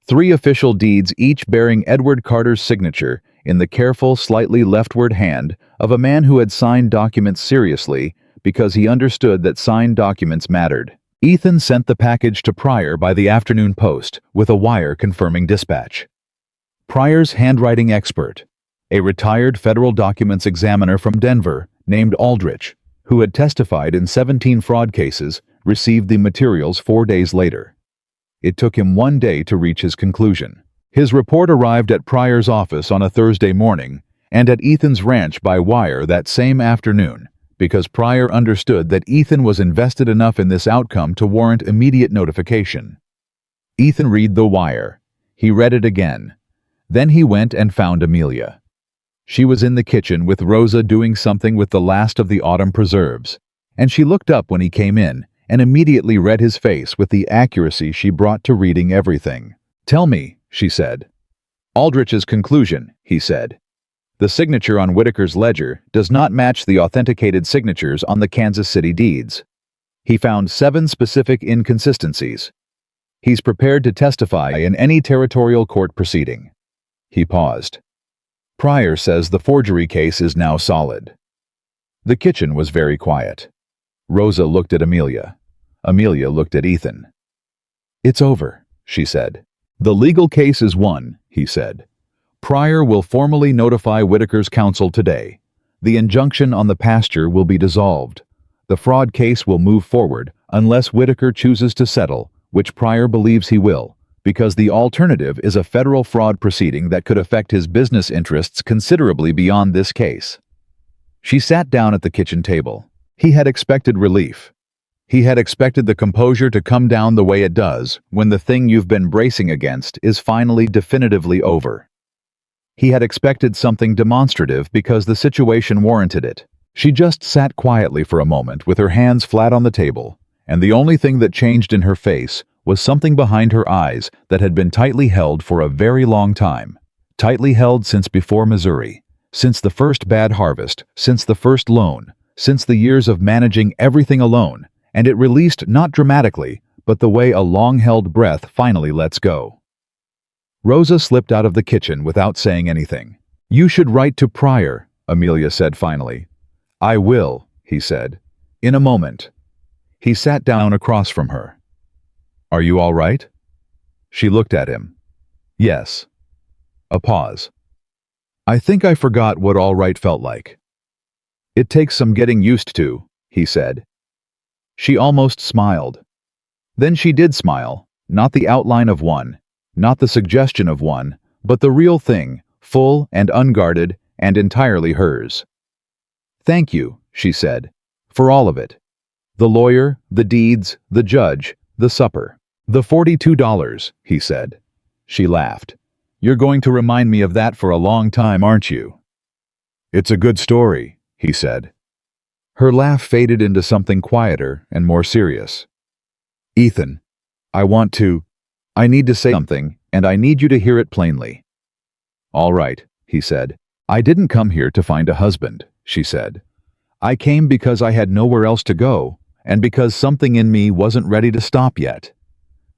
Speaker 1: 3 official deeds, each bearing Edward Carter's signature in the careful, slightly leftward hand of a man who had signed documents seriously because he understood that signed documents mattered. Ethan sent the package to Pryor by the afternoon post with a wire confirming dispatch. Pryor's handwriting expert, a retired federal documents examiner from Denver named Aldrich, who had testified in 17 fraud cases, received the materials 4 days later. It took him 1 day to reach his conclusion. His report arrived at Pryor's office on a Thursday morning and at Ethan's ranch by wire that same afternoon, because Pryor understood that Ethan was invested enough in this outcome to warrant immediate notification. Ethan read the wire. He read it again. Then he went and found Amelia. She was in the kitchen with Rosa doing something with the last of the autumn preserves, and she looked up when he came in and immediately read his face with the accuracy she brought to reading everything. "Tell me," she said. "Aldrich's conclusion," he said. "The signature on Whitaker's ledger does not match the authenticated signatures on the Kansas City deeds. He found 7 specific inconsistencies. He's prepared to testify in any territorial court proceeding." He paused. "Pryor says the forgery case is now solid." The kitchen was very quiet. Rosa looked at Amelia. Amelia looked at Ethan. "It's over," she said. "The legal case is won," he said. "Pryor will formally notify Whitaker's counsel today. The injunction on the pasture will be dissolved. The fraud case will move forward unless Whitaker chooses to settle, which Pryor believes he will, because the alternative is a federal fraud proceeding that could affect his business interests considerably beyond this case." She sat down at the kitchen table. He had expected relief. He had expected the composure to come down the way it does when the thing you've been bracing against is finally definitively over. He had expected something demonstrative because the situation warranted it. She just sat quietly for a moment with her hands flat on the table, and the only thing that changed in her face was something behind her eyes that had been tightly held for a very long time. Tightly held since before Missouri, since the first bad harvest, since the first loan, since the years of managing everything alone, and it released not dramatically, but the way a long-held breath finally lets go. Rosa slipped out of the kitchen without saying anything. "You should write to Pryor," Amelia said finally. "I will," he said. "In a moment." He sat down across from her. "Are you all right?" She looked at him. "Yes." A pause. "I think I forgot what all right felt like." "It takes some getting used to," he said. She almost smiled. Then she did smile, not the outline of one, not the suggestion of one, but the real thing, full and unguarded and entirely hers. "Thank you," she said, "for all of it. The lawyer, the deeds, the judge, the supper. The $42, he said. She laughed. "You're going to remind me of that for a long time, aren't you?" "It's a good story," he said. Her laugh faded into something quieter and more serious. "Ethan, I need to say something, and I need you to hear it plainly." "All right," he said. "I didn't come here to find a husband," she said. "I came because I had nowhere else to go, and because something in me wasn't ready to stop yet.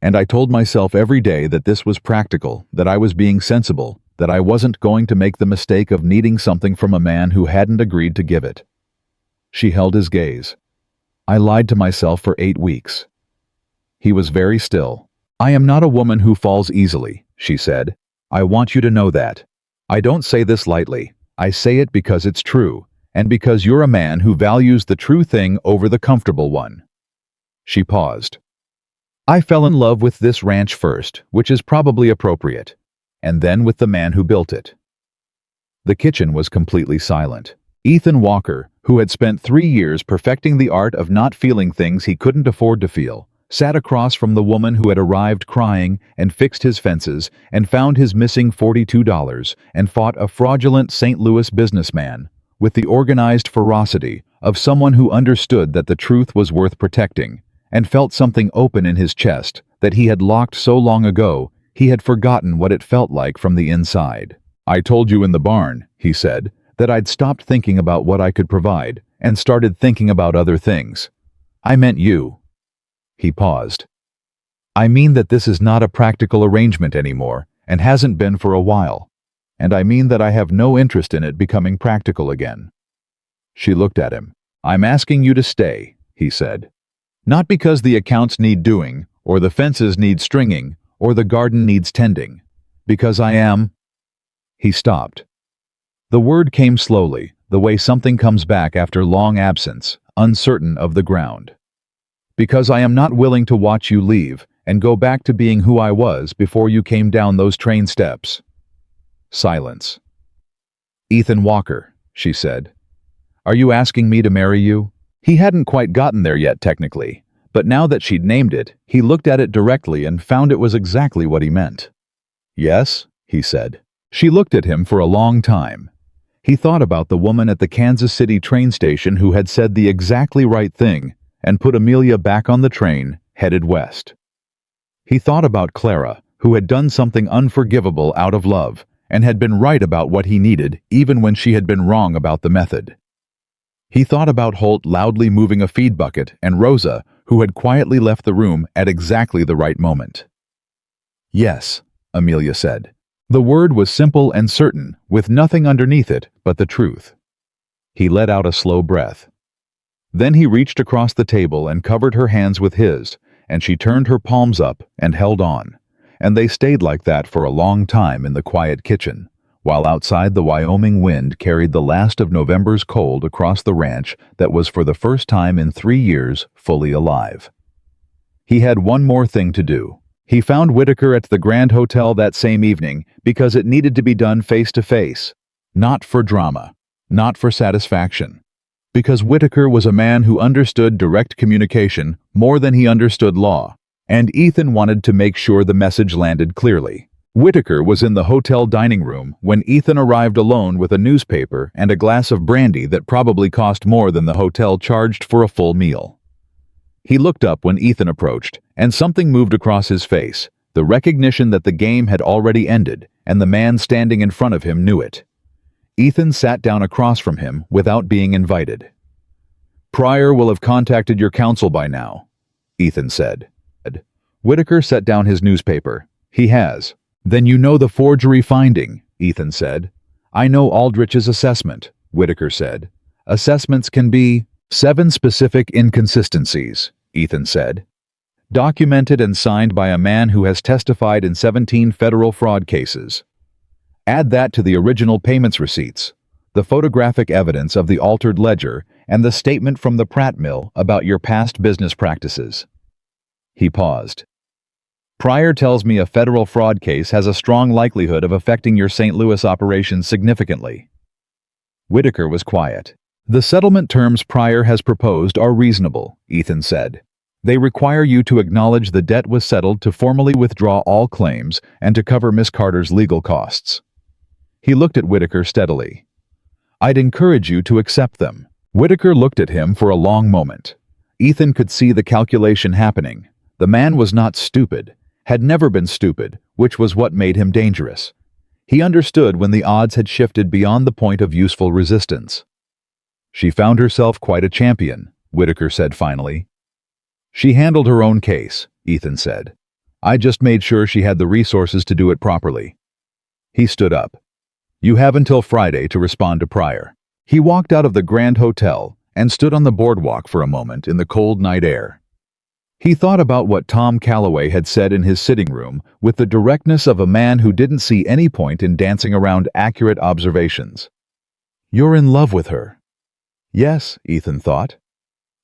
Speaker 1: And I told myself every day that this was practical, that I was being sensible, that I wasn't going to make the mistake of needing something from a man who hadn't agreed to give it." She held his gaze. "I lied to myself for 8 weeks." He was very still. "I am not a woman who falls easily," she said. "I want you to know that. I don't say this lightly. I say it because it's true, and because you're a man who values the true thing over the comfortable one." She paused. "I fell in love with this ranch first, which is probably appropriate, and then with the man who built it." The kitchen was completely silent. Ethan Walker, who had spent 3 years perfecting the art of not feeling things he couldn't afford to feel, sat across from the woman who had arrived crying and fixed his fences and found his missing $42 and fought a fraudulent St. Louis businessman with the organized ferocity of someone who understood that the truth was worth protecting, and felt something open in his chest that he had locked so long ago he had forgotten what it felt like from the inside. "I told you in the barn," he said, "that I'd stopped thinking about what I could provide and started thinking about other things. I meant you." He paused. "I mean that this is not a practical arrangement anymore and hasn't been for a while. And I mean that I have no interest in it becoming practical again." She looked at him. "I'm asking you to stay," he said. "Not because the accounts need doing, or the fences need stringing, or the garden needs tending. Because I am—" He stopped. The word came slowly, the way something comes back after long absence, uncertain of the ground. "Because I am not willing to watch you leave and go back to being who I was before you came down those train steps." Silence. "Ethan Walker," she said. "Are you asking me to marry you?" He hadn't quite gotten there yet technically, but now that she'd named it, he looked at it directly and found it was exactly what he meant. "Yes," he said. She looked at him for a long time. He thought about the woman at the Kansas City train station who had said the exactly right thing and put Amelia back on the train, headed west. He thought about Clara, who had done something unforgivable out of love, and had been right about what he needed even when she had been wrong about the method. He thought about Holt loudly moving a feed bucket and Rosa, who had quietly left the room at exactly the right moment. "Yes," Amelia said. The word was simple and certain, with nothing underneath it but the truth. He let out a slow breath. Then he reached across the table and covered her hands with his, and she turned her palms up and held on, and they stayed like that for a long time in the quiet kitchen, while outside the Wyoming wind carried the last of November's cold across the ranch that was for the first time in 3 years fully alive. He had one more thing to do. He found Whitaker at the Grand Hotel that same evening because it needed to be done face to face, not for drama, not for satisfaction. Because Whitaker was a man who understood direct communication more than he understood law, and Ethan wanted to make sure the message landed clearly. Whitaker was in the hotel dining room when Ethan arrived alone with a newspaper and a glass of brandy that probably cost more than the hotel charged for a full meal. He looked up when Ethan approached, and something moved across his face, the recognition that the game had already ended, and the man standing in front of him knew it. Ethan sat down across from him without being invited. "Pryor will have contacted your counsel by now," Ethan said. Whitaker set down his newspaper. "He has." "Then you know the forgery finding," Ethan said. "I know Aldrich's assessment," Whitaker said. "Assessments can be 7 specific inconsistencies," Ethan said. "Documented and signed by a man who has testified in 17 federal fraud cases. Add that to the original payments receipts, the photographic evidence of the altered ledger, and the statement from the Pratt Mill about your past business practices." He paused. "Pryor tells me a federal fraud case has a strong likelihood of affecting your St. Louis operations significantly." Whitaker was quiet. "The settlement terms Pryor has proposed are reasonable," Ethan said. "They require you to acknowledge the debt was settled to formally withdraw all claims and to cover Miss Carter's legal costs." He looked at Whitaker steadily. "I'd encourage you to accept them." Whitaker looked at him for a long moment. Ethan could see the calculation happening. The man was not stupid, had never been stupid, which was what made him dangerous. He understood when the odds had shifted beyond the point of useful resistance. "She found herself quite a champion," Whitaker said finally. "She handled her own case," Ethan said. "I just made sure she had the resources to do it properly." He stood up. "You have until Friday to respond to Pryor." He walked out of the Grand Hotel and stood on the boardwalk for a moment in the cold night air. He thought about what Tom Calloway had said in his sitting room with the directness of a man who didn't see any point in dancing around accurate observations. "You're in love with her." Yes, Ethan thought.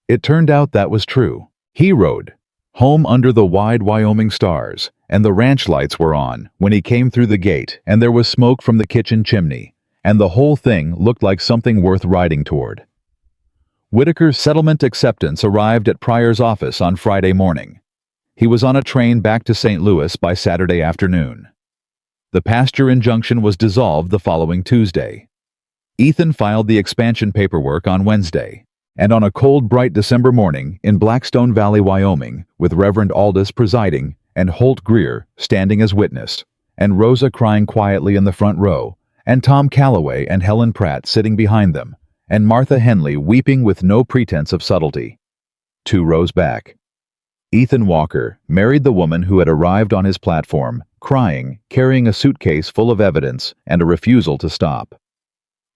Speaker 1: It turned out that was true. He rode home under the wide Wyoming stars, and the ranch lights were on when he came through the gate, and there was smoke from the kitchen chimney, and the whole thing looked like something worth riding toward. Whitaker's settlement acceptance arrived at Pryor's office on Friday morning. He was on a train back to St. Louis by Saturday afternoon. The pasture injunction was dissolved the following Tuesday. Ethan filed the expansion paperwork on Wednesday, And on a cold, bright December morning in Blackstone Valley, Wyoming, with Reverend Aldous presiding and Holt Greer standing as witness, and Rosa crying quietly in the front row, and Tom Calloway and Helen Pratt sitting behind them, and Martha Henley weeping with no pretense of subtlety. 2 rows back, Ethan Walker married the woman who had arrived on his platform, crying, carrying a suitcase full of evidence and a refusal to stop.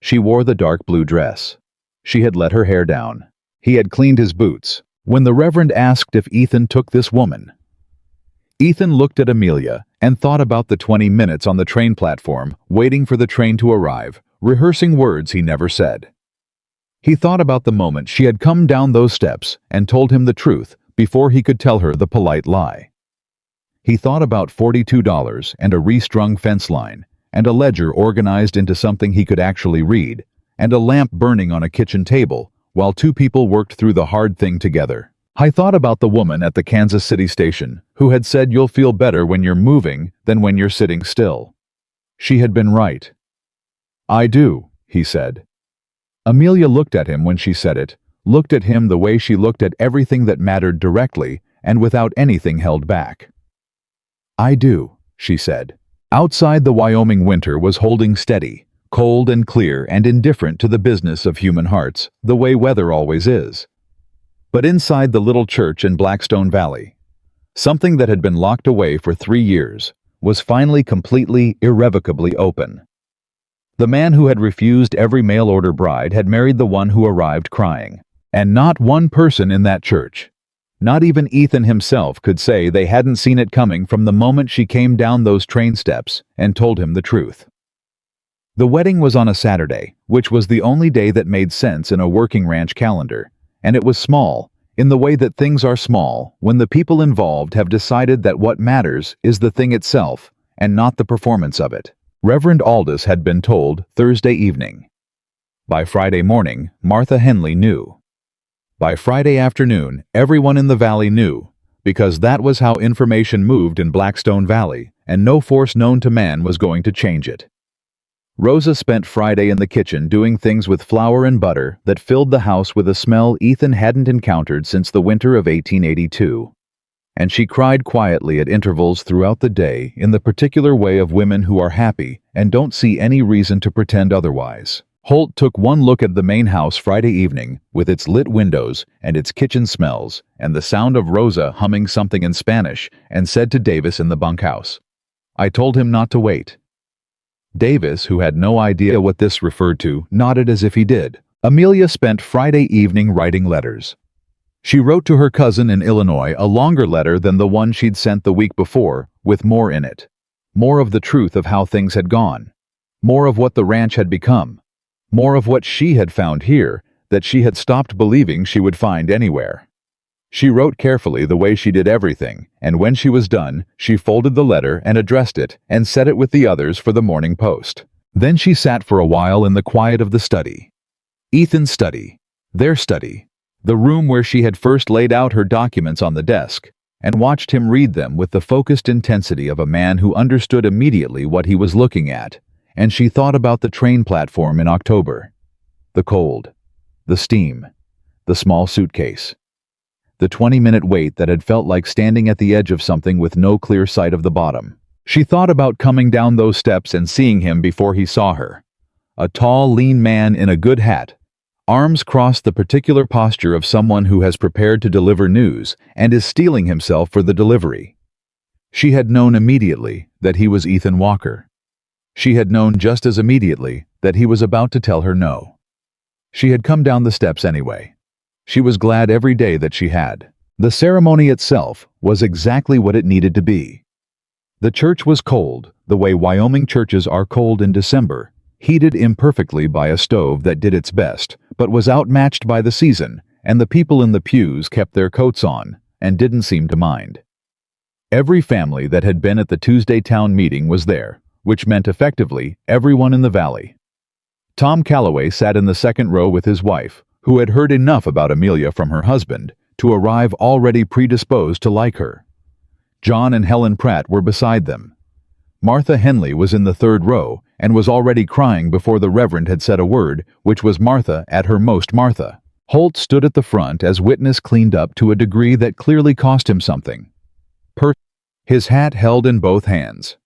Speaker 1: She wore the dark blue dress. She had let her hair down. He had cleaned his boots. When the Reverend asked if Ethan took this woman, Ethan looked at Amelia and thought about the 20 minutes on the train platform, waiting for the train to arrive, rehearsing words he never said. He thought about the moment she had come down those steps and told him the truth before he could tell her the polite lie. He thought about $42 and a restrung fence line, and a ledger organized into something he could actually read, and a lamp burning on a kitchen table while 2 people worked through the hard thing together. I thought about the woman at the Kansas City station who had said you'll feel better when you're moving than when you're sitting still. She had been right. I do, he said. Amelia looked at him when she said it, looked at him the way she looked at everything that mattered directly and without anything held back. I do, she said. Outside, the Wyoming winter was holding steady, cold and clear and indifferent to the business of human hearts, the way weather always is. But inside the little church in Blackstone Valley, something that had been locked away for 3 years was finally completely, irrevocably open. The man who had refused every mail-order bride had married the one who arrived crying. And not one person in that church, not even Ethan himself, could say they hadn't seen it coming from the moment she came down those train steps and told him the truth. The wedding was on a Saturday, which was the only day that made sense in a working ranch calendar, and it was small, in the way that things are small when the people involved have decided that what matters is the thing itself and not the performance of it. Reverend Aldous had been told Thursday evening. By Friday morning, Martha Henley knew. By Friday afternoon, everyone in the valley knew, because that was how information moved in Blackstone Valley, and no force known to man was going to change it. Rosa spent Friday in the kitchen doing things with flour and butter that filled the house with a smell Ethan hadn't encountered since the winter of 1882. And she cried quietly at intervals throughout the day in the particular way of women who are happy and don't see any reason to pretend otherwise. Holt took one look at the main house Friday evening, with its lit windows and its kitchen smells and the sound of Rosa humming something in Spanish, and said to Davis in the bunkhouse, I told him not to wait. Davis, who had no idea what this referred to, nodded as if he did. Amelia spent Friday evening writing letters. She wrote to her cousin in Illinois a longer letter than the one she'd sent the week before, with more in it. More of the truth of how things had gone. More of what the ranch had become. More of what she had found here that she had stopped believing she would find anywhere. She wrote carefully the way she did everything, and when she was done, she folded the letter and addressed it and set it with the others for the morning post. Then she sat for a while in the quiet of the study. Ethan's study, their study, the room where she had first laid out her documents on the desk, and watched him read them with the focused intensity of a man who understood immediately what he was looking at. And she thought about the train platform in October. The cold, the steam, the small suitcase. The 20-minute wait that had felt like standing at the edge of something with no clear sight of the bottom. She thought about coming down those steps and seeing him before he saw her. A tall, lean man in a good hat, arms crossed, the particular posture of someone who has prepared to deliver news and is steeling himself for the delivery. She had known immediately that he was Ethan Walker. She had known just as immediately that he was about to tell her no. She had come down the steps anyway. She was glad every day that she had. The ceremony itself was exactly what it needed to be. The church was cold, the way Wyoming churches are cold in December, heated imperfectly by a stove that did its best, but was outmatched by the season, and the people in the pews kept their coats on and didn't seem to mind. Every family that had been at the Tuesday town meeting was there, which meant effectively everyone in the valley. Tom Calloway sat in the second row with his wife, who had heard enough about Amelia from her husband to arrive already predisposed to like her. John and Helen Pratt were beside them. Martha Henley was in the third row and was already crying before the Reverend had said a word, which was Martha at her most Martha. Holt stood at the front as witness cleaned up to a degree that clearly cost him something. His hat held in both hands.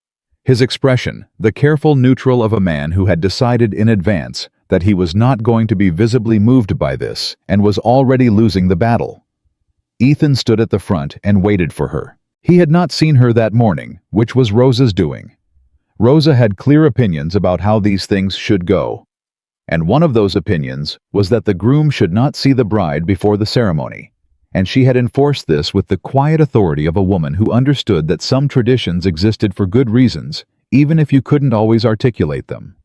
Speaker 1: His expression, the careful neutral of a man who had decided in advance that he was not going to be visibly moved by this and was already losing the battle. Ethan stood at the front and waited for her. He had not seen her that morning, which was Rosa's doing. Rosa had clear opinions about how these things should go. And one of those opinions was that the groom should not see the bride before the ceremony. And she had enforced this with the quiet authority of a woman who understood that some traditions existed for good reasons, even if you couldn't always articulate them.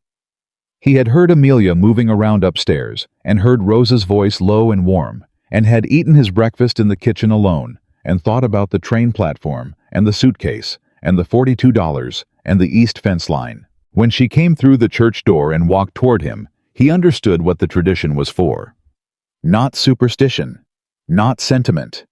Speaker 1: He had heard Amelia moving around upstairs, and heard Rosa's voice low and warm, and had eaten his breakfast in the kitchen alone, and thought about the train platform, and the suitcase, and the $42, and the east fence line. When she came through the church door and walked toward him, he understood what the tradition was for. Not superstition. Not sentiment.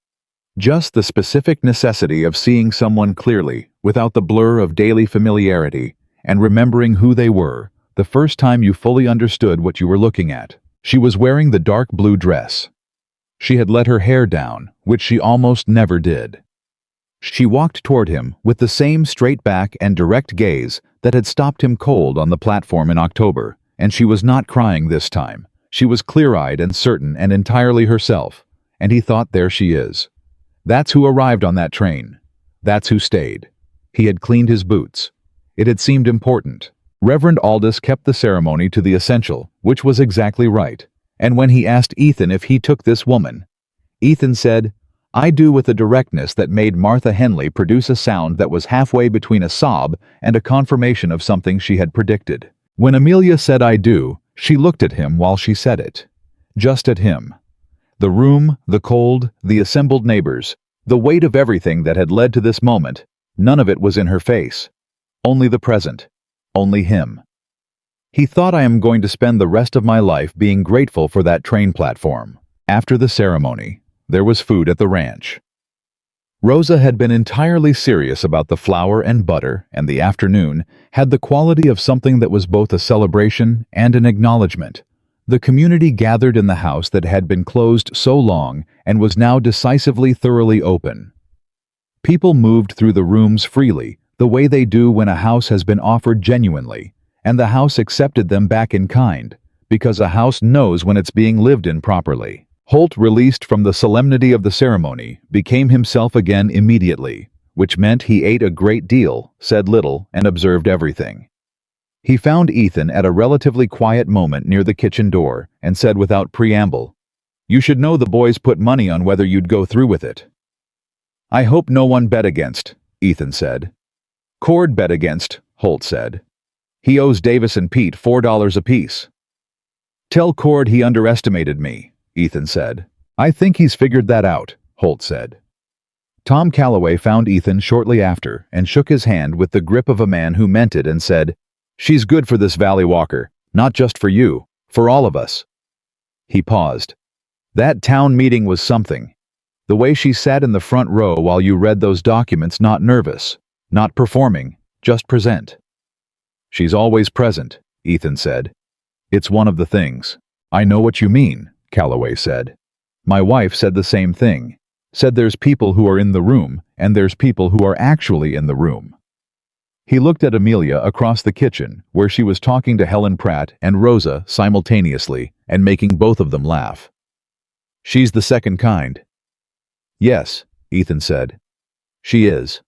Speaker 1: Just the specific necessity of seeing someone clearly, without the blur of daily familiarity, and remembering who they were, the first time you fully understood what you were looking at. She was wearing the dark blue dress. She had let her hair down, which she almost never did. She walked toward him with the same straight back and direct gaze that had stopped him cold on the platform in October, and she was not crying this time. She was clear-eyed and certain and entirely herself. And he thought, there she is. That's who arrived on that train. That's who stayed. He had cleaned his boots. It had seemed important. Reverend Aldous kept the ceremony to the essential, which was exactly right. And when he asked Ethan if he took this woman, Ethan said, "I do," with a directness that made Martha Henley produce a sound that was halfway between a sob and a confirmation of something she had predicted. When Amelia said "I do," she looked at him while she said it. Just at him. The room, the cold, the assembled neighbors, the weight of everything that had led to this moment, none of it was in her face. Only the present. Only him. He thought, "I am going to spend the rest of my life being grateful for that train platform." After the ceremony, there was food at the ranch. Rosa had been entirely serious about the flour and butter, and the afternoon had the quality of something that was both a celebration and an acknowledgement. The community gathered in the house that had been closed so long and was now decisively thoroughly open. People moved through the rooms freely, the way they do when a house has been offered genuinely, and the house accepted them back in kind, because a house knows when it's being lived in properly. Holt, released from the solemnity of the ceremony, became himself again immediately, which meant he ate a great deal, said little, and observed everything. He found Ethan at a relatively quiet moment near the kitchen door and said without preamble, "You should know the boys put money on whether you'd go through with it." "I hope no one bet against," Ethan said. "Cord bet against," Holt said. "He owes Davis and Pete $4 apiece." "Tell Cord he underestimated me," Ethan said. "I think he's figured that out," Holt said. Tom Calloway found Ethan shortly after and shook his hand with the grip of a man who meant it and said, "She's good for this Valley Walker, not just for you, for all of us." He paused. "That town meeting was something. The way she sat in the front row while you read those documents, not nervous, not performing, just present." "She's always present," Ethan said. "It's one of the things." "I know what you mean," Calloway said. "My wife said the same thing. Said there's people who are in the room, and there's people who are actually in the room." He looked at Amelia across the kitchen, where she was talking to Helen Pratt and Rosa simultaneously, and making both of them laugh. "She's the second kind." "Yes," Ethan said. "She is."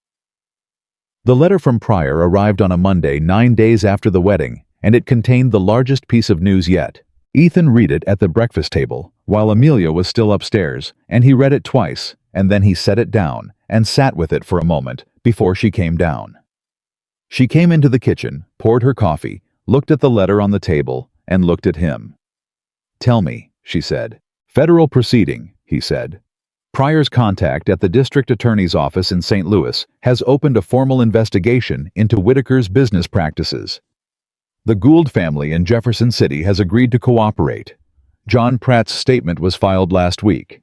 Speaker 1: The letter from Pryor arrived on a Monday 9 days after the wedding, and it contained the largest piece of news yet. Ethan read it at the breakfast table, while Amelia was still upstairs, and he read it twice, and then he set it down, and sat with it for a moment, before she came down. She came into the kitchen, poured her coffee, looked at the letter on the table, and looked at him. "Tell me," she said. "Federal proceeding," he said. "Pryor's contact at the district attorney's office in St. Louis has opened a formal investigation into Whitaker's business practices. The Gould family in Jefferson City has agreed to cooperate. John Pratt's statement was filed last week."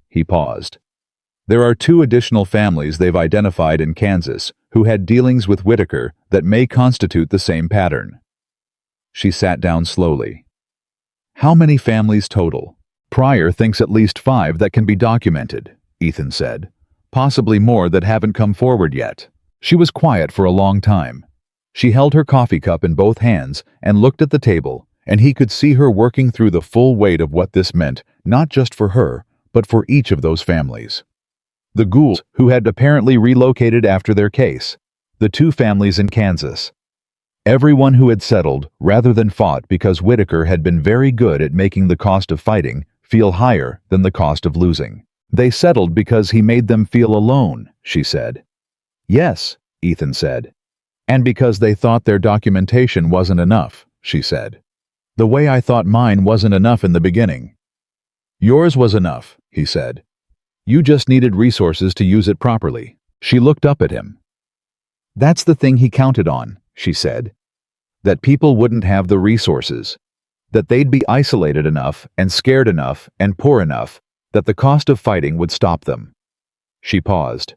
Speaker 1: He paused. "There are 2 additional families they've identified in Kansas who had dealings with Whitaker that may constitute the same pattern." She sat down slowly. "How many families total?" Pryor thinks at least 5 that can be documented, Ethan said. Possibly more that haven't come forward yet. She was quiet for a long time. She held her coffee cup in both hands and looked at the table, and he could see her working through the full weight of what this meant, not just for her, but for each of those families. The Goulds, who had apparently relocated after their case. The 2 families in Kansas. Everyone who had settled rather than fought because Whitaker had been very good at making the cost of fighting feel higher than the cost of losing. They settled because he made them feel alone, she said. Yes, Ethan said. And because they thought their documentation wasn't enough, she said. The way I thought mine wasn't enough in the beginning. Yours was enough, he said. You just needed resources to use it properly. She looked up at him. That's the thing he counted on, she said. That people wouldn't have the resources. That they'd be isolated enough and scared enough and poor enough that the cost of fighting would stop them. She paused.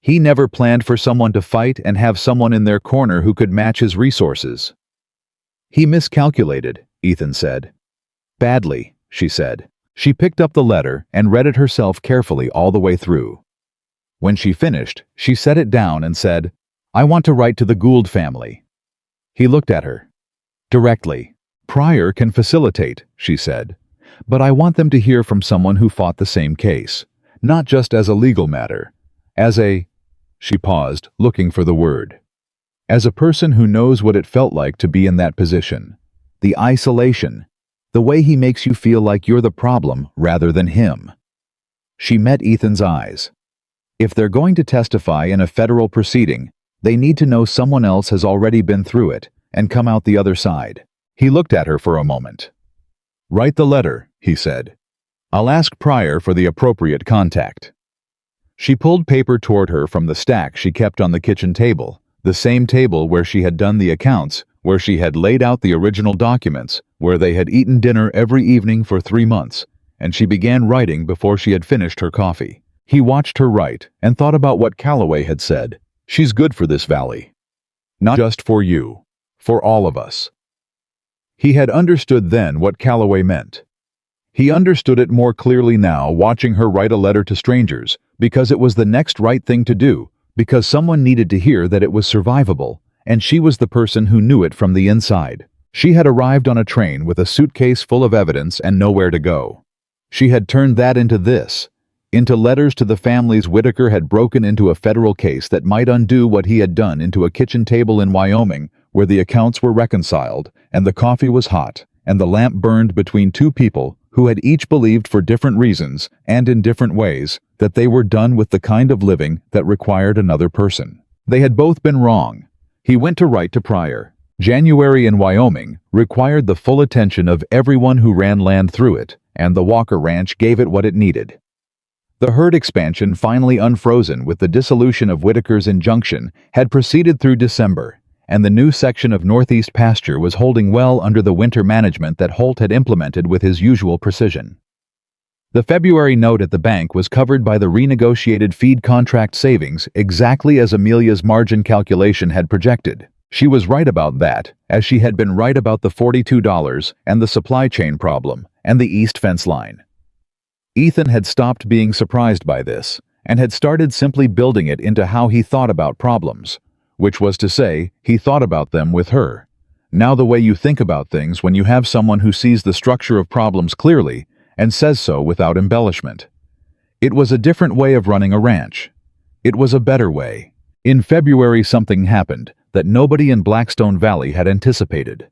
Speaker 1: He never planned for someone to fight and have someone in their corner who could match his resources. He miscalculated, Ethan said. Badly, she said. She picked up the letter and read it herself carefully all the way through. When she finished, she set it down and said, I want to write to the Gould family. He looked at her. Directly. Pryor can facilitate, she said. But I want them to hear from someone who fought the same case. Not just as a legal matter. As a... She paused, looking for the word. As a person who knows what it felt like to be in that position. The isolation. The way he makes you feel like you're the problem rather than him. She met Ethan's eyes. If they're going to testify in a federal proceeding, they need to know someone else has already been through it and come out the other side. He looked at her for a moment. Write the letter, he said. I'll ask Pryor for the appropriate contact. She pulled paper toward her from the stack she kept on the kitchen table, the same table where she had done the accounts, where she had laid out the original documents, where they had eaten dinner every evening for 3 months, and she began writing before she had finished her coffee. He watched her write and thought about what Calloway had said. She's good for this valley. Not just for you, for all of us. He had understood then what Calloway meant. He understood it more clearly now watching her write a letter to strangers, because it was the next right thing to do, because someone needed to hear that it was survivable, and she was the person who knew it from the inside. She had arrived on a train with a suitcase full of evidence and nowhere to go. She had turned that into this, into letters to the families Whitaker had broken into a federal case that might undo what he had done into a kitchen table in Wyoming where the accounts were reconciled, and the coffee was hot, and the lamp burned between 2 people who had each believed for different reasons and in different ways that they were done with the kind of living that required another person. They had both been wrong. He went to write to Pryor. January in Wyoming required the full attention of everyone who ran land through it, and the Walker Ranch gave it what it needed. The herd expansion, finally unfrozen with the dissolution of Whitaker's injunction, had proceeded through December, and the new section of Northeast pasture was holding well under the winter management that Holt had implemented with his usual precision. The February note at the bank was covered by the renegotiated feed contract savings exactly as Amelia's margin calculation had projected. She was right about that, as she had been right about the $42 and the supply chain problem and the east fence line. Ethan had stopped being surprised by this and had started simply building it into how he thought about problems, which was to say, he thought about them with her. Now the way you think about things when you have someone who sees the structure of problems clearly and says so without embellishment. It was a different way of running a ranch. It was a better way. In February something happened that nobody in Blackstone Valley had anticipated.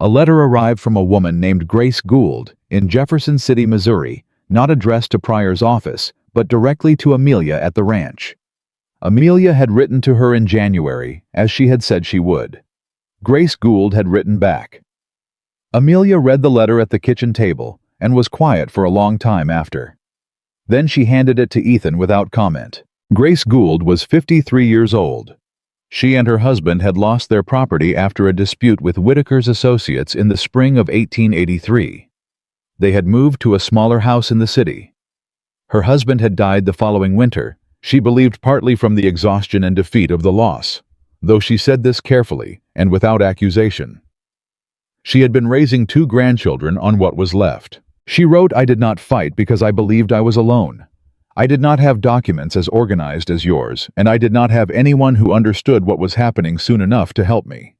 Speaker 1: A letter arrived from a woman named Grace Gould in Jefferson City, Missouri, not addressed to Pryor's office, but directly to Amelia at the ranch. Amelia had written to her in January, as she had said she would. Grace Gould had written back. Amelia read the letter at the kitchen table and was quiet for a long time after. Then she handed it to Ethan without comment. Grace Gould was 53 years old. She and her husband had lost their property after a dispute with Whitaker's associates in the spring of 1883. They had moved to a smaller house in the city. Her husband had died the following winter, she believed partly from the exhaustion and defeat of the loss, though she said this carefully and without accusation. She had been raising 2 grandchildren on what was left. She wrote, "I did not fight because I believed I was alone. I did not have documents as organized as yours, and I did not have anyone who understood what was happening soon enough to help me.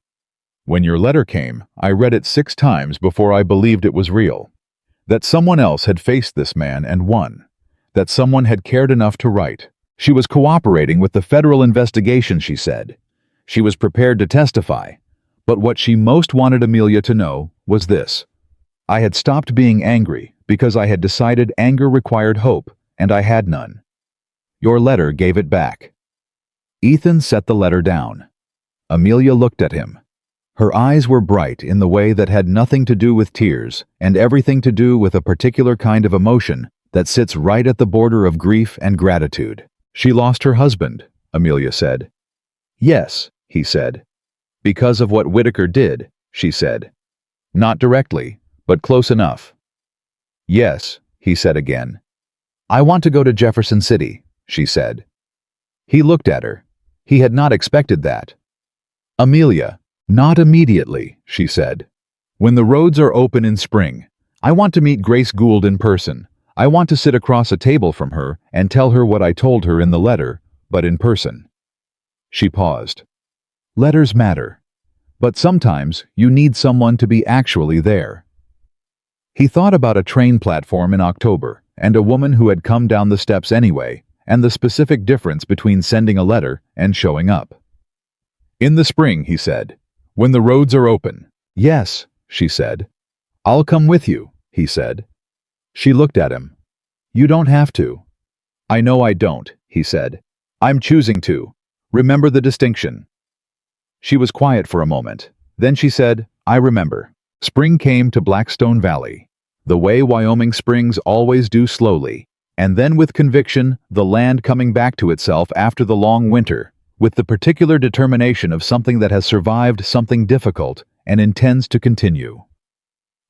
Speaker 1: When your letter came, I read it 6 times before I believed it was real. That someone else had faced this man and won. That someone had cared enough to write. She was cooperating with the federal investigation," she said. She was prepared to testify. But what she most wanted Amelia to know was this: "I had stopped being angry because I had decided anger required hope, and I had none. Your letter gave it back." Ethan set the letter down. Amelia looked at him. Her eyes were bright in the way that had nothing to do with tears and everything to do with a particular kind of emotion that sits right at the border of grief and gratitude. "She lost her husband," Amelia said. "Yes," he said. "Because of what Whitaker did," she said. "Not directly, but close enough." "Yes," he said again. "I want to go to Jefferson City," she said. He looked at her. He had not expected that. "Amelia, not immediately," she said. "When the roads are open in spring, I want to meet Grace Gould in person. I want to sit across a table from her and tell her what I told her in the letter, but in person." She paused. "Letters matter. But sometimes you need someone to be actually there." He thought about a train platform in October and a woman who had come down the steps anyway, and the specific difference between sending a letter and showing up. "In the spring," he said, "when the roads are open." "Yes," she said. "I'll come with you," he said. She looked at him. "You don't have to." "I know I don't," he said. "I'm choosing to. Remember the distinction." She was quiet for a moment. Then she said, "I remember. Spring came to Blackstone Valley, the way Wyoming springs always do, slowly, and then with conviction, the land coming back to itself after the long winter, with the particular determination of something that has survived something difficult and intends to continue."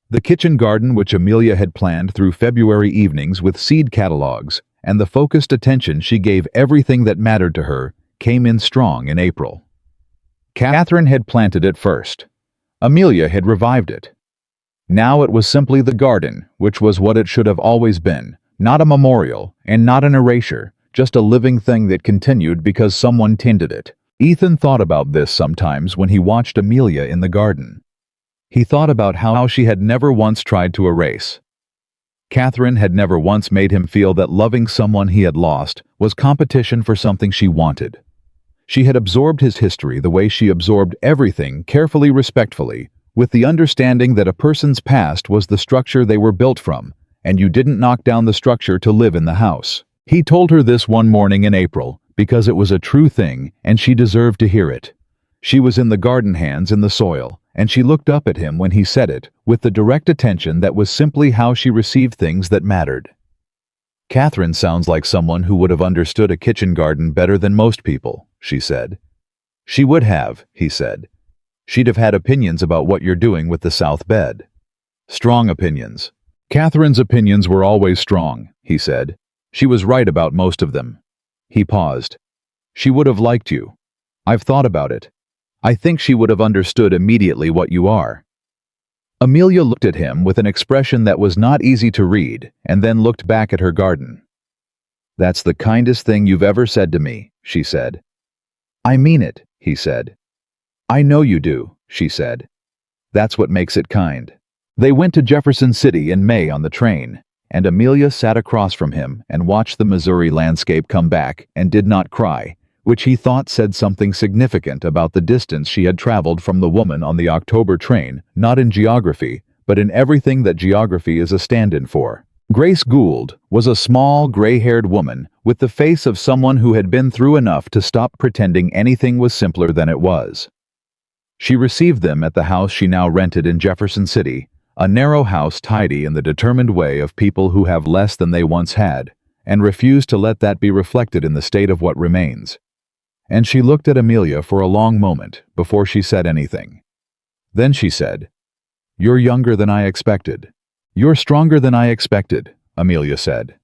Speaker 1: The kitchen garden, which Amelia had planned through February evenings with seed catalogs, and the focused attention she gave everything that mattered to her, came in strong in April. Catherine had planted it first. Amelia had revived it. Now it was simply the garden, which was what it should have always been, not a memorial and not an erasure, just a living thing that continued because someone tended it. Ethan thought about this sometimes when he watched Amelia in the garden. He thought about how she had never once tried to erase. Catherine had never once made him feel that loving someone he had lost was competition for something she wanted. She had absorbed his history the way she absorbed everything, carefully, respectfully, with the understanding that a person's past was the structure they were built from, and you didn't knock down the structure to live in the house. He told her this one morning in April because it was a true thing and she deserved to hear it. She was in the garden, hands in the soil, and she looked up at him when he said it, with the direct attention that was simply how she received things that mattered. "Catherine sounds like someone who would have understood a kitchen garden better than most people," she said. "She would have," he said. "She'd have had opinions about what you're doing with the south bed." "Strong opinions." "Catherine's opinions were always strong," he said. "She was right about most of them." He paused. "She would have liked you. I've thought about it. I think she would have understood immediately what you are." Amelia looked at him with an expression that was not easy to read, and then looked back at her garden. "That's the kindest thing you've ever said to me," she said. "I mean it," he said. "I know you do," she said. "That's what makes it kind." They went to Jefferson City in May on the train, and Amelia sat across from him and watched the Missouri landscape come back and did not cry, which he thought said something significant about the distance she had traveled from the woman on the October train, not in geography, but in everything that geography is a stand-in for. Grace Gould was a small, gray-haired woman with the face of someone who had been through enough to stop pretending anything was simpler than it was. She received them at the house she now rented in Jefferson City, a narrow house tidy in the determined way of people who have less than they once had, and refused to let that be reflected in the state of what remains. And she looked at Amelia for a long moment before she said anything. Then she said, "You're younger than I expected." "You're stronger than I expected," Amelia said.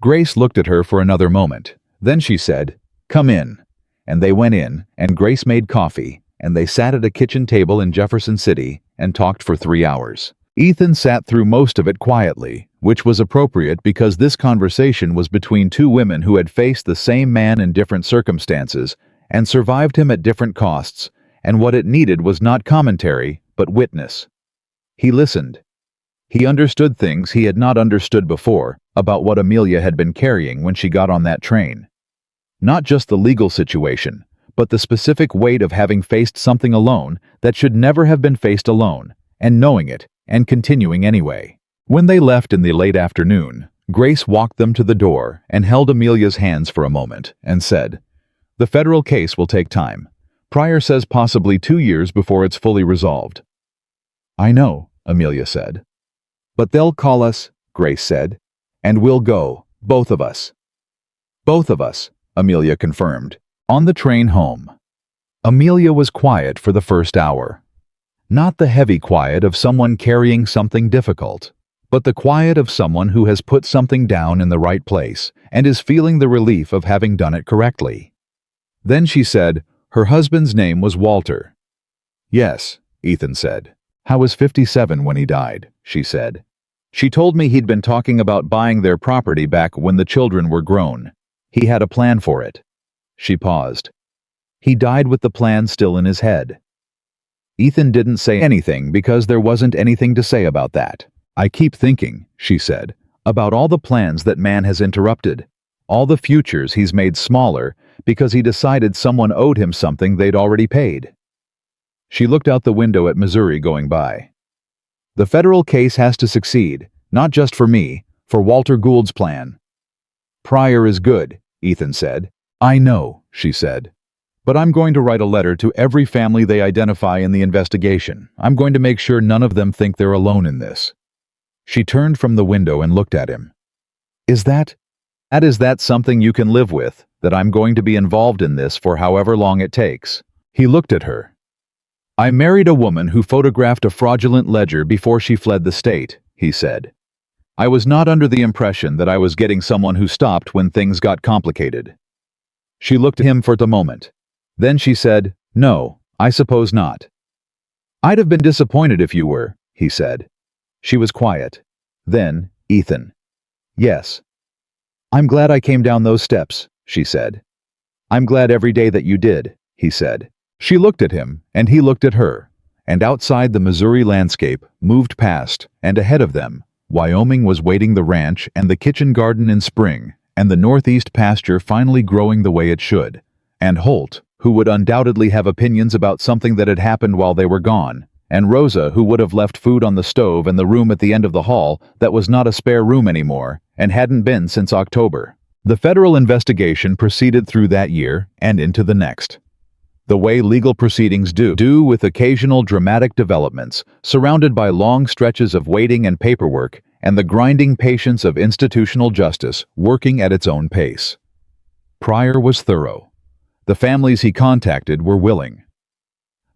Speaker 1: Grace looked at her for another moment. Then she said, "Come in." And they went in, and Grace made coffee, and they sat at a kitchen table in Jefferson City and talked for 3 hours. Ethan sat through most of it quietly, which was appropriate because this conversation was between two women who had faced the same man in different circumstances and survived him at different costs, and what it needed was not commentary, but witness. He listened. He understood things he had not understood before about what Amelia had been carrying when she got on that train. Not just the legal situation, but the specific weight of having faced something alone that should never have been faced alone, and knowing it, and continuing anyway. When they left in the late afternoon, Grace walked them to the door and held Amelia's hands for a moment and said, "The federal case will take time. Pryor says possibly 2 years before it's fully resolved." "I know," Amelia said. "But they'll call us," Grace said, "and we'll go, both of us." "Both of us," Amelia confirmed. On the train home, Amelia was quiet for the first hour. Not the heavy quiet of someone carrying something difficult, but the quiet of someone who has put something down in the right place and is feeling the relief of having done it correctly. Then she said, her husband's name was Walter. "Yes," Ethan said. "I was 57 when he died," she said. "She told me he'd been talking about buying their property back when the children were grown. He had a plan for it." She paused. "He died with the plan still in his head." Ethan didn't say anything because there wasn't anything to say about that. "I keep thinking," she said, "about all the plans that man has interrupted, all the futures he's made smaller because he decided someone owed him something they'd already paid." She looked out the window at Missouri going by. "The federal case has to succeed, not just for me, for Walter Gould's plan." "Pryor is good," Ethan said. "I know," she said. "But I'm going to write a letter to every family they identify in the investigation. I'm going to make sure none of them think they're alone in this." She turned from the window and looked at him. Is that something you can live with, that I'm going to be involved in this for however long it takes?" He looked at her. "I married a woman who photographed a fraudulent ledger before she fled the state," he said. "I was not under the impression that I was getting someone who stopped when things got complicated." She looked at him for a moment. Then she said, "No, I suppose not." "I'd have been disappointed if you were," he said. She was quiet. Then, Ethan. "Yes. I'm glad I came down those steps," she said. "I'm glad every day that you did," he said. She looked at him, and he looked at her, and outside the Missouri landscape moved past, and ahead of them, Wyoming was waiting, the ranch and the kitchen garden in spring, and the northeast pasture finally growing the way it should, and Holt, who would undoubtedly have opinions about something that had happened while they were gone, and Rosa, who would have left food on the stove in the room at the end of the hall that was not a spare room anymore, and hadn't been since October. The federal investigation proceeded through that year and into the next. The way legal proceedings do with occasional dramatic developments, surrounded by long stretches of waiting and paperwork, and the grinding patience of institutional justice working at its own pace. Pryor was thorough. The families he contacted were willing.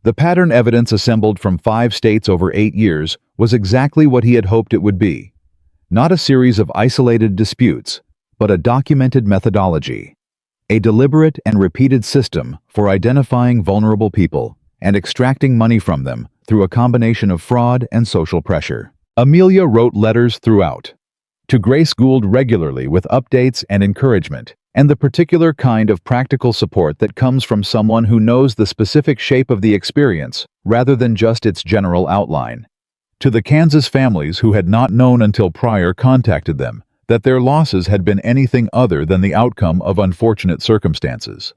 Speaker 1: The pattern evidence assembled from 5 states over 8 years was exactly what he had hoped it would be. Not a series of isolated disputes, but a documented methodology. A deliberate and repeated system for identifying vulnerable people and extracting money from them through a combination of fraud and social pressure. Amelia wrote letters throughout. To Grace Gould regularly with updates and encouragement, and the particular kind of practical support that comes from someone who knows the specific shape of the experience rather than just its general outline. To the Kansas families who had not known until Pryor contacted them that their losses had been anything other than the outcome of unfortunate circumstances.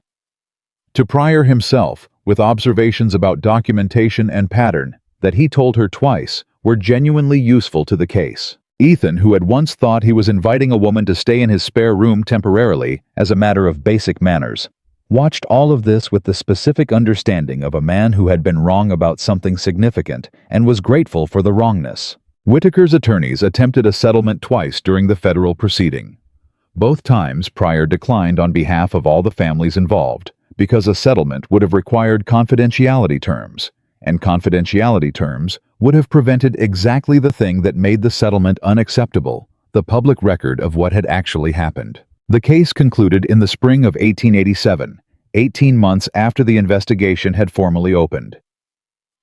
Speaker 1: To Pryor himself, with observations about documentation and pattern that he told her twice were genuinely useful to the case. Ethan, who had once thought he was inviting a woman to stay in his spare room temporarily as a matter of basic manners, watched all of this with the specific understanding of a man who had been wrong about something significant and was grateful for the wrongness. Whitaker's attorneys attempted a settlement twice during the federal proceeding. Both times Pryor declined on behalf of all the families involved because a settlement would have required confidentiality terms, and confidentiality terms would have prevented exactly the thing that made the settlement unacceptable, the public record of what had actually happened. The case concluded in the spring of 1887, 18 months after the investigation had formally opened.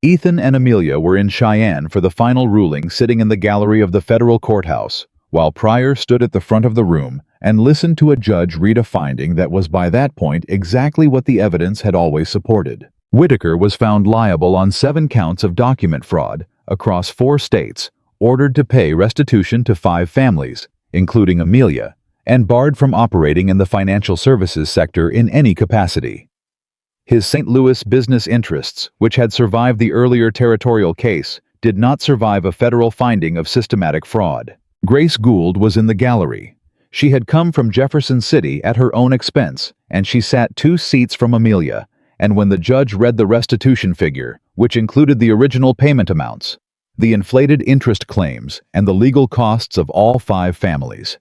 Speaker 1: Ethan and Amelia were in Cheyenne for the final ruling, sitting in the gallery of the federal courthouse, while Pryor stood at the front of the room and listened to a judge read a finding that was by that point exactly what the evidence had always supported. Whitaker was found liable on 7 counts of document fraud across 4 states, ordered to pay restitution to 5 families, including Amelia, and barred from operating in the financial services sector in any capacity. His St. Louis business interests, which had survived the earlier territorial case, did not survive a federal finding of systematic fraud. Grace Gould was in the gallery. She had come from Jefferson City at her own expense, and she sat 2 seats from Amelia, and when the judge read the restitution figure, which included the original payment amounts, the inflated interest claims, and the legal costs of all 5 families,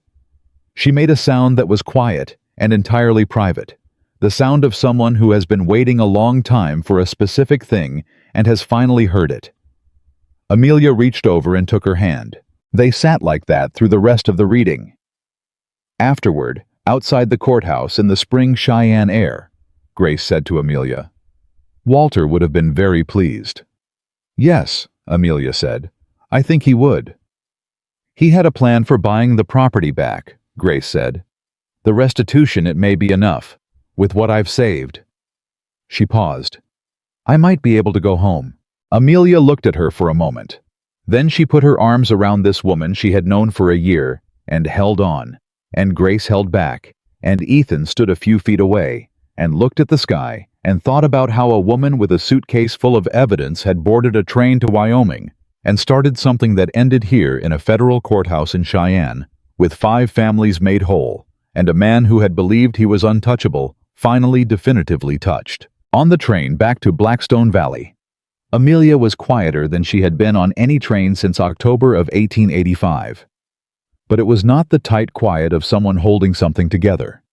Speaker 1: she made a sound that was quiet and entirely private, the sound of someone who has been waiting a long time for a specific thing and has finally heard it. Amelia reached over and took her hand. They sat like that through the rest of the reading. Afterward, outside the courthouse in the spring Cheyenne air, Grace said to Amelia, "Walter would have been very pleased." "Yes," Amelia said, "I think he would." "He had a plan for buying the property back," Grace said. "The restitution, it may be enough, with what I've saved." She paused. "I might be able to go home." Amelia looked at her for a moment. Then she put her arms around this woman she had known for a year and held on, and Grace held back, and Ethan stood a few feet away and looked at the sky and thought about how a woman with a suitcase full of evidence had boarded a train to Wyoming and started something that ended here in a federal courthouse in Cheyenne, with 5 families made whole, and a man who had believed he was untouchable finally definitively touched. On the train back to Blackstone Valley, Amelia was quieter than she had been on any train since October of 1885. But it was not the tight quiet of someone holding something together.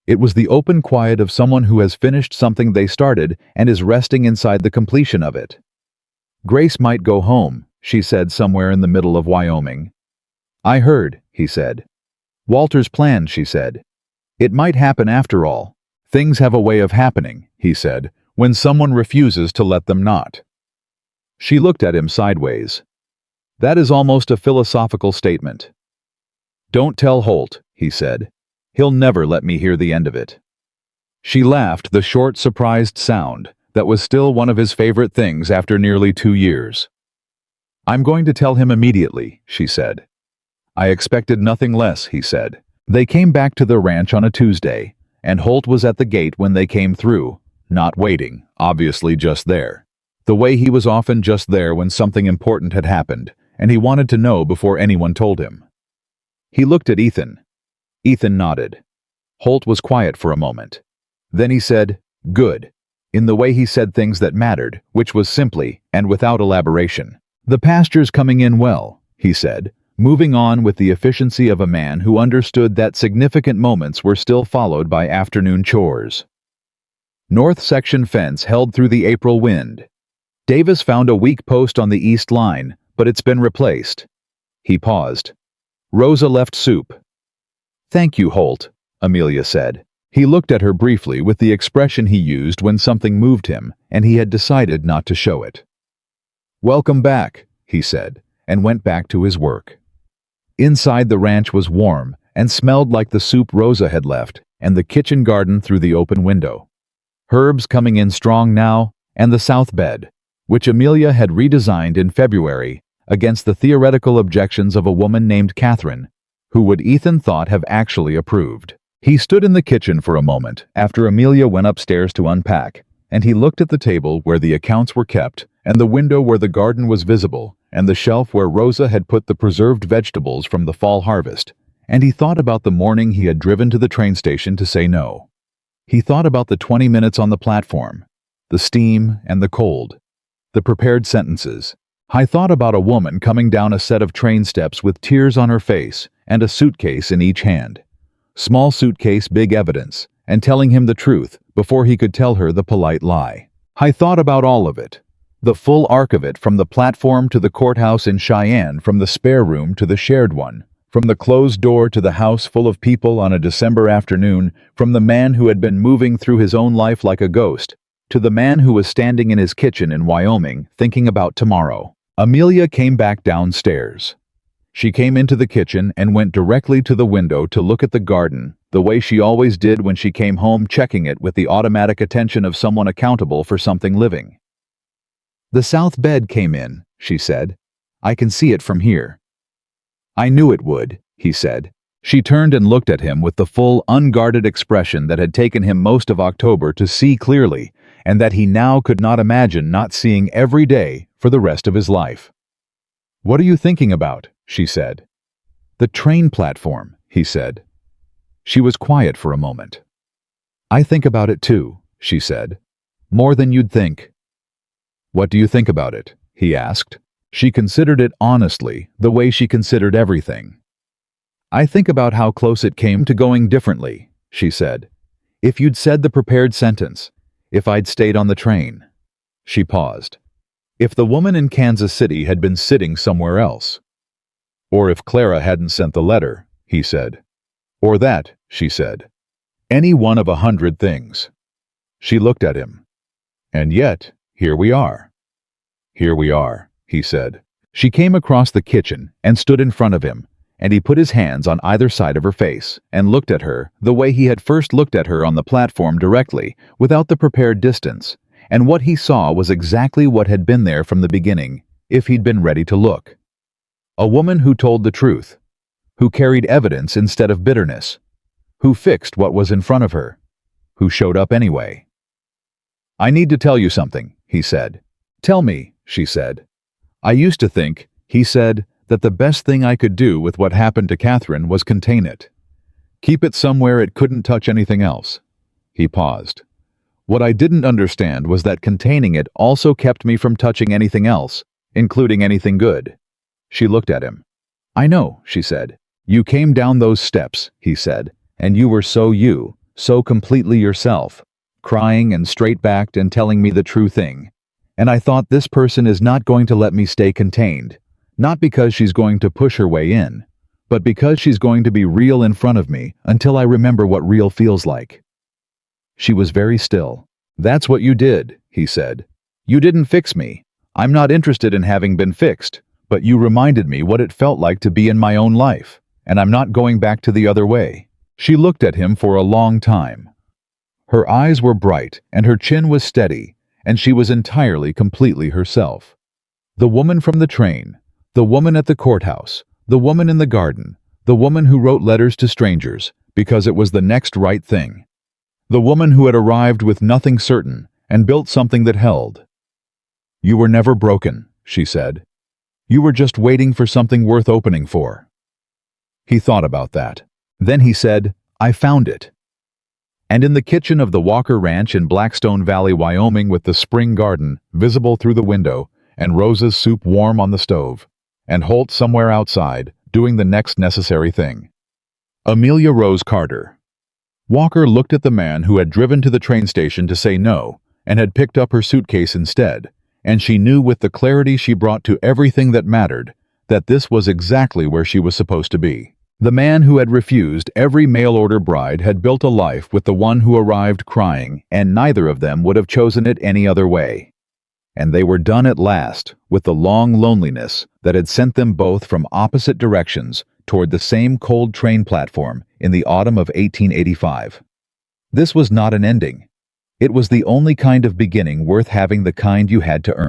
Speaker 1: It was the open quiet of someone who has finished something they started and is resting inside the completion of it. "Grace might go home," she said, "somewhere in the middle of Wyoming." "I heard," he said. "Walter's plan," she said. "It might happen after all. Things have a way of happening," he said, "when someone refuses to let them not." She looked at him sideways. "That is almost a philosophical statement." "Don't tell Holt," he said. "He'll never let me hear the end of it." She laughed, the short, surprised sound that was still one of his favorite things after nearly 2 years. "I'm going to tell him immediately," she said. "I expected nothing less," he said. They came back to the ranch on a Tuesday, and Holt was at the gate when they came through, not waiting, obviously just there. The way he was often just there when something important had happened, and he wanted to know before anyone told him. He looked at Ethan. Ethan nodded. Holt was quiet for a moment. Then he said, "Good," in the way he said things that mattered, which was simply and without elaboration. "The pasture's coming in well," he said, moving on with the efficiency of a man who understood that significant moments were still followed by afternoon chores. North section fence held through the April wind. Davis found a weak post on the east line, but it's been replaced. He paused. Rosa left soup. "Thank you, Holt," Amelia said. He looked at her briefly with the expression he used when something moved him, and he had decided not to show it. "Welcome back," he said, and went back to his work. Inside, the ranch was warm and smelled like the soup Rosa had left, and the kitchen garden through the open window. Herbs coming in strong now, and the south bed, which Amelia had redesigned in February against the theoretical objections of a woman named Catherine, who would Ethan thought have actually approved. He stood in the kitchen for a moment after Amelia went upstairs to unpack, and he looked at the table where the accounts were kept, and the window where the garden was visible, and the shelf where Rosa had put the preserved vegetables from the fall harvest, and he thought about the morning he had driven to the train station to say no. He thought about the 20 minutes on the platform, the steam and the cold, the prepared sentences. I thought about a woman coming down a set of train steps with tears on her face and a suitcase in each hand. Small suitcase, big evidence, and telling him the truth before he could tell her the polite lie. I thought about all of it, the full arc of it, from the platform to the courthouse in Cheyenne, from the spare room to the shared one, from the closed door to the house full of people on a December afternoon, from the man who had been moving through his own life like a ghost, to the man who was standing in his kitchen in Wyoming thinking about tomorrow. Amelia came back downstairs. She came into the kitchen and went directly to the window to look at the garden, the way she always did when she came home, checking it with the automatic attention of someone accountable for something living. "The south bed came in," she said. "I can see it from here." "I knew it would," he said. She turned and looked at him with the full, unguarded expression that had taken him most of October to see clearly, and that he now could not imagine not seeing every day for the rest of his life. "What are you thinking about?" she said. "The train platform," he said. She was quiet for a moment. "I think about it too," she said. "More than you'd think." "What do you think about it?" he asked. She considered it honestly, the way she considered everything. "I think about how close it came to going differently," she said. "If you'd said the prepared sentence, if I'd stayed on the train." She paused. "If the woman in Kansas City had been sitting somewhere else. Or if Clara hadn't sent the letter," he said. "Or that," she said. "Any one of 100 things." She looked at him. "And yet, here we are." "Here we are," he said. She came across the kitchen and stood in front of him, and he put his hands on either side of her face and looked at her the way he had first looked at her on the platform, directly, without the prepared distance, and what he saw was exactly what had been there from the beginning, if he'd been ready to look. A woman who told the truth, who carried evidence instead of bitterness, who fixed what was in front of her, who showed up anyway. "I need to tell you something," he said. "Tell me," she said. "I used to think," he said, "that the best thing I could do with what happened to Catherine was contain it. Keep it somewhere it couldn't touch anything else." He paused. "What I didn't understand was that containing it also kept me from touching anything else, including anything good." She looked at him. "I know," she said. "You came down those steps," he said, "and you were so you, so completely yourself, crying and straight-backed and telling me the true thing. And I thought, this person is not going to let me stay contained, not because she's going to push her way in, but because she's going to be real in front of me until I remember what real feels like." She was very still. "That's what you did," he said. "You didn't fix me. I'm not interested in having been fixed, but you reminded me what it felt like to be in my own life, and I'm not going back to the other way." She looked at him for a long time. Her eyes were bright and her chin was steady, and she was entirely, completely herself. The woman from the train, the woman at the courthouse, the woman in the garden, the woman who wrote letters to strangers because it was the next right thing. The woman who had arrived with nothing certain and built something that held. "You were never broken," she said. "You were just waiting for something worth opening for." He thought about that. Then he said, "I found it." And in the kitchen of the Walker Ranch in Blackstone Valley, Wyoming, with the spring garden visible through the window, and Rose's soup warm on the stove, and Holt somewhere outside, doing the next necessary thing. Amelia Rose Carter. Walker looked at the man who had driven to the train station to say no, and had picked up her suitcase instead, and she knew with the clarity she brought to everything that mattered, that this was exactly where she was supposed to be. The man who had refused every mail-order bride had built a life with the one who arrived crying, and neither of them would have chosen it any other way. And they were done at last with the long loneliness that had sent them both from opposite directions toward the same cold train platform in the autumn of 1885. This was not an ending. It was the only kind of beginning worth having, the kind you had to earn.